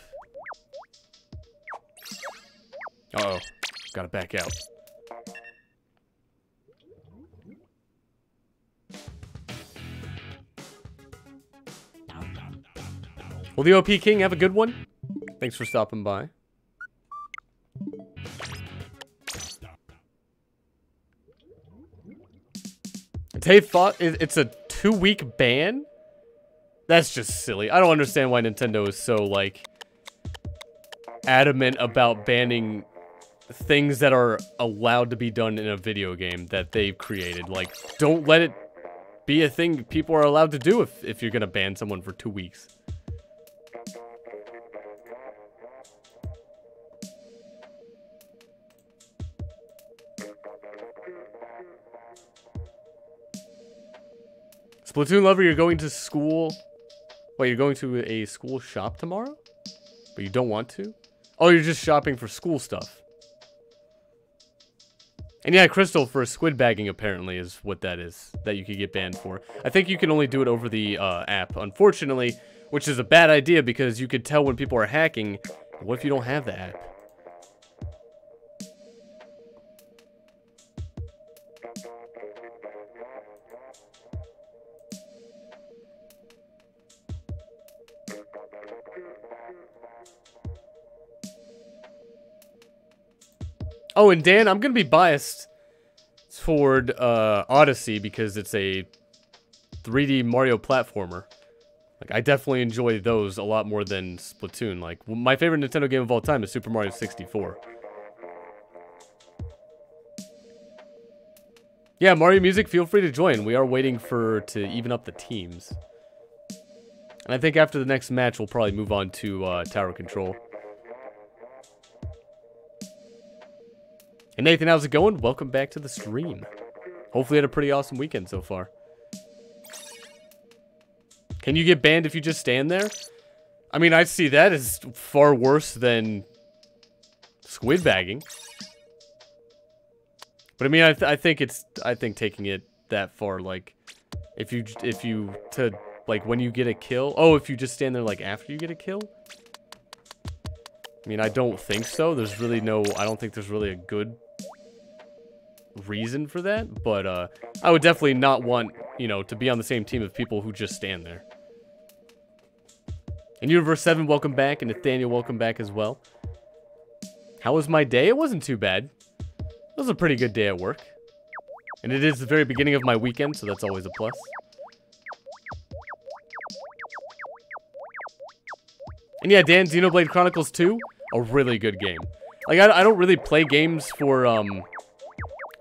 Uh-oh. Gotta back out. Well, the OP King, have a good one. Thanks for stopping by. Tay thought it's a 2-week ban? That's just silly. I don't understand why Nintendo is so, like, adamant about banning things that are allowed to be done in a video game that they've created. Like, don't let it be a thing people are allowed to do if you're gonna ban someone for 2 weeks. Splatoon lover, you're going to school. Wait, you're going to a school shop tomorrow? But you don't want to? Oh, you're just shopping for school stuff. And yeah, Crystal, for squid bagging apparently is what that is. That you could get banned for. I think you can only do it over the app, unfortunately. Which is a bad idea because you could tell when people are hacking. What if you don't have the app? Oh, and Dan, I'm going to be biased toward Odyssey because it's a 3D Mario platformer. Like, I definitely enjoy those a lot more than Splatoon. Like, my favorite Nintendo game of all time is Super Mario 64. Yeah, Mario Music, feel free to join. We are waiting to even up the teams. And I think after the next match, we'll probably move on to Tower Control. And Nathan, how's it going? Welcome back to the stream. Hopefully you had a pretty awesome weekend so far. Can you get banned if you just stand there? I mean, I see that as far worse than squid bagging. But I mean, I think taking it that far, like, if you like, when you get a kill. Oh, if you just stand there, like, after you get a kill? I mean, I don't think so. There's really I don't think there's really a good reason for that. But, I would definitely not want, to be on the same team of people who just stand there. And Universe 7, welcome back. And Nathaniel, welcome back as well. How was my day? It wasn't too bad. It was a pretty good day at work. And it is the very beginning of my weekend, so that's always a plus. And yeah, Dan, Xenoblade Chronicles 2, a really good game. Like, I don't really play games for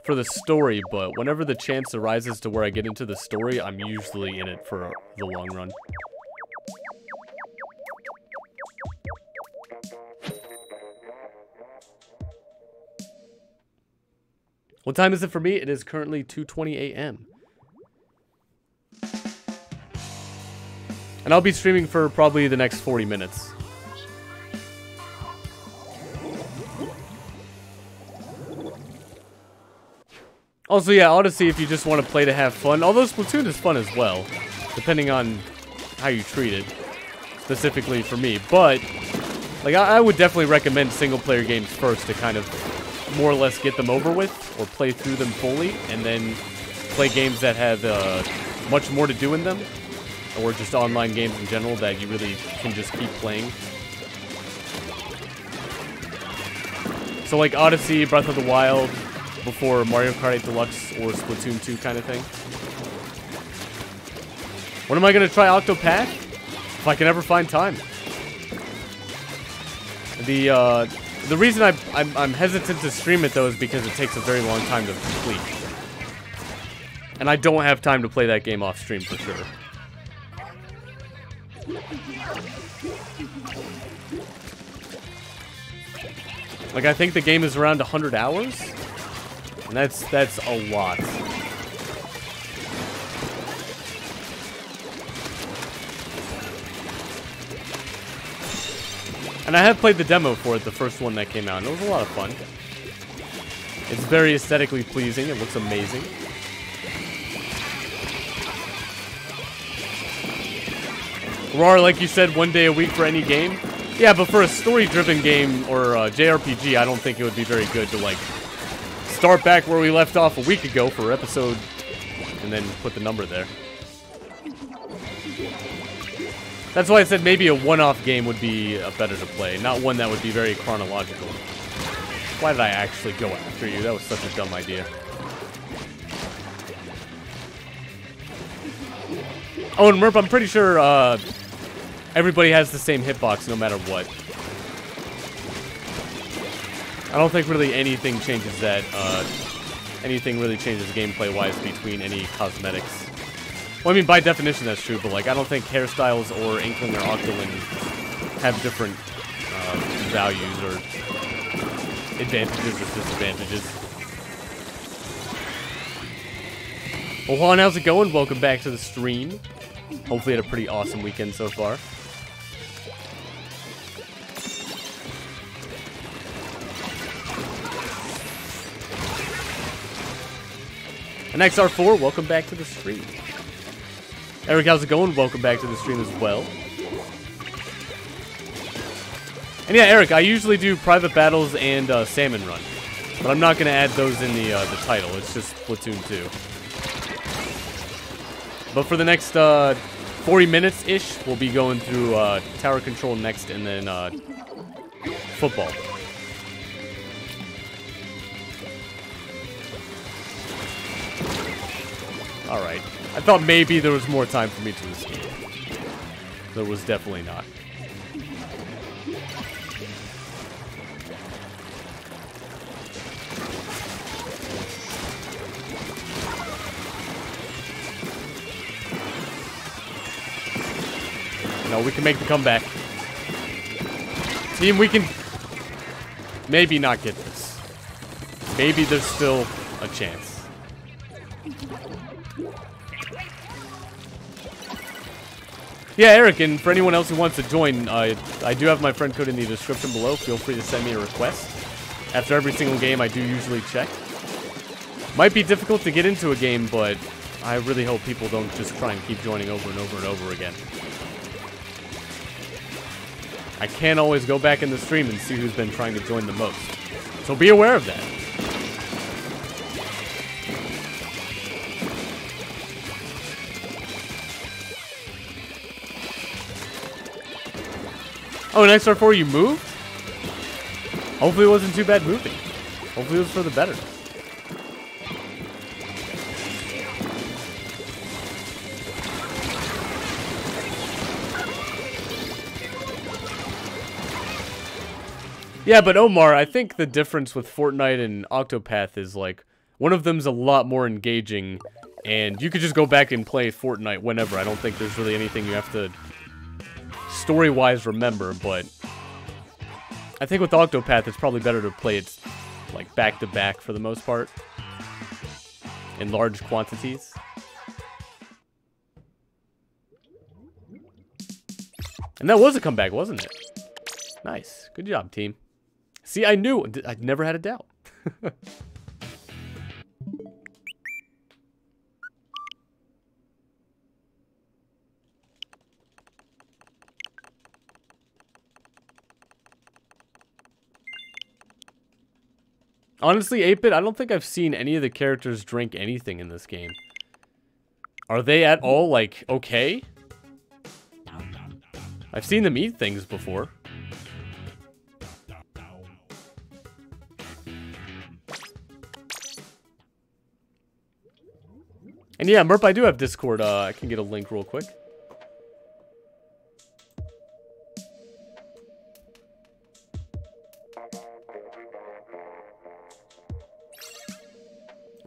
the story, but whenever the chance arises to where I get into the story, I'm usually in it for the long run. What time is it for me? It is currently 2:20 a.m. And I'll be streaming for probably the next 40 minutes. Also, yeah, Odyssey if you just want to play to have fun. Although Splatoon is fun as well, depending on how you treat it. Specifically for me. But, like, I would definitely recommend single-player games first to kind of more or less get them over with, or play through them fully, and then play games that have much more to do in them. or just online games in general that you really can just keep playing. So like Odyssey, Breath of the Wild, before Mario Kart 8 Deluxe or Splatoon 2 kind of thing. When am I going to try Octopath? If I can ever find time. The reason I'm hesitant to stream it though is because it takes a very long time to complete. And I don't have time to play that game off stream for sure. Like, I think the game is around 100 hours. And that's a lot. And I have played the demo for it, the first one that came out, and it was a lot of fun. It's very aesthetically pleasing. It looks amazing. Roar, like you said, 1 day a week for any game. Yeah, but for a story-driven game or JRPG, I don't think it would be very good to, like, start back where we left off a week ago for episode, and then put the number there. That's why I said maybe a one-off game would be better to play, not one that would be very chronological. Why did I actually go after you? That was such a dumb idea. Oh, and Merp, I'm pretty sure everybody has the same hitbox no matter what. I don't think really anything changes that. Anything really changes gameplay-wise between any cosmetics. Well, I mean, by definition, that's true, but, like, I don't think hairstyles or Inkling or Octoling have different values or advantages or disadvantages. Well, Juan, how's it going? Welcome back to the stream. Hopefully you had a pretty awesome weekend so far. And XR4, welcome back to the stream. Eric, how's it going? Welcome back to the stream as well. And yeah, Eric, I usually do private battles and Salmon Run, but I'm not going to add those in the title. It's just Splatoon 2. But for the next 40 minutes-ish, we'll be going through Tower Control next, and then football. Alright. I thought maybe there was more time for me to escape. There was definitely not. No, we can make the comeback. Team, we can maybe not get this. Maybe there's still a chance. Yeah, Eric, and for anyone else who wants to join, I do have my friend code in the description below. Feel free to send me a request. After every single game, I do usually check. Might be difficult to get into a game, but I really hope people don't just try and keep joining over and over and over again. I can't always go back in the stream and see who's been trying to join the most. So be aware of that. Oh, and XR4, you moved? Hopefully it wasn't too bad moving. Hopefully it was for the better. Yeah, but Omar, I think the difference with Fortnite and Octopath is, like, one of them's a lot more engaging, and you could just go back and play Fortnite whenever. I don't think there's really anything you have to story-wise remember, but I think with Octopath, it's probably better to play it, like, back-to-back for the most part, in large quantities. And that was a comeback, wasn't it? Nice. Good job, team. See, I knew. I never had a doubt. Honestly, 8-Bit, I don't think I've seen any of the characters drink anything in this game. Are they at all, like, okay? I've seen them eat things before. And yeah, Merp, I do have Discord. I can get a link real quick.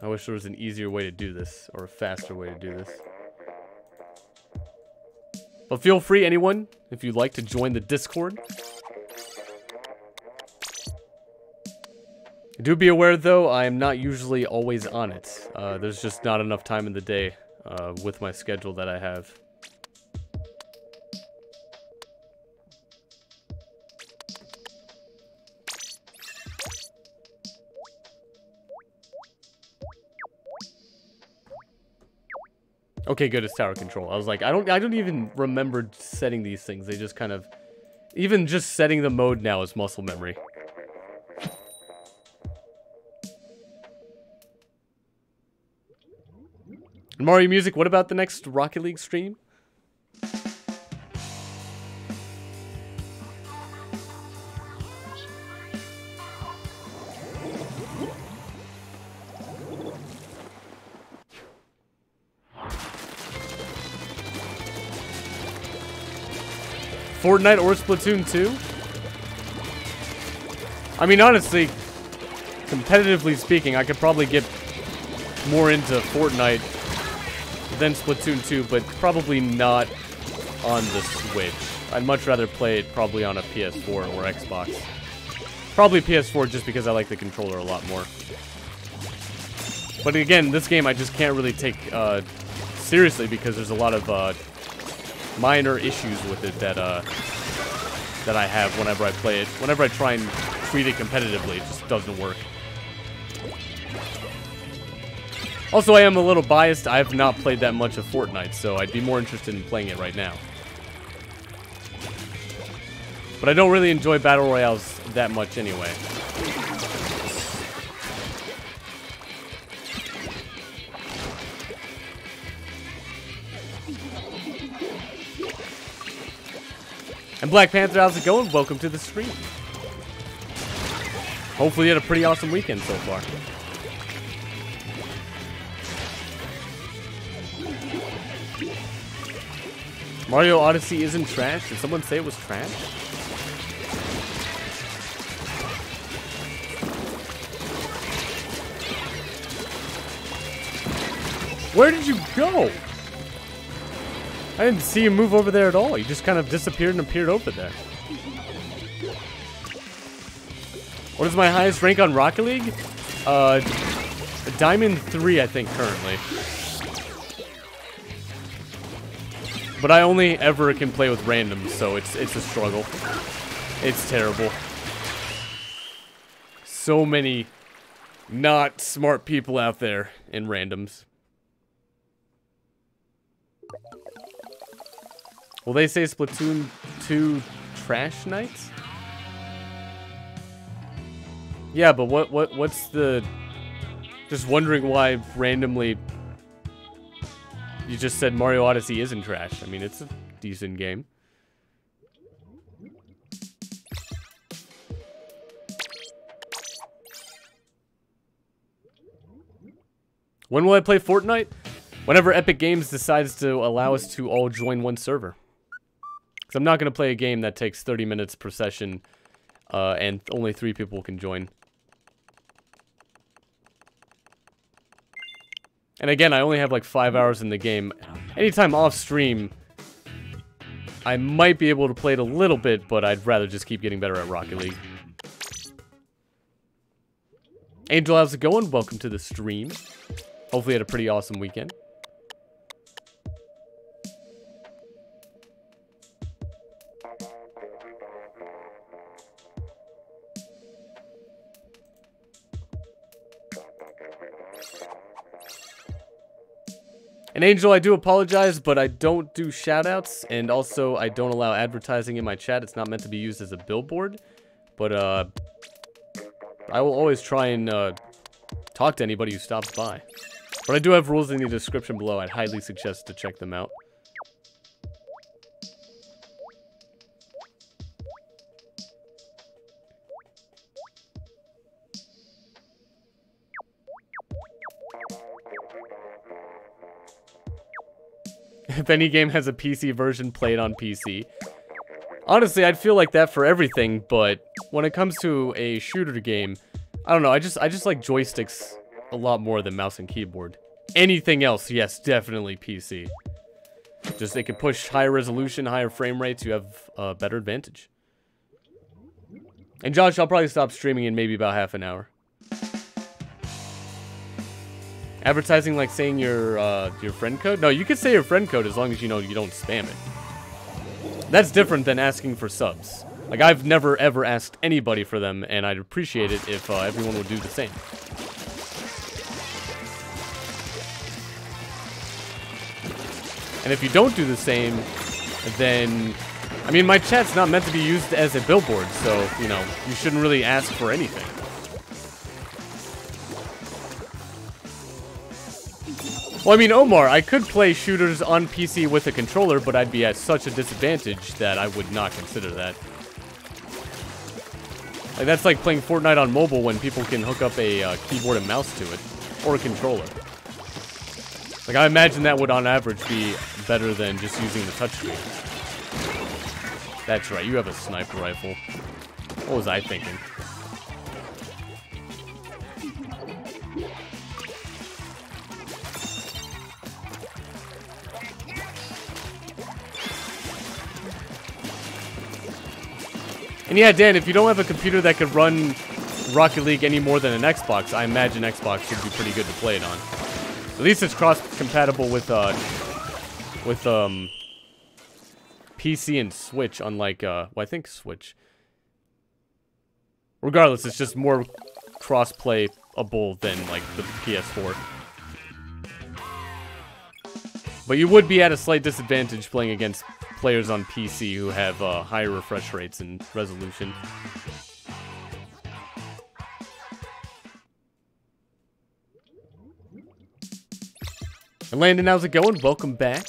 I wish there was an easier way to do this, or a faster way to do this. But feel free, anyone, if you'd like to join the Discord. Do be aware, though, I am not usually always on it. There's just not enough time in the day with my schedule that I have. Okay, good, it's tower control. I was like, I don't even remember setting these things. They just kind of... Even just setting the mode now is muscle memory. Mario Music, what about the next Rocket League stream? Fortnite or Splatoon 2? I mean, honestly, competitively speaking, I could probably get more into Fortnite than Splatoon 2, but probably not on the Switch. I'd much rather play it probably on a PS4 or Xbox. Probably PS4 just because I like the controller a lot more. But again, this game I just can't really take seriously because there's a lot of minor issues with it that I have whenever I play it. Whenever I try and treat it competitively, it just doesn't work. Also, I am a little biased. I have not played that much of Fortnite, so I'd be more interested in playing it right now. But I don't really enjoy Battle Royales that much anyway. And Black Panther, how's it going? Welcome to the stream. Hopefully you had a pretty awesome weekend so far. Mario Odyssey isn't trash? Did someone say it was trash? Where did you go? I didn't see you move over there at all. You just kind of disappeared and appeared over there. What is my highest rank on Rocket League? Diamond 3, I think, currently. But I only ever can play with randoms, so it's a struggle. It's terrible. So many not smart people out there in randoms. Will they say Splatoon 2 trash nights? Yeah, but what's the... Just wondering why randomly you just said Mario Odyssey isn't trash. I mean, it's a decent game. When will I play Fortnite? Whenever Epic Games decides to allow us to all join one server. Because I'm not going to play a game that takes 30 minutes per session and only 3 people can join. And again, I only have like 5 hours in the game. Anytime off stream, I might be able to play it a little bit, but I'd rather just keep getting better at Rocket League. Angel, how's it going? Welcome to the stream. Hopefully you had a pretty awesome weekend. And Angel, I do apologize, but I don't do shoutouts, and also I don't allow advertising in my chat. It's not meant to be used as a billboard, but I will always try and talk to anybody who stops by. But I do have rules in the description below. I'd highly suggest to check them out. If any game has a PC version, play it on PC. Honestly, I'd feel like that for everything, but when it comes to a shooter game, I don't know, I just like joysticks a lot more than mouse and keyboard. Anything else, yes, definitely PC. Just they can push higher resolution, higher frame rates, you have a better advantage. And Josh, I'll probably stop streaming in maybe about half an hour. Advertising like saying your friend code? No, you can say your friend code as long as you know you don't spam it. That's different than asking for subs. Like, I've never ever asked anybody for them, and I'd appreciate it if everyone would do the same. And if you don't do the same, then... I mean, my chat's not meant to be used as a billboard, so, you know, you shouldn't really ask for anything. Well, I mean, Omar, I could play shooters on PC with a controller, but I'd be at such a disadvantage that I would not consider that. Like, that's like playing Fortnite on mobile when people can hook up a keyboard and mouse to it, or a controller. Like, I imagine that would, on average, be better than just using the touchscreen. That's right, you have a sniper rifle. What was I thinking? And yeah, Dan, if you don't have a computer that could run Rocket League any more than an Xbox, I imagine Xbox would be pretty good to play it on. At least it's cross-compatible with PC and Switch, unlike, well, I think Switch. Regardless, it's just more cross-play-able than, like, the PS4. But you would be at a slight disadvantage playing against players on PC who have higher refresh rates and resolution. And Landon, how's it going? Welcome back.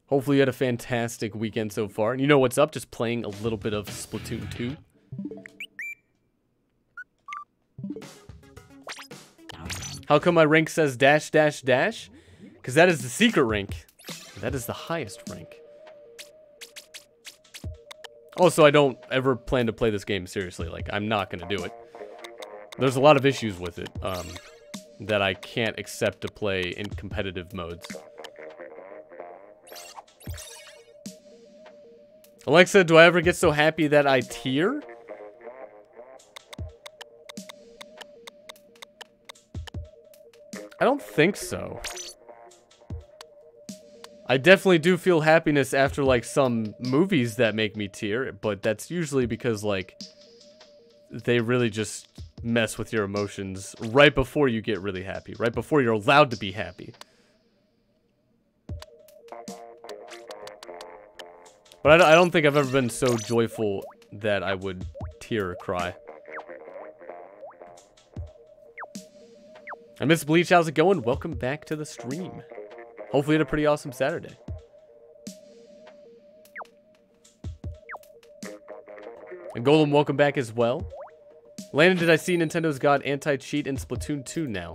Hopefully you had a fantastic weekend so far. And you know what's up? Just playing a little bit of Splatoon 2. How come my rank says dash dash dash? Because that is the secret rank. That is the highest rank. Also, I don't ever plan to play this game seriously. Like, I'm not going to do it. There's a lot of issues with it that I can't accept to play in competitive modes. Alexa, do I ever get so happy that I tear? I don't think so. I definitely do feel happiness after, like, some movies that make me tear, but that's usually because, like, they really just mess with your emotions right before you get really happy, right before you're allowed to be happy. But I don't think I've ever been so joyful that I would tear or cry. And Miss Bleach, how's it going? Welcome back to the stream. Hopefully you had a pretty awesome Saturday. And Golem, welcome back as well. Landon, did I see Nintendo's got anti-cheat in Splatoon 2 now?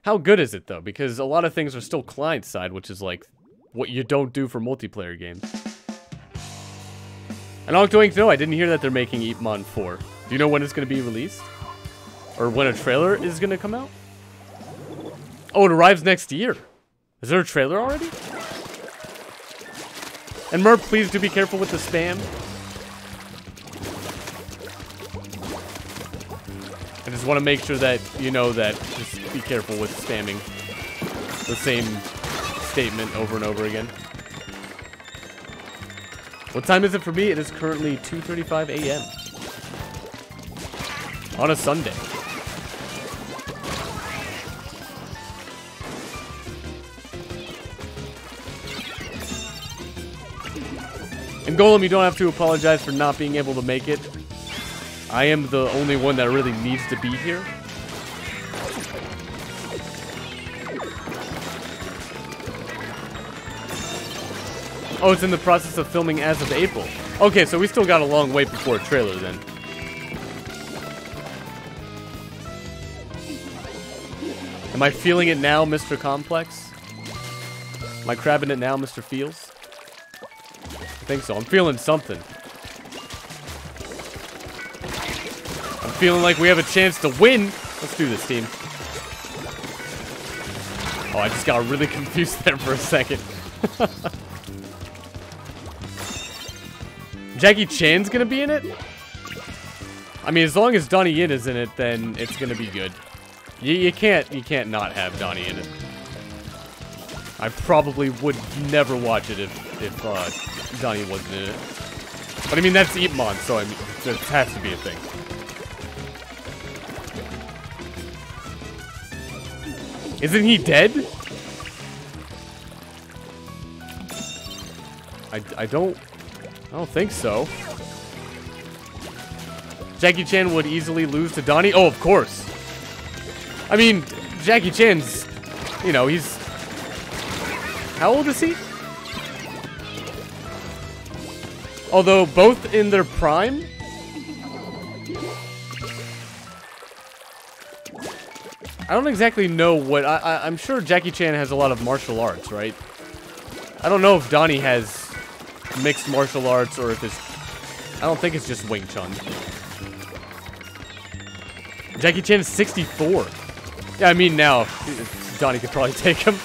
How good is it, though? Because a lot of things are still client-side, which is, like, what you don't do for multiplayer games. And Octoink, no, I didn't hear that they're making Ipmon 4. Do you know when it's going to be released? Or when a trailer is going to come out? Oh, it arrives next year. Is there a trailer already? And Merp, please do be careful with the spam. I just want to make sure that you know that just be careful with spamming the same statement over and over again. What time is it for me? It is currently 2:35 a.m. on a Sunday. And Golem, you don't have to apologize for not being able to make it. I am the only one that really needs to be here. Oh, it's in the process of filming as of April. Okay, so we still got a long wait before a trailer then. Am I feeling it now, Mr. Complex? Am I crabbing it now, Mr. Fields? I think so. I'm feeling something. I'm feeling like we have a chance to win. Let's do this, team. Oh, I just got really confused there for a second. Jackie Chan's gonna be in it? I mean, as long as Donnie Yen is in it, then it's gonna be good. You can't not have Donnie in it. I probably would never watch it if Donnie wasn't in it. But I mean, that's Eatmon, so I mean, there has to be a thing. Isn't he dead? I don't think so. Jackie Chan would easily lose to Donnie? Oh, of course. I mean, Jackie Chan's, you know, he's... How old is he? Although, both in their prime? I don't exactly know what... I'm sure Jackie Chan has a lot of martial arts, right? I don't know if Donnie has mixed martial arts or if it's... I don't think it's just Wing Chun. Jackie Chan is 64. Yeah, I mean, now, Donnie could probably take him.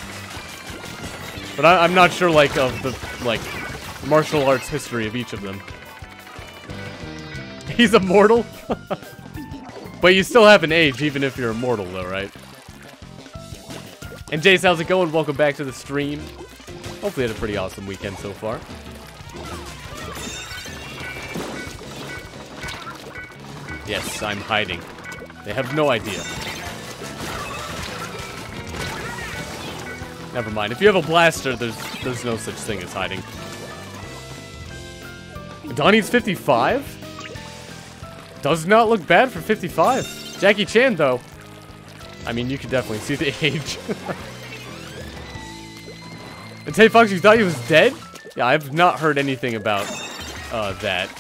But I'm not sure, like, of the, like, martial arts history of each of them. He's immortal? But you still have an age, even if you're immortal, though, right? And Jace, how's it going? Welcome back to the stream. Hopefully you had a pretty awesome weekend so far. Yes, I'm hiding. They have no idea. Never mind. If you have a blaster, there's no such thing as hiding. Donnie's 55? Does not look bad for 55. Jackie Chan, though. I mean, you can definitely see the age. And Tay Fox, you thought he was dead? Yeah, I've not heard anything about that.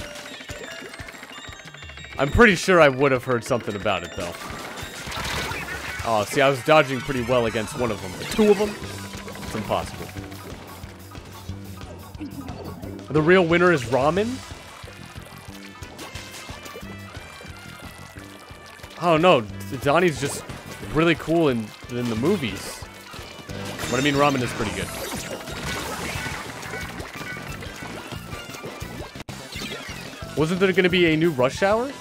I'm pretty sure I would have heard something about it, though. Oh, see, I was dodging pretty well against one of them. But two of them? It's impossible. The real winner is Ramen? I don't know. Donnie's just really cool in the movies. But I mean, Ramen is pretty good. Wasn't there going to be a new Rush Hour?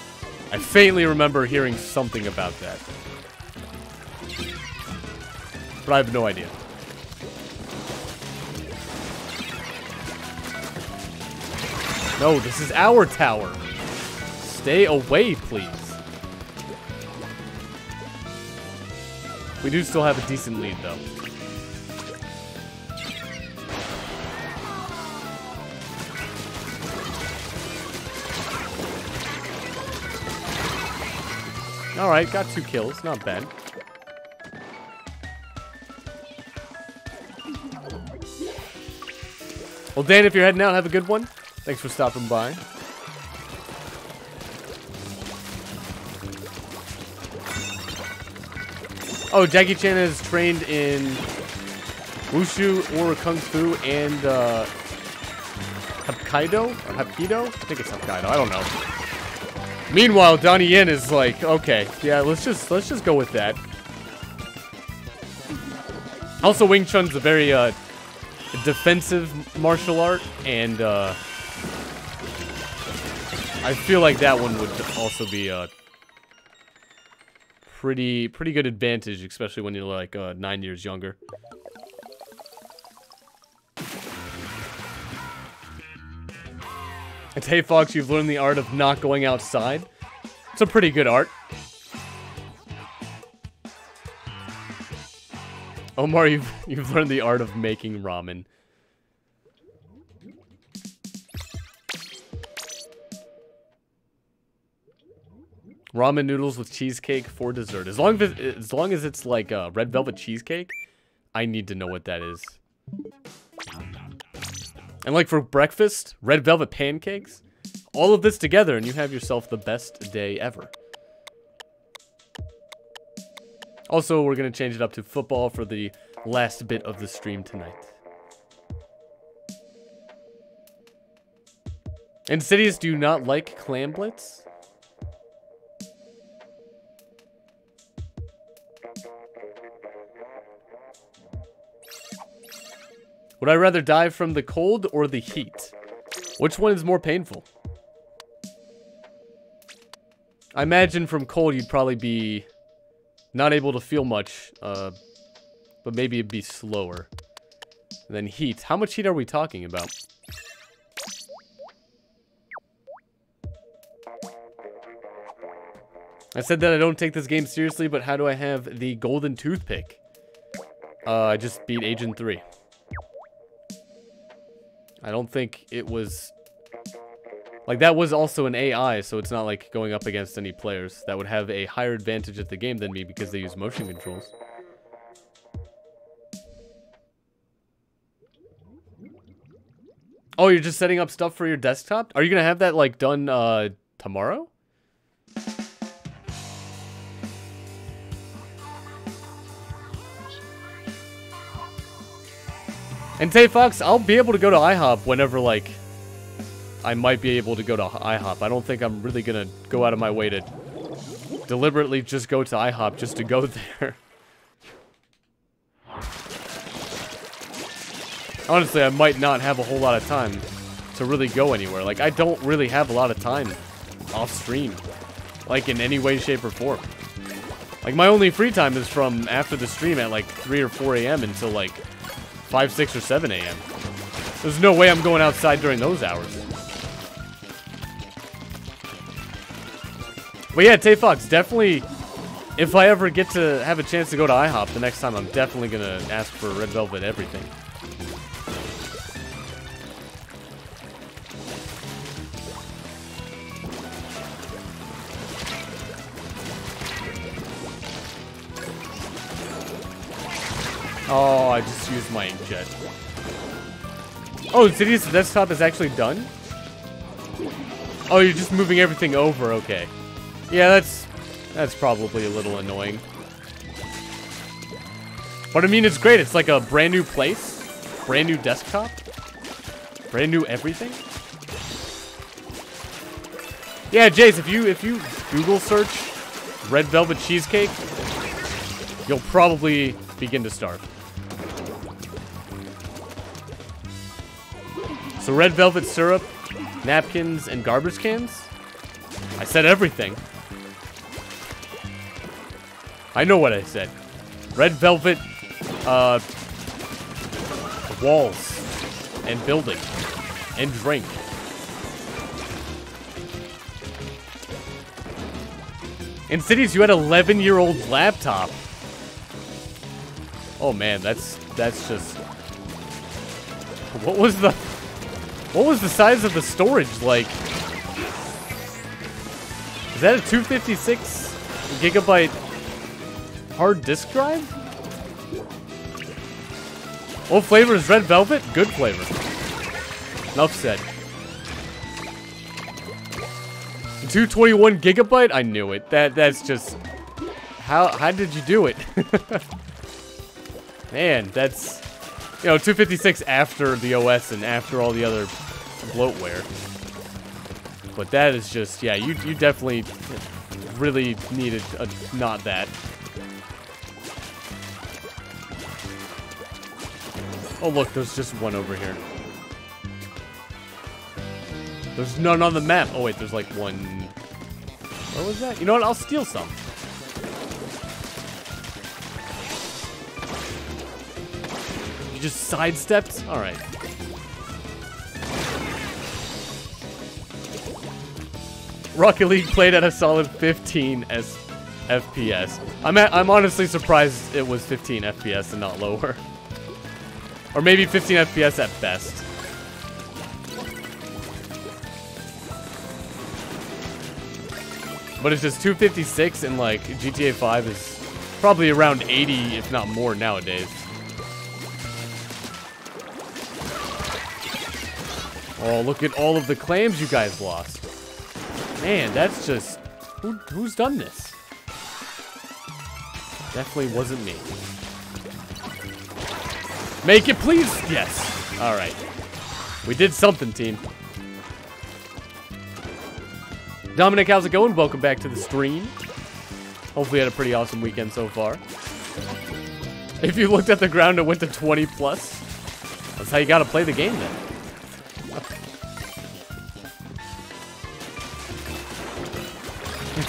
I faintly remember hearing something about that. But I have no idea. No, this is our tower. Stay away, please. We do still have a decent lead, though. Alright, got 2 kills. Not bad. Well, Dan, if you're heading out, have a good one. Thanks for stopping by. Oh, Jackie Chan is trained in Wushu or Kung Fu and Hapkido? Or Hapkido? I think it's Hapkido. I don't know. Meanwhile, Donnie Yen is like, okay, yeah, let's just go with that. Also, Wing Chun's a very defensive martial art, and I feel like that one would also be a pretty good advantage, especially when you're like 9 years younger. And hey, Fox, you've learned the art of not going outside. It's a pretty good art. Omar, you've learned the art of making ramen. Ramen noodles with cheesecake for dessert. As long as it's like red velvet cheesecake, I need to know what that is. And like for breakfast, red velvet pancakes. All of this together and you have yourself the best day ever. Also, we're going to change it up to football for the last bit of the stream tonight. Insidious, do you not like Clam Blitz? Would I rather die from the cold or the heat? Which one is more painful? I imagine from cold you'd probably be not able to feel much, but maybe it'd be slower. And then heat. How much heat are we talking about? I said that I don't take this game seriously, but how do I have the golden toothpick? I just beat Agent 3. I don't think it was... Like, that was also an AI, so it's not like going up against any players that would have a higher advantage at the game than me because they use motion controls. Oh, you're just setting up stuff for your desktop? Are you gonna have that, like, done, tomorrow? And Tay Fox, I'll be able to go to IHOP whenever, like, I might be able to go to IHOP. I don't think I'm really gonna go out of my way to deliberately just go to IHOP just to go there. Honestly, I might not have a whole lot of time to really go anywhere. Like, I don't really have a lot of time off stream, like, in any way, shape, or form. Like, my only free time is from after the stream at, like, 3 or 4 a.m. until, like, 5, 6, or 7 a.m. There's no way I'm going outside during those hours. But yeah, Tay Fox, definitely, if I ever get to have a chance to go to IHOP the next time, I'm definitely going to ask for Red Velvet everything. Oh, I just used my inkjet. Oh, Insidious desktop is actually done? Oh, you're just moving everything over, okay. Yeah, that's probably a little annoying. But I mean, it's great. It's like a brand new place, brand new desktop, brand new everything. Yeah, Jace, if you Google search Red Velvet Cheesecake, you'll probably begin to starve. So Red Velvet syrup, napkins, and garbage cans? I said everything. I know what I said. Red Velvet, walls, and building, and drink. Insidious, you had an 11-year-old laptop. Oh man, that's just... What was the size of the storage like? Is that a 256 gigabyte hard disk drive? What flavor is Red Velvet? Good flavor. Enough said. 221 gigabyte? I knew it. That's just... How did you do it? Man, that's... You know, 256 after the OS and after all the other bloatware. But that is just... Yeah, you definitely really needed not that. Oh, look, there's just one over here. There's none on the map. Oh, wait, there's like one. Where was that? You know what? I'll steal some. You just sidestepped? All right. Rocket League played at a solid 15 FPS. I'm honestly surprised it was 15 FPS and not lower. Or maybe 15 FPS at best. But it's just 256 and like GTA 5 is probably around 80, if not more nowadays. Oh, look at all of the claims you guys lost. Man, that's just... Who's done this? Definitely wasn't me. Make it, please! Yes. Alright. We did something, team. Dominic, how's it going? Welcome back to the stream. Hopefully you had a pretty awesome weekend so far. If you looked at the ground and went to 20 plus, that's how you gotta play the game then.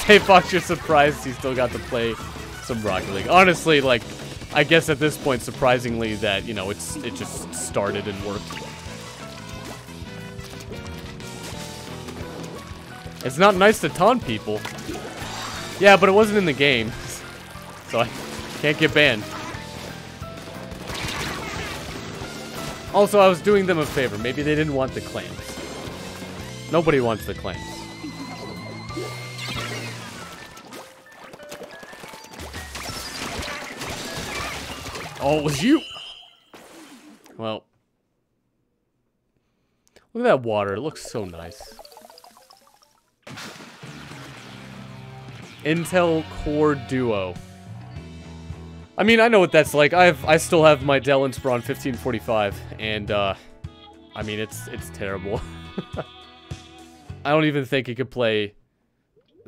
Hey Fox, you're surprised he still got to play some Rocket League. Honestly, like, I guess at this point, surprisingly, that, you know, it just started and worked. It's not nice to taunt people. Yeah, but it wasn't in the game. So I can't get banned. Also, I was doing them a favor. Maybe they didn't want the clams. Nobody wants the clams. Oh, it was you! Well. Look at that water. It looks so nice. Intel Core Duo. I mean, I know what that's like. I still have my Dell Inspiron 1545, and I mean, it's terrible. I don't even think it could play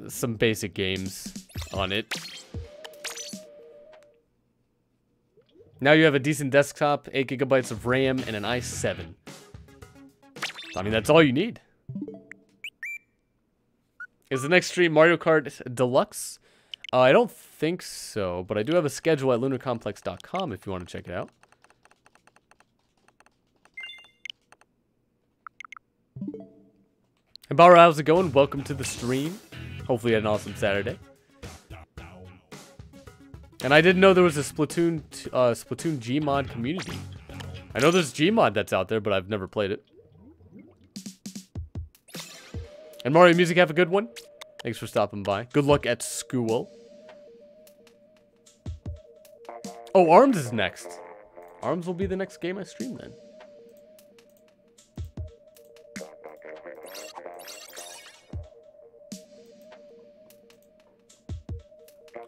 some basic games on it. Now you have a decent desktop, 8 gigabytes of RAM, and an i7. I mean, that's all you need. Is the next stream Mario Kart Deluxe? I don't think so, but I do have a schedule at Lunarcomplex.com if you want to check it out. Hey, Barbara, how's it going? Welcome to the stream. Hopefully you had an awesome Saturday. And I didn't know there was a Splatoon Gmod community. I know there's Gmod that's out there, but I've never played it. And Mario Music, have a good one. Thanks for stopping by. Good luck at school. Oh, ARMS is next. ARMS will be the next game I stream then.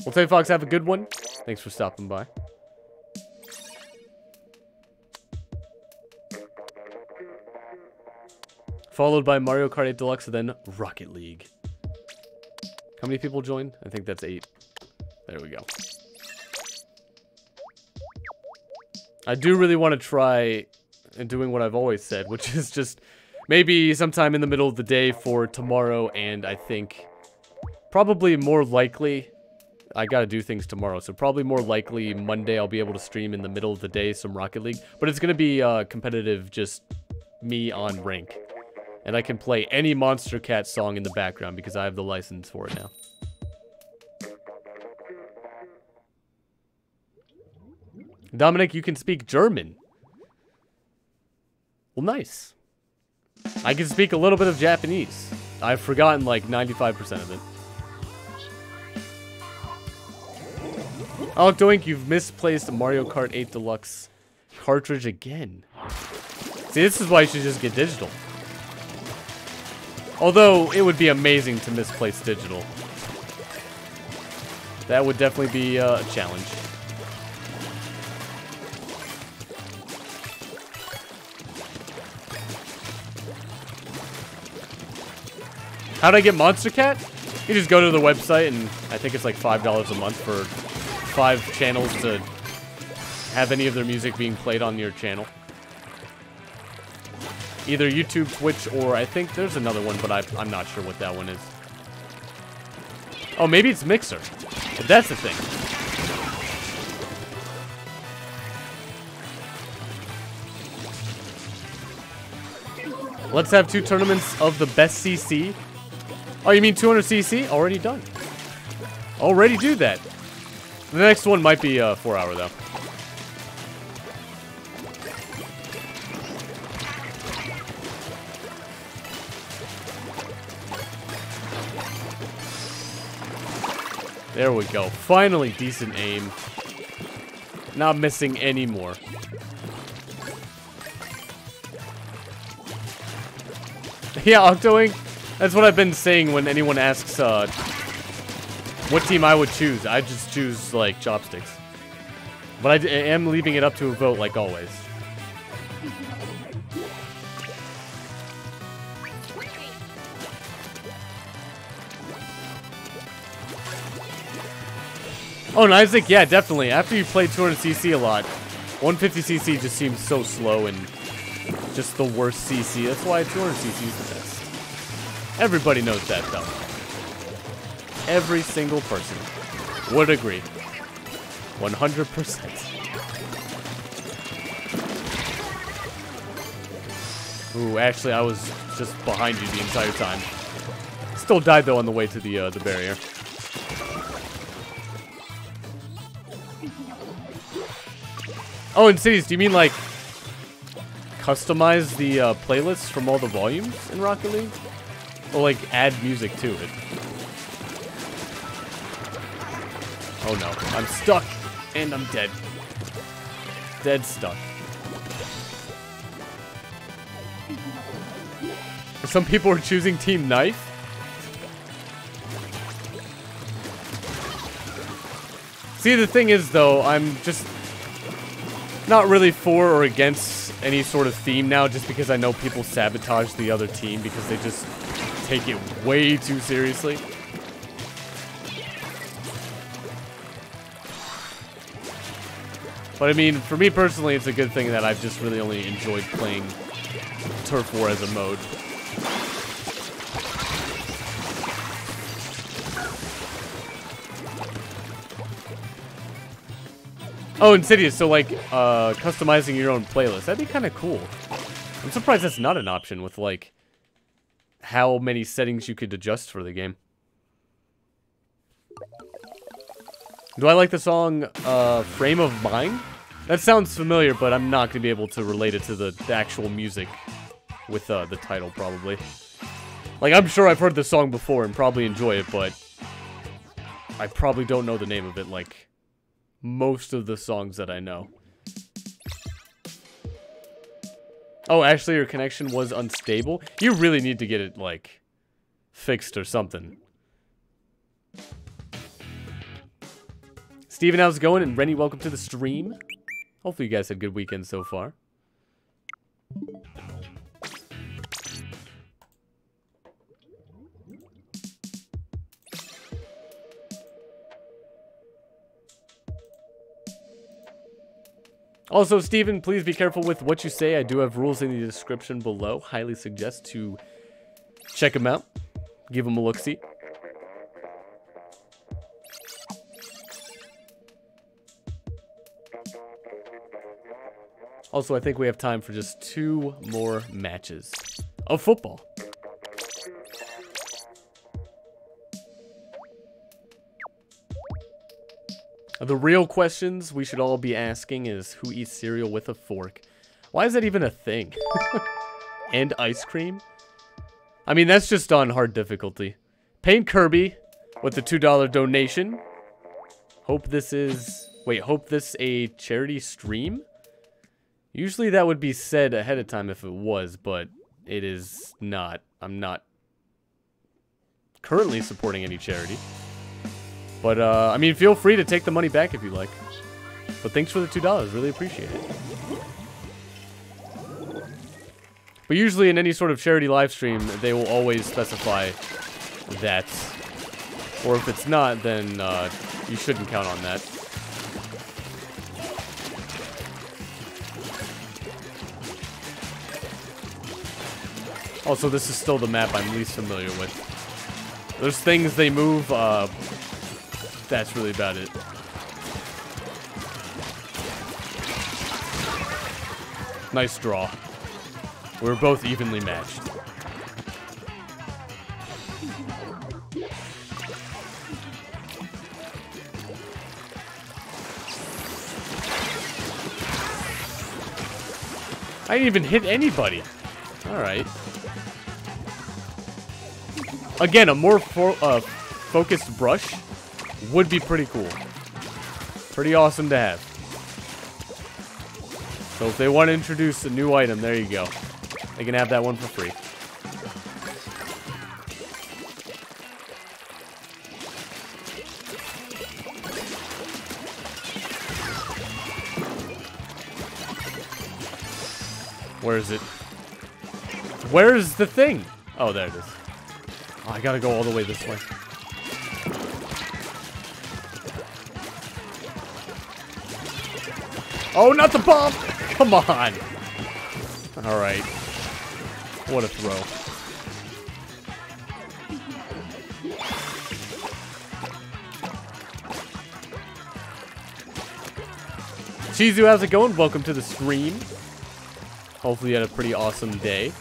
Well, Tay Fox, have a good one. Thanks for stopping by. Followed by Mario Kart 8 Deluxe, and then Rocket League. How many people joined? I think that's 8. There we go. I do really want to try doing what I've always said, which is just maybe sometime in the middle of the day for tomorrow, and I think probably more likely, I gotta do things tomorrow, so probably more likely Monday I'll be able to stream in the middle of the day some Rocket League, but it's gonna be competitive, just me on rank. And I can play any Monster Cat song in the background because I have the license for it now. Dominic, you can speak German. Well, nice. I can speak a little bit of Japanese. I've forgotten like 95% of it. Doink, you've misplaced a Mario Kart 8 Deluxe cartridge again. See, this is why you should just get digital. Although, it would be amazing to misplace digital. That would definitely be a challenge. How'd I get Monster Cat? You just go to the website, and I think it's like $5 a month for 5 channels to have any of their music being played on your channel. Either YouTube, Twitch, or I think there's another one, but I'm not sure what that one is. Oh, maybe it's Mixer. That's the thing. Let's have 2 tournaments of the best CC. Oh, you mean 200 CC? Already done. Already do that. The next one might be 4-hour, though. There we go. Finally, decent aim. Not missing anymore. Yeah, Octoing. That's what I've been saying when anyone asks what team I would choose. I just choose, like, chopsticks. But I am leaving it up to a vote, like always. Oh, and Isaac, yeah, definitely. After you play 200cc a lot, 150cc just seems so slow and just the worst CC. That's why 200cc is the best. Everybody knows that, though. Every single person would agree. 100%. Ooh, actually, I was just behind you the entire time. Still died, though, on the way to the barrier. Oh, in cities, do you mean, like, customize the playlists from all the volumes in Rocket League? Or, like, add music to it? Oh, no. I'm stuck. And I'm dead. Dead stuck. Some people are choosing Team Knife. See, the thing is, though, I'm just not really for or against any sort of theme now, just because I know people sabotage the other team because they just take it way too seriously. But I mean, for me personally, it's a good thing that I've just really only enjoyed playing Turf War as a mode. Oh, Insidious, so like, customizing your own playlist. That'd be kind of cool. I'm surprised that's not an option with, like, how many settings you could adjust for the game. Do I like the song, Frame of Mind? That sounds familiar, but I'm not going to be able to relate it to the actual music with, the title, probably. Like, I'm sure I've heard the song before and probably enjoy it, but I probably don't know the name of it, like most of the songs that I know. Oh, actually, your connection was unstable? You really need to get it, like, fixed or something. Steven, how's it going? And Rennie, welcome to the stream. Hopefully you guys had a good weekend so far. Also, Steven, please be careful with what you say. I do have rules in the description below. Highly suggest to check them out. Give them a look-see. Also, I think we have time for just 2 more matches of football. The real questions we should all be asking is who eats cereal with a fork? Why is that even a thing? And ice cream? I mean, that's just on hard difficulty. Paint Kirby with the $2 donation. Hope this is... Wait, hope this a charity stream? Usually that would be said ahead of time if it was, but it is not. I'm not currently supporting any charity. But, I mean, feel free to take the money back if you like. But thanks for the $2. Really appreciate it. But usually in any sort of charity live stream, they will always specify that. Or if it's not, then you shouldn't count on that. Also, this is still the map I'm least familiar with. There's things they move, that's really about it. Nice draw. We're both evenly matched. I didn't even hit anybody. Alright. Again, a more focused brush would be pretty cool. Pretty awesome to have. So if they want to introduce a new item, there you go. They can have that one for free. Where is it? Where is the thing? Oh, there it is. Oh, I gotta go all the way this way. Oh, not the bomb! Come on! Alright. What a throw. Chizu, how's it going? Welcome to the stream. Hopefully you had a pretty awesome day.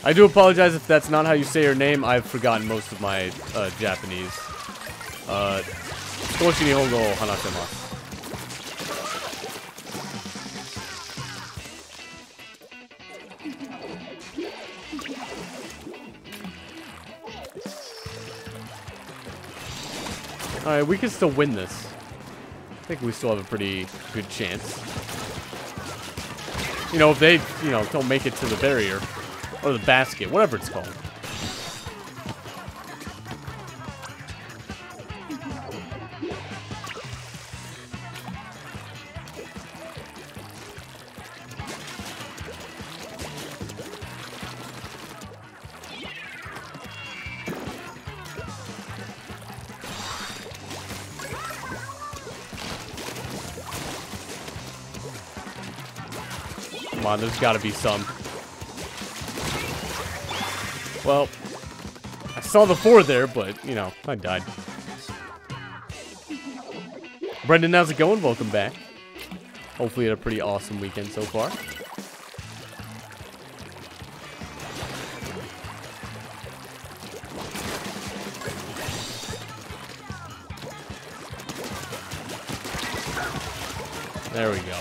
I do apologize if that's not how you say your name. I've forgotten most of my Japanese. Skoshi nihongo o hanasemasu. Alright, we can still win this. I think we still have a pretty good chance. You know, if they, you know, don't make it to the barrier. Or the basket, whatever it's called. Come on, there's gotta be some. Well, I saw the 4 there, but, you know, I died. Brendan, how's it going? Welcome back. Hopefully you had a pretty awesome weekend so far. There we go.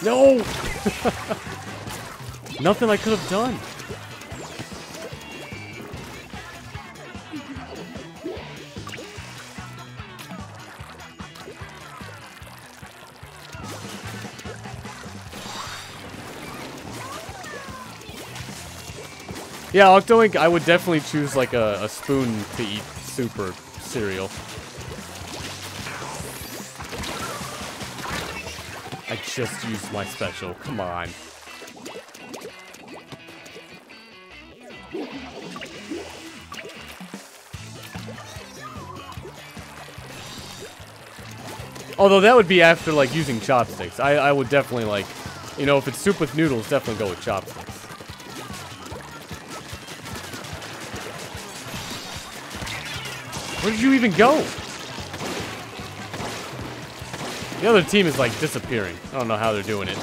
No! Nothing I could have done. Yeah, Octoink, I would definitely choose like a spoon to eat soup or cereal. I just used my special. Come on. Although that would be after, like, using chopsticks. I would definitely, like, you know, if it's soup with noodles, definitely go with chopsticks. Where did you even go? The other team is, like, disappearing. I don't know how they're doing it.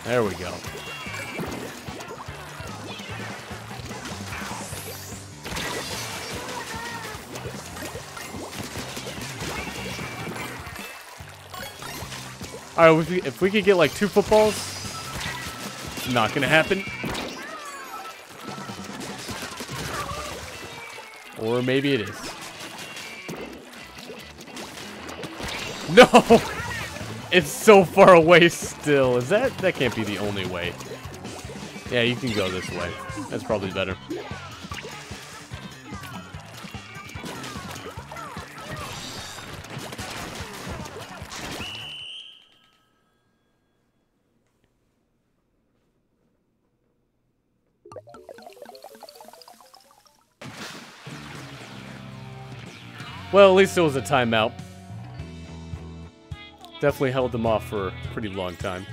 There we go. Alright, if we could get like 2 footballs, it's not gonna happen. Or maybe it is. No! It's so far away still. Is that can't be the only way. Yeah, you can go this way. That's probably better. Well, at least it was a timeout. Definitely held them off for a pretty long time.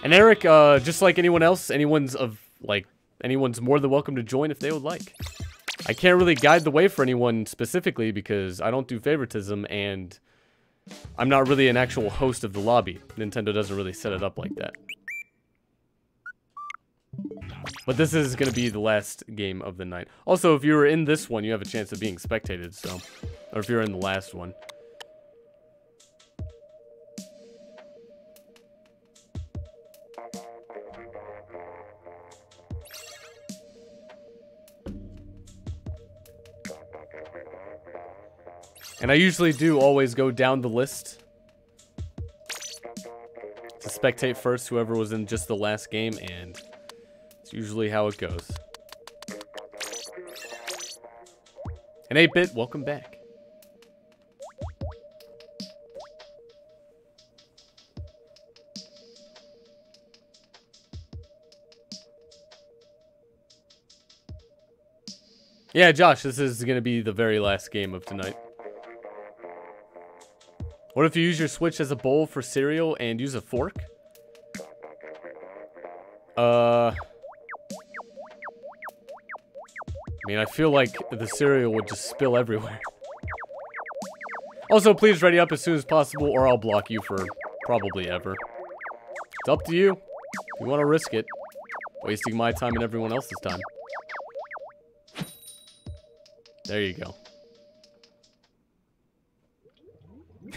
And Eric, just like anyone else, anyone's more than welcome to join if they would like. I can't really guide the way for anyone specifically because I don't do favoritism and I'm not really an actual host of the lobby. Nintendo doesn't really set it up like that. But this is going to be the last game of the night. Also, if you were in this one, you have a chance of being spectated, so... Or if you're in the last one. And I usually do always go down the list to spectate first, whoever was in just the last game, and it's usually how it goes. And 8-Bit, welcome back. Yeah, Josh, this is going to be the very last game of tonight. What if you use your Switch as a bowl for cereal and use a fork? I mean, I feel like the cereal would just spill everywhere. Also, please ready up as soon as possible or I'll block you for probably ever. It's up to you. If you want to risk it. Wasting my time and everyone else's time. There you go.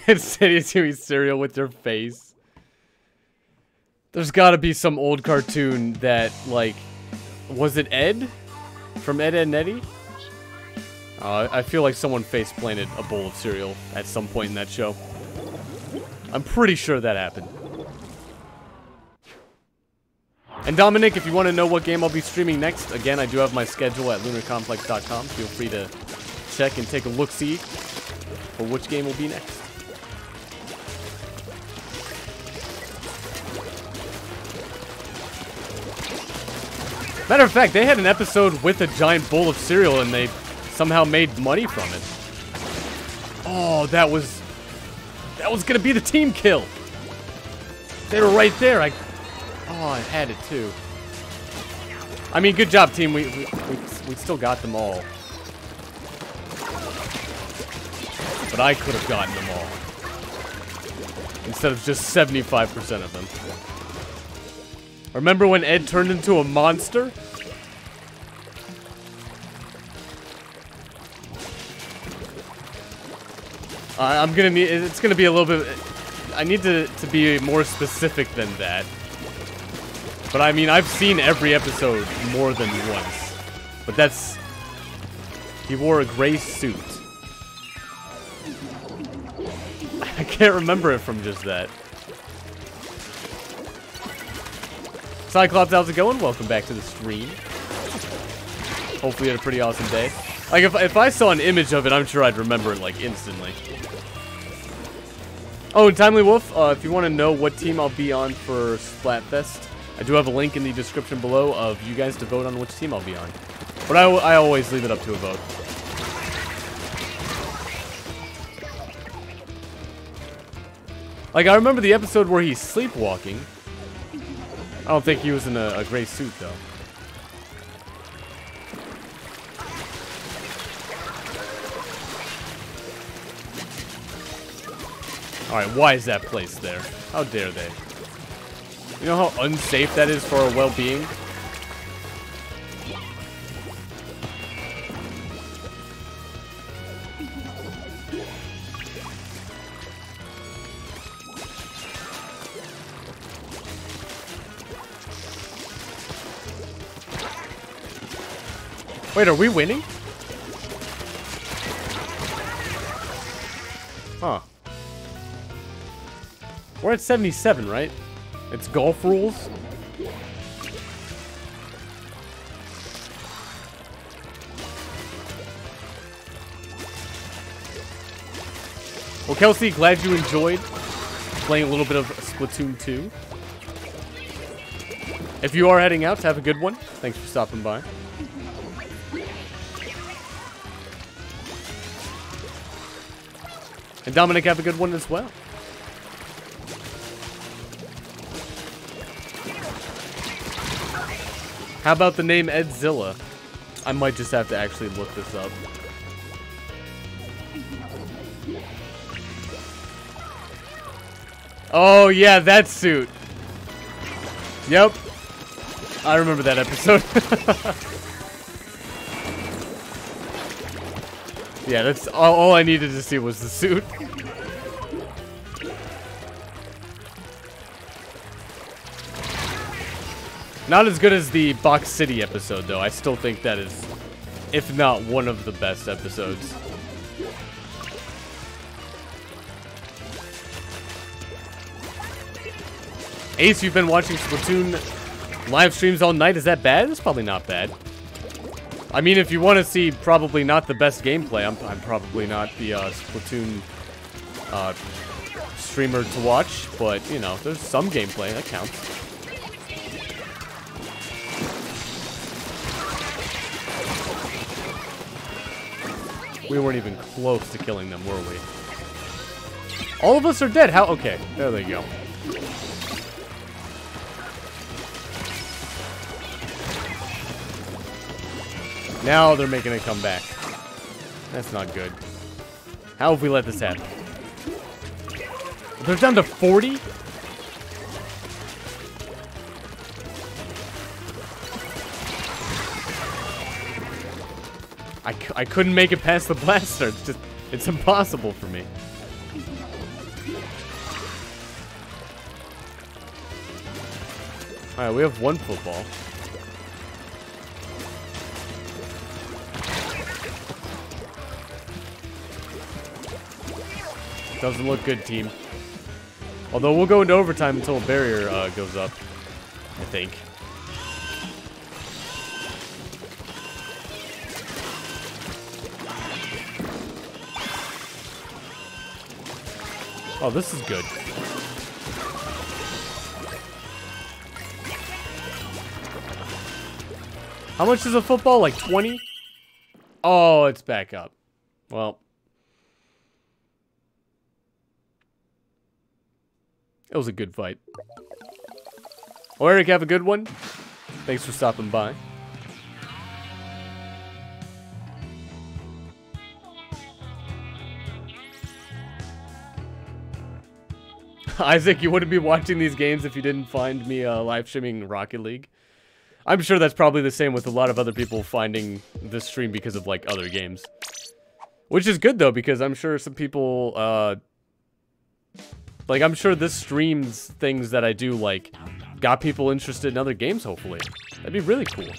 Instead to eat cereal with your face. There's gotta be some old cartoon that, like... Was it Ed? From Ed, Edd n Eddy? I feel like someone face planted a bowl of cereal at some point in that show. I'm pretty sure that happened. And Dominic, if you want to know what game I'll be streaming next, again, I do have my schedule at Lunarcomplex.com. Feel free to check and take a look-see for which game will be next. Matter of fact, they had an episode with a giant bowl of cereal and they somehow made money from it. Oh, that was gonna be the team kill. They were right there. Oh, I had it too. I mean, good job, team. We still got them all. But I could have gotten them all. Instead of just 75% of them. Remember when Ed turned into a monster? It's gonna be a little bit, I need to be more specific than that. But I mean, I've seen every episode more than once. But that's, he wore a gray suit. I can't remember it from just that. Cyclops, how's it going? Welcome back to the stream. Hopefully you had a pretty awesome day. Like, if I saw an image of it, I'm sure I'd remember it, like, instantly. Oh, and Timely Wolf, if you want to know what team I'll be on for Splatfest, I do have a link in the description below of you guys to vote on which team I'll be on. But I always leave it up to a vote. Like, I remember the episode where he's sleepwalking. I don't think he was in a gray suit, though. Alright, why is that place there? How dare they? You know how unsafe that is for our well-being? Wait, are we winning? Huh. We're at 77, right? It's golf rules? Well, Kelsey, glad you enjoyed playing a little bit of Splatoon 2. If you are heading out, have a good one. Thanks for stopping by. And Dominic, have a good one as well. How about the name Edzilla? I might just have to actually look this up. Oh, yeah, that suit. Yep. I remember that episode. Yeah, that's all I needed to see was the suit. Not as good as the Box City episode, though. I still think that is, if not one of the best episodes. Ace, you've been watching Splatoon live streams all night. Is that bad? It's probably not bad. I mean, if you want to see probably not the best gameplay, I'm probably not the Splatoon streamer to watch, but, you know, there's some gameplay. That counts. We weren't even close to killing them, were we? All of us are dead. How? Okay, there they go. Now they're making a comeback. That's not good. How have we let this happen? They're down to 40? I couldn't make it past the blaster. It's impossible for me. Alright, we have one football. Doesn't look good, team. Although we'll go into overtime until a barrier goes up, I think. Oh, this is good. How much is a football? Like 20? Oh, it's back up. Well. It was a good fight. Well, Eric, have a good one. Thanks for stopping by. Isaac, you wouldn't be watching these games if you didn't find me live streaming Rocket League. I'm sure that's probably the same with a lot of other people finding this stream because of, like, other games. Which is good, though, because I'm sure some people, like, I'm sure this streams things that I do, like, got people interested in other games, hopefully. That'd be really cool.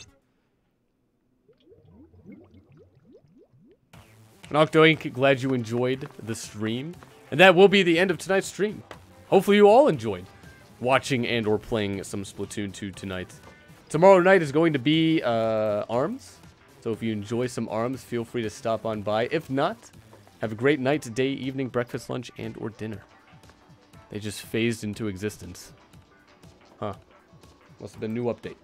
Noctoink, glad you enjoyed the stream. And that will be the end of tonight's stream. Hopefully you all enjoyed watching and or playing some Splatoon 2 tonight. Tomorrow night is going to be ARMS. So if you enjoy some ARMS, feel free to stop on by. If not, have a great night, day, evening, breakfast, lunch, and or dinner. They just phased into existence. Huh. Must have been a new update.